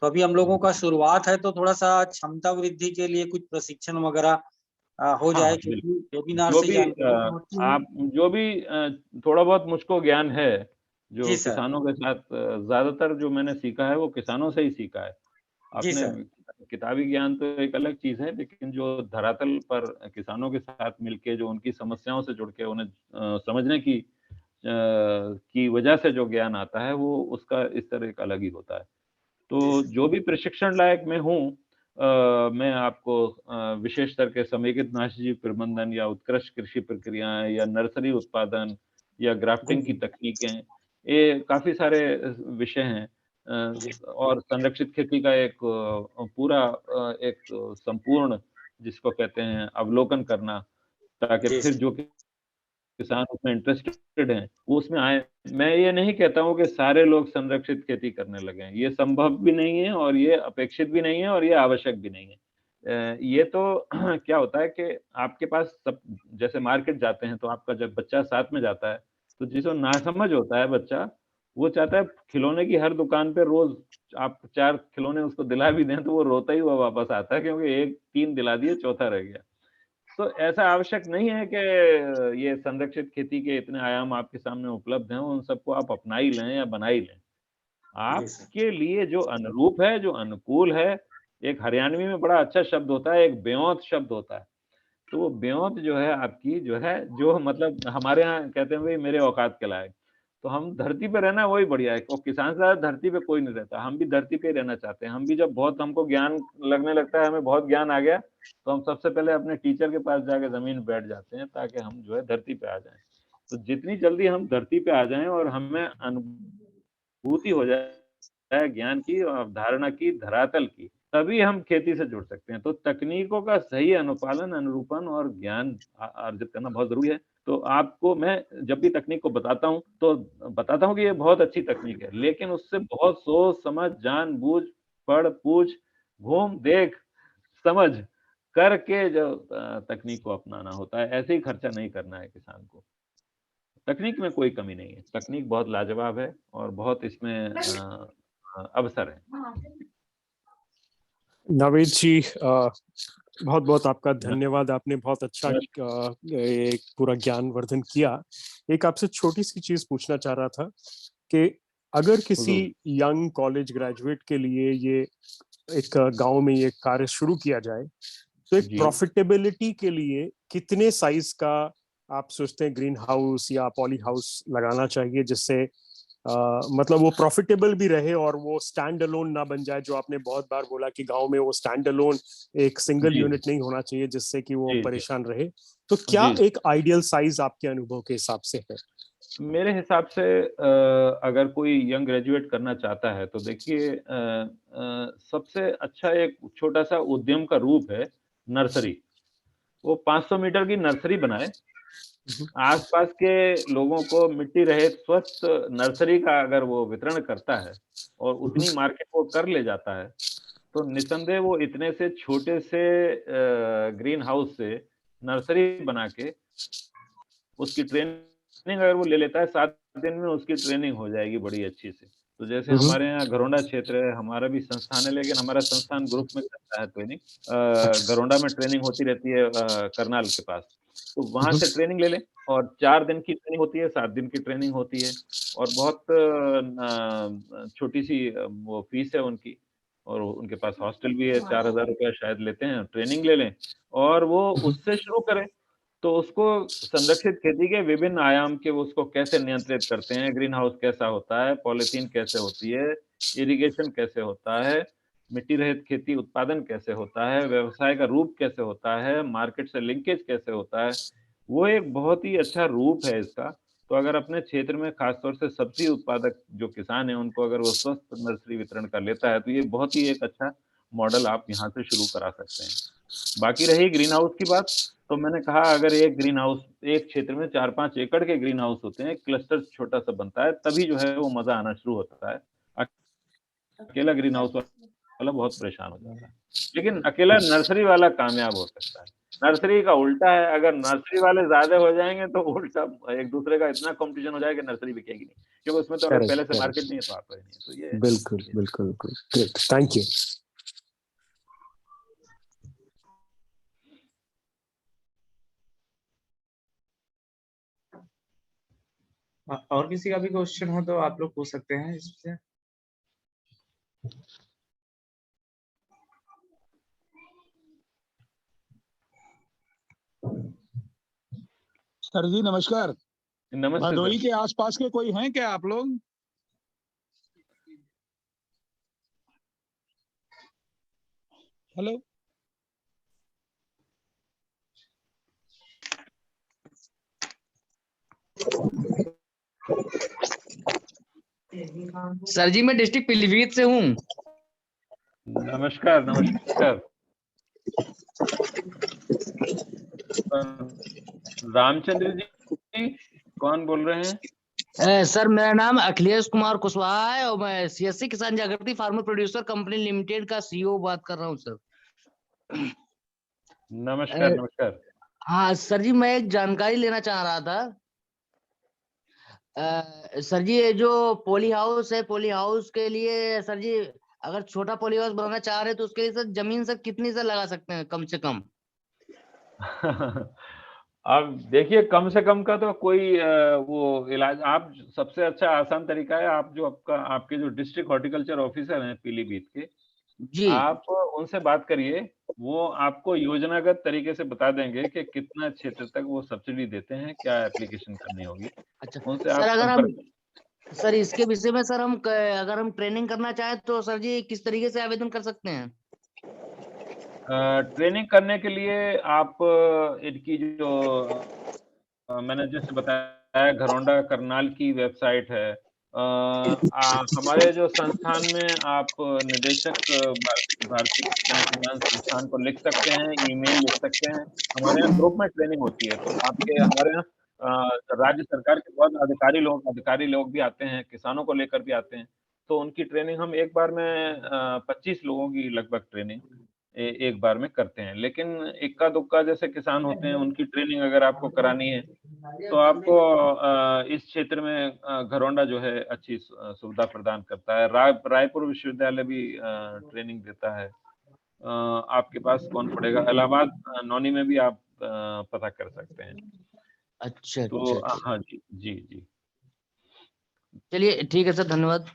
तो अभी हम लोगों का शुरुआत है, तो थोड़ा सा क्षमता वृद्धि के लिए कुछ प्रशिक्षण वगैरह हो हाँ, जाए, बिल्कुल। क्योंकि वेबिनार जो से भी जानकारी पहुंचती है। आप जो भी थोड़ा बहुत मुझको ज्ञान है, जो जी सर। किसानों के साथ ज्यादातर जो मैंने सीखा है वो किसानों से ही सीखा है। जी आपने सर। किताबी ज्ञान तो एक अलग चीज है, लेकिन जो धरातल पर किसानों के साथ मिलके जो उनकी समस्याओं से जुड़ के उन्हें समझने की वजह से जो ज्ञान आता है वो उसका इस तरह एक अलग ही होता है। तो जो भी प्रशिक्षण लायक मैं हूँ, मैं आपको विशेष स्तर के समेकित नाशीजीव प्रबंधन या उत्कृष्ट कृषि प्रक्रियाएं या नर्सरी उत्पादन या ग्राफ्टिंग की तकनीकें, ये काफी सारे विषय हैं। और संरक्षित खेती का एक पूरा एक संपूर्ण जिसको कहते हैं अवलोकन करना, ताकि जी फिर सर। जो किसान उसमें इंटरेस्टेड हैं वो उसमें आए। मैं ये नहीं कहता हूँ कि सारे लोग संरक्षित खेती करने लगे, ये संभव भी नहीं है और ये अपेक्षित भी नहीं है और ये आवश्यक भी नहीं है। ये तो क्या होता है कि आपके पास सब, जैसे मार्केट जाते हैं तो आपका जब बच्चा साथ में जाता है, तो जिसको नासमझ होता है बच्चा, वो चाहता है खिलौने की हर दुकान पे रोज आप 4 खिलौने उसको दिला भी दें तो वो रोता ही हुआ वापस आता है, क्योंकि 3 दिला दिए, चौथा रह गया। तो ऐसा आवश्यक नहीं है कि ये संरक्षित खेती के इतने आयाम आपके सामने उपलब्ध हैं, उन सबको आप अपना ही लें या बना ही लें। जी सर। आपके लिए जो अनुरूप है, जो अनुकूल है, एक हरियाणवी में बड़ा अच्छा शब्द होता है, एक बेऔंत शब्द होता है। तो वो बेऔंत जो है आपकी जो है, जो मतलब हमारे यहाँ कहते हैं भई मेरे औकात के लायक। तो हम धरती पे रहना वही बढ़िया है, और किसान से ज़्यादा धरती पे कोई नहीं रहता। हम भी धरती पे ही रहना चाहते हैं। हम भी जब बहुत हमको ज्ञान लगने लगता है, हमें बहुत ज्ञान आ गया, तो हम सबसे पहले अपने टीचर के पास जाके ज़मीन पे बैठ जाते हैं, ताकि हम जो है धरती पे आ जाएँ। तो जितनी जल्दी हम धरती पे आ जाएँ और हमें अनुभूति हो जाए ज्ञान की, अवधारणा की, धरातल की, तभी हम खेती से जुड़ सकते हैं। तो तकनीकों का सही अनुपालन, अनुरूपण और ज्ञान अर्जित करना बहुत ज़रूरी है। तो आपको मैं जब भी तकनीक को बताता हूँ, तो बताता हूँ कि ये बहुत अच्छी तकनीक है, लेकिन उससे बहुत सोच समझ, जान-बूझ, पढ़, पूछ, घूम, देख, समझ करके जो तकनीक को अपनाना होता है। ऐसे ही खर्चा नहीं करना है किसान को। तकनीक में कोई कमी नहीं है, तकनीक बहुत लाजवाब है और बहुत इसमें अवसर है। नावेद जी, बहुत बहुत आपका धन्यवाद। आपने बहुत अच्छा एक पूरा ज्ञानवर्धन किया। एक आपसे छोटी सी चीज पूछना चाह रहा था कि अगर किसी यंग कॉलेज ग्रेजुएट के लिए ये एक गांव में ये कार्य शुरू किया जाए, तो एक जी। प्रॉफिटेबिलिटी के लिए कितने साइज का आप सोचते हैं ग्रीन हाउस या पॉली हाउस लगाना चाहिए, जिससे मतलब वो प्रॉफिटेबल भी रहे और वो स्टैंड अलोन ना बन जाए? जो आपने बहुत बार बोला कि गांव में वो स्टैंड अलोन एक सिंगल जी, यूनिट नहीं होना चाहिए, जिससे कि वो जी, जी, परेशान रहे। तो क्या जी। एक आइडियल साइज आपके अनुभव के हिसाब से है? मेरे हिसाब से अगर कोई यंग ग्रेजुएट करना चाहता है, तो देखिए सबसे अच्छा एक छोटा-सा उद्यम का रूप है नर्सरी। वो 500 मीटर की नर्सरी बनाए, आस-पास के लोगों को मिट्टी रहित स्वस्थ नर्सरी का अगर वो वितरण करता है और उतनी मार्केट वो कर ले जाता है, तो निसंदेह वो इतने से छोटे से ग्रीन हाउस से नर्सरी बना के उसकी ट्रेनिंग अगर वो ले लेता है, 7 दिन में उसकी ट्रेनिंग हो जाएगी बड़ी अच्छी से। तो जैसे हमारे यहाँ घरोंडा क्षेत्र है, हमारा भी संस्थान है, लेकिन हमारा संस्थान ग्रुप में करता है ट्रेनिंग। घरोंडा में ट्रेनिंग होती रहती है करनाल के पास। तो वहाँ से ट्रेनिंग ले लें और 4 दिन की ट्रेनिंग होती है, 7 दिन की ट्रेनिंग होती है और बहुत छोटी-सी वो फीस है उनकी, और उनके पास हॉस्टल भी है, 4000 रुपया शायद लेते हैं, ट्रेनिंग ले लें और वो उससे शुरू करें। तो उसको संरक्षित खेती के विभिन्न आयाम के वो उसको कैसे नियंत्रित करते हैं, ग्रीन हाउस कैसा होता है, पॉलीथीन कैसे होती है, इरिगेशन कैसे होता है, मिट्टी रहित खेती उत्पादन कैसे होता है, व्यवसाय का रूप कैसे होता है, मार्केट से लिंकेज कैसे होता है, वो एक बहुत ही अच्छा रूप है इसका। तो अगर अपने क्षेत्र में खास तौर से सब्जी उत्पादक जो किसान हैं, उनको अगर वो स्वस्थ नर्सरी वितरण का लेता है, तो ये बहुत ही एक अच्छा मॉडल आप यहाँ से शुरू करा सकते हैं। बाकी रही ग्रीन हाउस की बात, तो मैंने कहा अगर एक ग्रीन हाउस एक क्षेत्र में 4-5 एकड़ के ग्रीन हाउस होते हैं, क्लस्टर छोटा-सा बनता है, तभी जो है वो मज़ा आना शुरू होता है। अकेला ग्रीन हाउस वाला बहुत परेशान हो जाता है। लेकिन अकेला नर्सरी वाला कामयाब हो सकता है। नर्सरी का उल्टा है, अगर नर्सरी वाले ज्यादा हो जाएंगे तो उल्टा एक दूसरे का इतना कंपटीशन हो जाएगा कि नर्सरी बिकेगी नहीं, क्योंकि उसमें तो अगर पहले से मार्केट नहीं है तो आपका ही नहीं है। तो ये बिल्कुल बिल्कुल बिल्कुल, ग्रेट, थैंक यू। और किसी का भी क्वेश्चन हो तो आप लोग पूछ सकते हैं इससे। सर जी नमस्कार। नमस्ते भदोही सर। के आसपास के कोई हैं क्या आप लोग? हेलो। सर जी मैं डिस्ट्रिक्ट पीलीभीत से हूँ। नमस्कार नमस्कार। रामचंद्र जी कौन बोल रहे हैं? सर मेरा नाम अखिलेश कुमार कुशवाहा है और मैं सीएससी किसान जागृति फार्मर प्रोड्यूसर कंपनी लिमिटेड का सीईओ बात कर रहा हूँ सर। नमस्कार नमस्कार। हाँ सर जी मैं एक जानकारी लेना चाह रहा था। सर जी ये जो पॉली हाउस है, पॉली हाउस के लिए सर जी अगर छोटा पॉली हाउस बनाना चाह रहे हैं तो उसके लिए सर जमीन सर कितनी सर लगा सकते हैं कम से कम? अब देखिए कम से कम का तो कोई वो इलाज, आप सबसे अच्छा आसान तरीका है, आप जो आपके जो डिस्ट्रिक्ट हॉर्टिकल्चर ऑफिसर हैं पीलीभीत के जी आप उनसे बात करिए, वो आपको योजनागत तरीके से बता देंगे कि कितना क्षेत्र तक वो सब्सिडी देते हैं, क्या एप्लीकेशन करनी होगी। अच्छा उनसे सर, आप अगर हम संपर्क। सर इसके विषय में सर अगर हम ट्रेनिंग करना चाहें तो सर जी किस तरीके से आवेदन कर सकते हैं? ट्रेनिंग करने के लिए आप इनकी जो मैंने जैसे बताया घरौंडा करनाल की वेबसाइट है। हमारे जो संस्थान में आप निदेशक भारतीय कृषि अनुसंधान संस्थान को लिख सकते हैं, ईमेल लिख सकते हैं। हमारे यहाँ ग्रुप में ट्रेनिंग होती है, तो आपके हमारे यहाँ राज्य सरकार के बहुत अधिकारी लोग भी आते हैं, किसानों को लेकर भी आते हैं। तो उनकी ट्रेनिंग हम एक बार में 25 लोगों की लगभग ट्रेनिंग एक बार में करते हैं। लेकिन इक्का-दुक्का जैसे किसान होते हैं, उनकी ट्रेनिंग अगर आपको करानी है, तो आपको इस क्षेत्र में घरौंडा जो है अच्छी सुविधा प्रदान करता है। रायपुर विश्वविद्यालय भी ट्रेनिंग देता है। आपके पास कौन पड़ेगा? इलाहाबाद नौनी में भी आप पता कर सकते हैं। अच्छा तो अच्छा हाँ जी, जी, जी। चलिए ठीक है सर, धन्यवाद।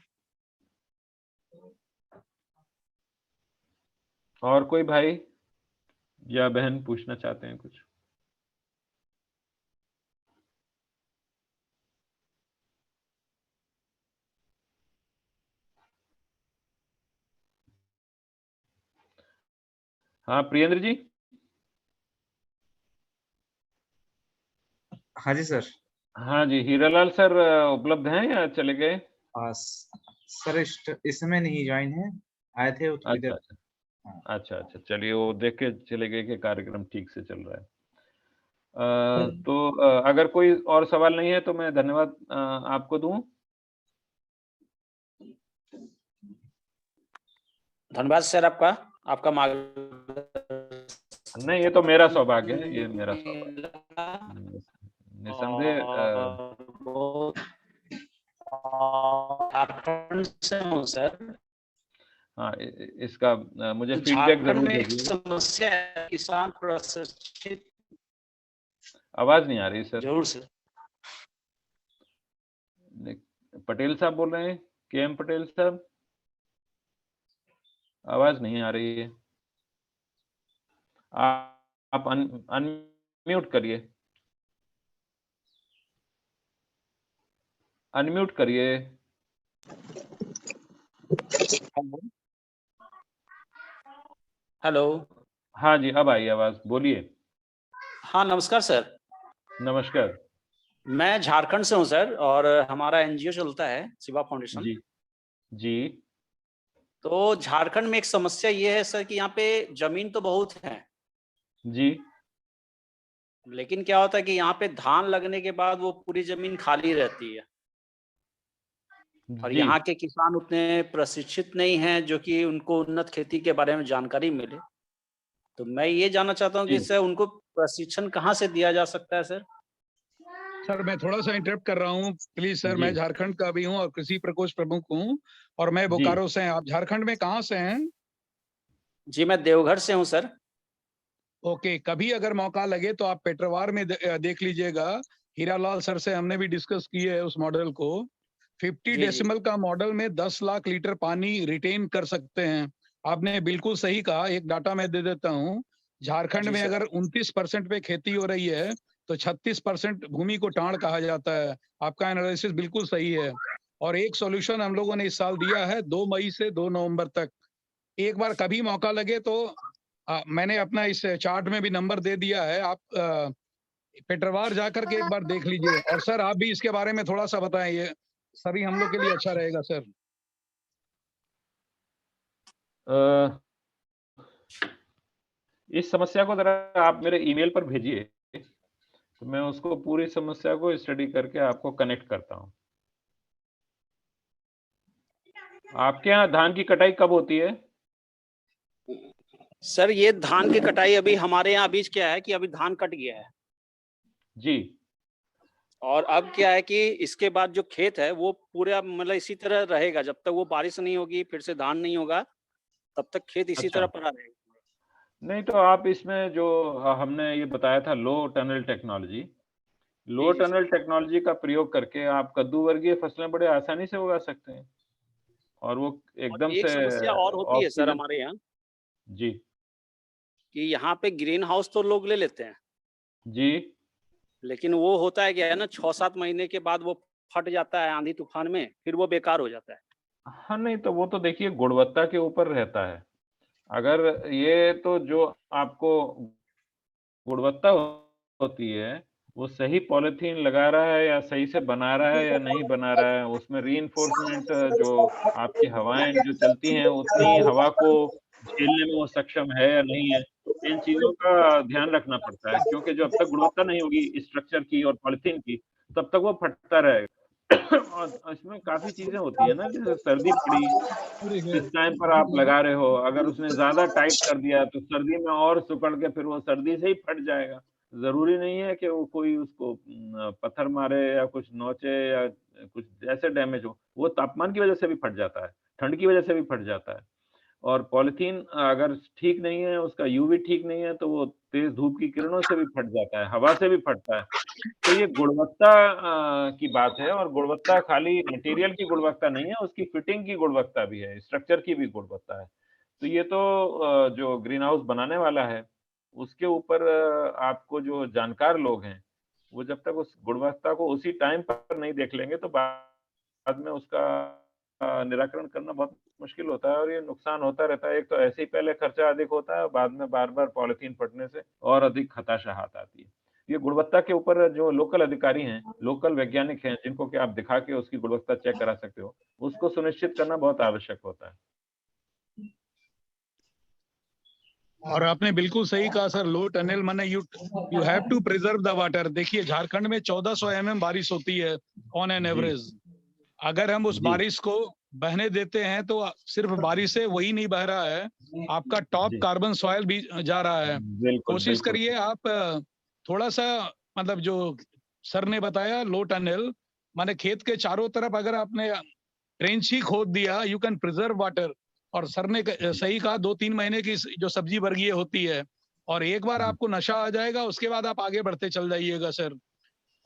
और कोई भाई या बहन पूछना चाहते हैं कुछ? हाँ प्रियेंद्र जी। हाँ जी सर। हाँ जी, हीरालाल सर उपलब्ध हैं या चले गए? सर इस समय नहीं ज्वाइन है, आए थे थोड़ी अच्छा देर। अच्छा। अच्छा अच्छा, चलिए वो देख के चले गए कि कार्यक्रम ठीक से चल रहा है। तो अगर कोई और सवाल नहीं है तो मैं धन्यवाद आपको दूं। धन्यवाद सर आपका, आपका मार्गदर्शन। नहीं, ये तो मेरा सौभाग्य है, ये मेरा सौभाग्य निसंदेह। झारखंड से हूँ सर। हाँ, इसका मुझे फीडबैक झारखंड जरूर में एक दीजिए। समस्या है, किसान प्रशिक्षित। आवाज नहीं आ रही सर। जरूर सर। पटेल साहब बोल रहे हैं, केएम पटेल साहब? आवाज नहीं आ रही है। आप अनम्यूट करिए, अनम्यूट करिए। हेलो। हाँ जी, अब आई आवाज, बोलिए। हाँ नमस्कार सर। नमस्कार। मैं झारखंड से हूँ सर, और हमारा एनजीओ चलता है शिवा फाउंडेशन। जी जी। तो झारखंड में एक समस्या ये है सर कि यहाँ पे जमीन तो बहुत है जी। लेकिन क्या होता है कि यहाँ पे धान लगने के बाद वो पूरी जमीन खाली रहती है। और जी यहाँ के किसान उतने प्रशिक्षित नहीं हैं जो कि उनको उन्नत खेती के बारे में जानकारी मिले। तो मैं ये जानना चाहता हूँ कि जी सर उनको प्रशिक्षण कहाँ से दिया जा सकता है सर? सर मैं थोड़ा सा इंटरप्ट कर रहा हूँ प्लीज सर। जी मैं झारखंड का भी हूँ और कृषि प्रकोष्ठ प्रमुख हूँ और मैं जी बोकारो से हैं। आप झारखंड में कहाँ से हैं? जी मैं देवघर से हूँ सर। ओके, कभी अगर मौका लगे तो आप पेटरवार में देख लीजिएगा। हीरालाल सर से हमने भी डिस्कस किए है उस मॉडल को। 50 जी जी डेसिमल का मॉडल में 10 लाख लीटर पानी रिटेन कर सकते हैं। आपने बिल्कुल सही कहा। एक डाटा मैं दे देता हूँ। झारखंड जी में सर। अगर 29% पे खेती हो रही है तो 36% भूमि को टाण कहा जाता है। आपका एनालिसिस बिल्कुल सही है। और एक सॉल्यूशन हम लोगों ने इस साल दिया है 2 मई से 2 नवंबर तक। एक बार कभी मौका लगे तो मैंने अपना इस चार्ट में भी नंबर दे दिया है। आप पेटरवार जाकर के एक बार देख लीजिए। और सर आप भी इसके बारे में थोड़ा सा बताएं, ये सभी हम लोग के लिए अच्छा रहेगा सर। अ, इस समस्या को जरा आप मेरे ईमेल पर भेजिए, तो मैं उसको पूरी समस्या को स्टडी करके आपको कनेक्ट करता हूँ। आपके यहाँ धान की कटाई कब होती है? सर ये धान की कटाई अभी हमारे यहाँ बीच क्या है कि अभी धान कट गया है जी और अब क्या है कि इसके बाद जो खेत है वो पूरा मतलब इसी तरह रहेगा जब तक वो बारिश नहीं होगी, फिर से धान नहीं होगा, तब तक खेत इसी अच्छा। तरह पड़ा रहेगा। नहीं तो आप इसमें जो हमने ये बताया था लो टनल टेक्नोलॉजी, लो जी सर। टनल टेक्नोलॉजी का प्रयोग करके आप कद्दू वर्गीय फसलें बड़े आसानी से उगा सकते हैं और वो और एकदम एक से समस्या और होती है सर ऑक्सीजन। हमारे यहाँ जी कि यहाँ पे ग्रीन हाउस तो लोग ले लेते हैं, जी लेकिन वो होता है क्या है ना 6-7 महीने के बाद वो फट जाता है आंधी तूफान में, फिर वो बेकार हो जाता है। हाँ, नहीं तो वो तो देखिए गुणवत्ता के ऊपर रहता है। अगर ये तो जो आपको गुणवत्ता होती है, वो सही पॉलीथीन लगा रहा है या सही से बना रहा है या नहीं बना रहा है, उसमें रीइन्फोर्समेंट जो आपकी हवाएँ जो चलती हैं, उतनी हवा को झेलने में वो सक्षम है या नहीं है, इन चीज़ों का ध्यान रखना पड़ता है क्योंकि जब तक गुणवत्ता नहीं होगी स्ट्रक्चर की और पॉलीथीन की, तब तक वो फटता रहेगा। और इसमें काफ़ी चीज़ें होती हैं ना, जैसे सर्दी पड़ी, जिस टाइम पर आप लगा रहे हो, अगर उसने ज़्यादा टाइट कर दिया तो सर्दी में और सिकुड़ के फिर वो सर्दी से ही फट जाएगा। ज़रूरी नहीं है कि वो कोई उसको पत्थर मारे या कुछ नोचे या कुछ ऐसे डैमेज हो। वो तापमान की वज़ह से भी फट जाता है, ठंड की वज़ह से भी फट जाता है। और पॉलीथीन अगर ठीक नहीं है, उसका यूवी ठीक नहीं है, तो वो तेज़ धूप की किरणों से भी फट जाता है, हवा से भी फटता है। तो ये गुणवत्ता की बात है और गुणवत्ता खाली मटेरियल की गुणवत्ता नहीं है, उसकी फिटिंग की गुणवत्ता भी है, स्ट्रक्चर की भी गुणवत्ता है। तो ये तो जो ग्रीन हाउस बनाने वाला है, उसके ऊपर आपको जो जानकार लोग हैं, वो जब तक उस गुणवत्ता को उसी टाइम पर नहीं देख लेंगे, तो बाद में उसका निराकरण करना बहुत मुश्किल होता है और ये नुकसान होता रहता है। एक तो ऐसे ही पहले खर्चा अधिक होता है और बाद में बार-बार पॉलीथीन फटने से और अधिक हताशा हाथ आती है। ये गुणवत्ता के ऊपर जो लोकल अधिकारी हैं, लोकल वैज्ञानिक हैं, जिनको कि आप दिखा के उसकी गुणवत्ता चेक करा सकते हो, उसको सुनिश्चित करना बहुत आवश्यक होता है। और आपने बिल्कुल सही कहा सर। लो टनल माने you have to preserve the water. देखिए झारखंड में 1400 mm बारिश होती है ऑन एन जी, एवरेज। अगर हम उस जी, बारिश को बहने देते हैं तो सिर्फ बारिश से वही नहीं बह रहा है, आपका टॉप जी। कार्बन सॉइल भी जा रहा है। बिल्कुल, कोशिश बिल्कुल। करिए आप थोड़ा सा मतलब जो सर ने बताया लो टनल माने खेत के चारों तरफ अगर आपने ट्रेंच ही खोद दिया यू कैन प्रिजर्व वाटर। और सर ने जी, सही कहा 2-3 महीने की जो सब्जी वर्गीय होती है और एक बार जी, आपको नशा आ जाएगा उसके बाद आप आगे बढ़ते चल जाइएगा सर।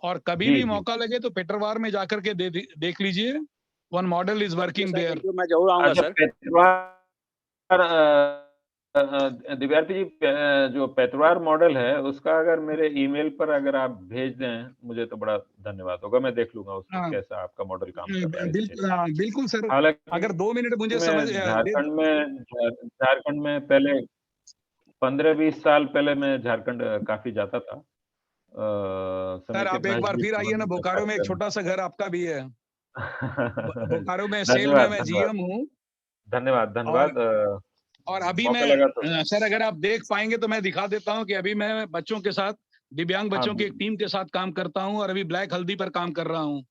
और कभी जी, भी जी। मौका लगे तो पेटरवार में जाकर के देख लीजिए। One model is okay working sir, there. Thank you, मैं जरूर आऊंगा अच्छा सर। दिव्यार्ती जी जो पेटवार मॉडल है, उसका अगर मेरे ईमेल पर अगर आप भेज दें, मुझे तो बड़ा धन्यवाद होगा। मैं देख लूँगा उसको हाँ, कैसा आपका मॉडल काम कर रहा है इस खेत में। बिल्कुल सर। हालाँकि अगर 2 मिनट मुझे समझ मैं झारखंड में पहले 15-20 साल पहले मैं झारखंड काफ़ी जाता था। सर आप समेकित एक बार नस्ल फिर आइए ना, संबंध का बोकारो में एक कार्यक्रम। छोटा सा घर आपका भी है। बोकारो में सेल में धन्यवाद, मैं धन्यवाद। जीएम हूँ। धन्यवाद, और धन्यवाद अभी मौका मैं लगा तो सर अगर आप देख पाएंगे तो मैं दिखा देता हूँ कि अभी मैं बच्चों के साथ, दिव्यांग हाँ, बच्चों की एक टीम के साथ काम करता हूँ और अभी ब्लैक हल्दी पर काम कर रहा हूँ।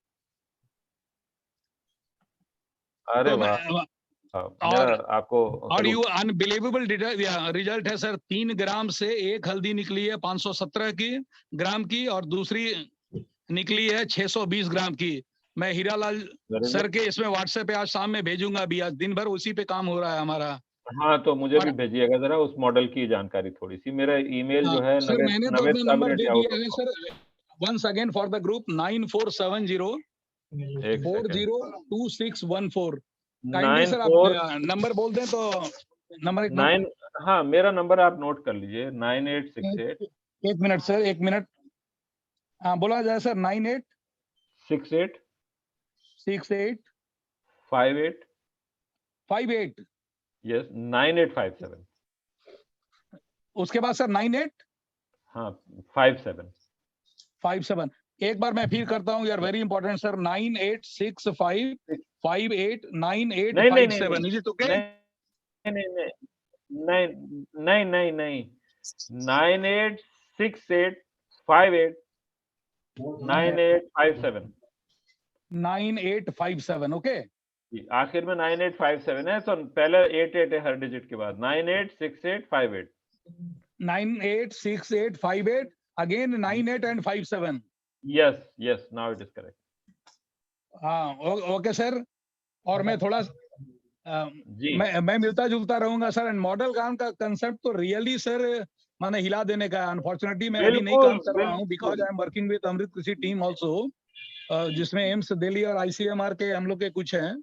अरे तो वाह, और आपको और यू अनबिलीवेबल रिजल्ट है सर। 3 ग्राम से एक हल्दी निकली है 517 ग्राम की, और दूसरी निकली है 620 ग्राम की। मैं हीरालाल सर के इसमें व्हाट्सएप पे आज शाम में भेजूंगा। अभी आज दिन भर उसी पे काम हो रहा है हमारा। हाँ, तो मुझे और भी भेजिएगा जरा उस मॉडल की जानकारी थोड़ी सी। मेरा ईमेल जो है सर मैंने तो अपना नंबर दे दिया है navedsaber@yahoo.com। Sir. Once again for the group 9470 एक सेकंड, 402614। काइंडली सर आप 94 नंबर बोल दें तो नंबर एक 9, हाँ मेरा नंबर आप नोट कर लीजिए 9868 एक मिनट सर, एक मिनट। हाँ बोला जाए सर। 98 68 68 58 58। यस 9857। उसके बाद सर 98 हाँ 57। 57। एक बार मैं फिर करता हूँ यार, very important sir. 9865 58 9857। Is it okay? नहीं 986858 9857। 9857 ओके। आखिर में 9857 है, तो पहले 88 है हर डिजिट के बाद। 986858 986858 again 98 and 57। Yes now it is correct. हाँ ओके सर। और मैं थोड़ा जी मैं मिलता जुलता रहूंगा सर। एंड मॉडल काम का कंसेप्ट तो रियली सर मैंने हिला देने का। अनफॉर्चुनेटली मैं अभी नहीं काम कर रहा हूँ, because I am working with Amrit Krishi team also, जिसमें एम्स दिल्ली और ICMR के हम लोग के कुछ हैं,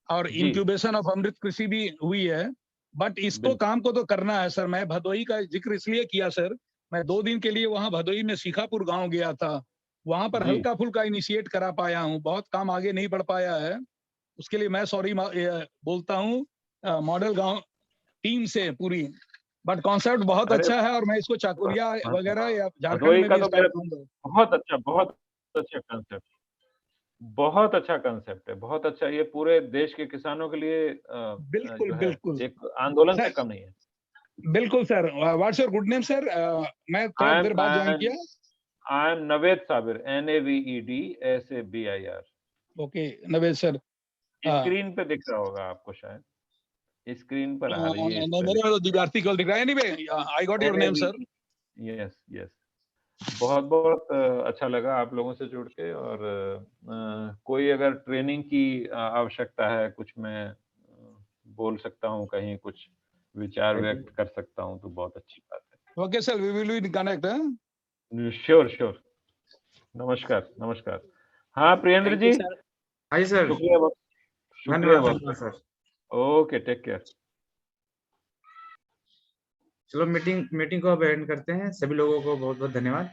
और इंक्यूबेशन ऑफ अमृत कृषि भी हुई है। बट इसको काम को तो करना है सर। मैं भदोही का जिक्र इसलिए किया सर, मैं 2 दिन के लिए वहां भदोही में सीखापुर गांव गया था। वहां पर हल्का फुल्का इनिशिएट करा पाया हूँ, बहुत काम आगे नहीं बढ़ पाया है। उसके लिए मैं सॉरी बोलता हूँ मॉडल गांव टीम से पूरी। बट कॉन्सेप्ट बहुत अच्छा है, और मैं इसको चाकुलिया वगैरह या झारखंड में भी स्टार्ट करूंगा। बहुत अच्छा कंसेप्ट, बहुत अच्छा कंसेप्ट है, बहुत अच्छा। ये पूरे देश के किसानों के लिए बिल्कुल जो है बिल्कुल एक आंदोलन से कम नहीं है। बिल्कुल sir. What's your good name sir? मैं थोड़ा देर बाद ज्वाइन किया। I am Naved Sabir, NAVED SABIR। Okay Naved sir. Screen पे दिख रहा होगा आपको, शायद स्क्रीन पर आ रही है। मेरे तो दिव्यार्थी कल दिख रहा है। Anyway I got your name sir. Yes बहुत अच्छा लगा आप लोगों से जुड़ के। और कोई अगर ट्रेनिंग की आवश्यकता है, कुछ मैं बोल सकता हूँ, कहीं कुछ विचार व्यक्त कर सकता हूँ, तो बहुत अच्छी बात है। Okay sir, we will be connect. Sure. नमस्कार। हाँ प्रियेंद्र जी। हाँ जी सर। शुक्रिया धन्यवाद सर। Okay, take care. चलो मीटिंग को अब एंड करते हैं। सभी लोगों को बहुत बहुत धन्यवाद।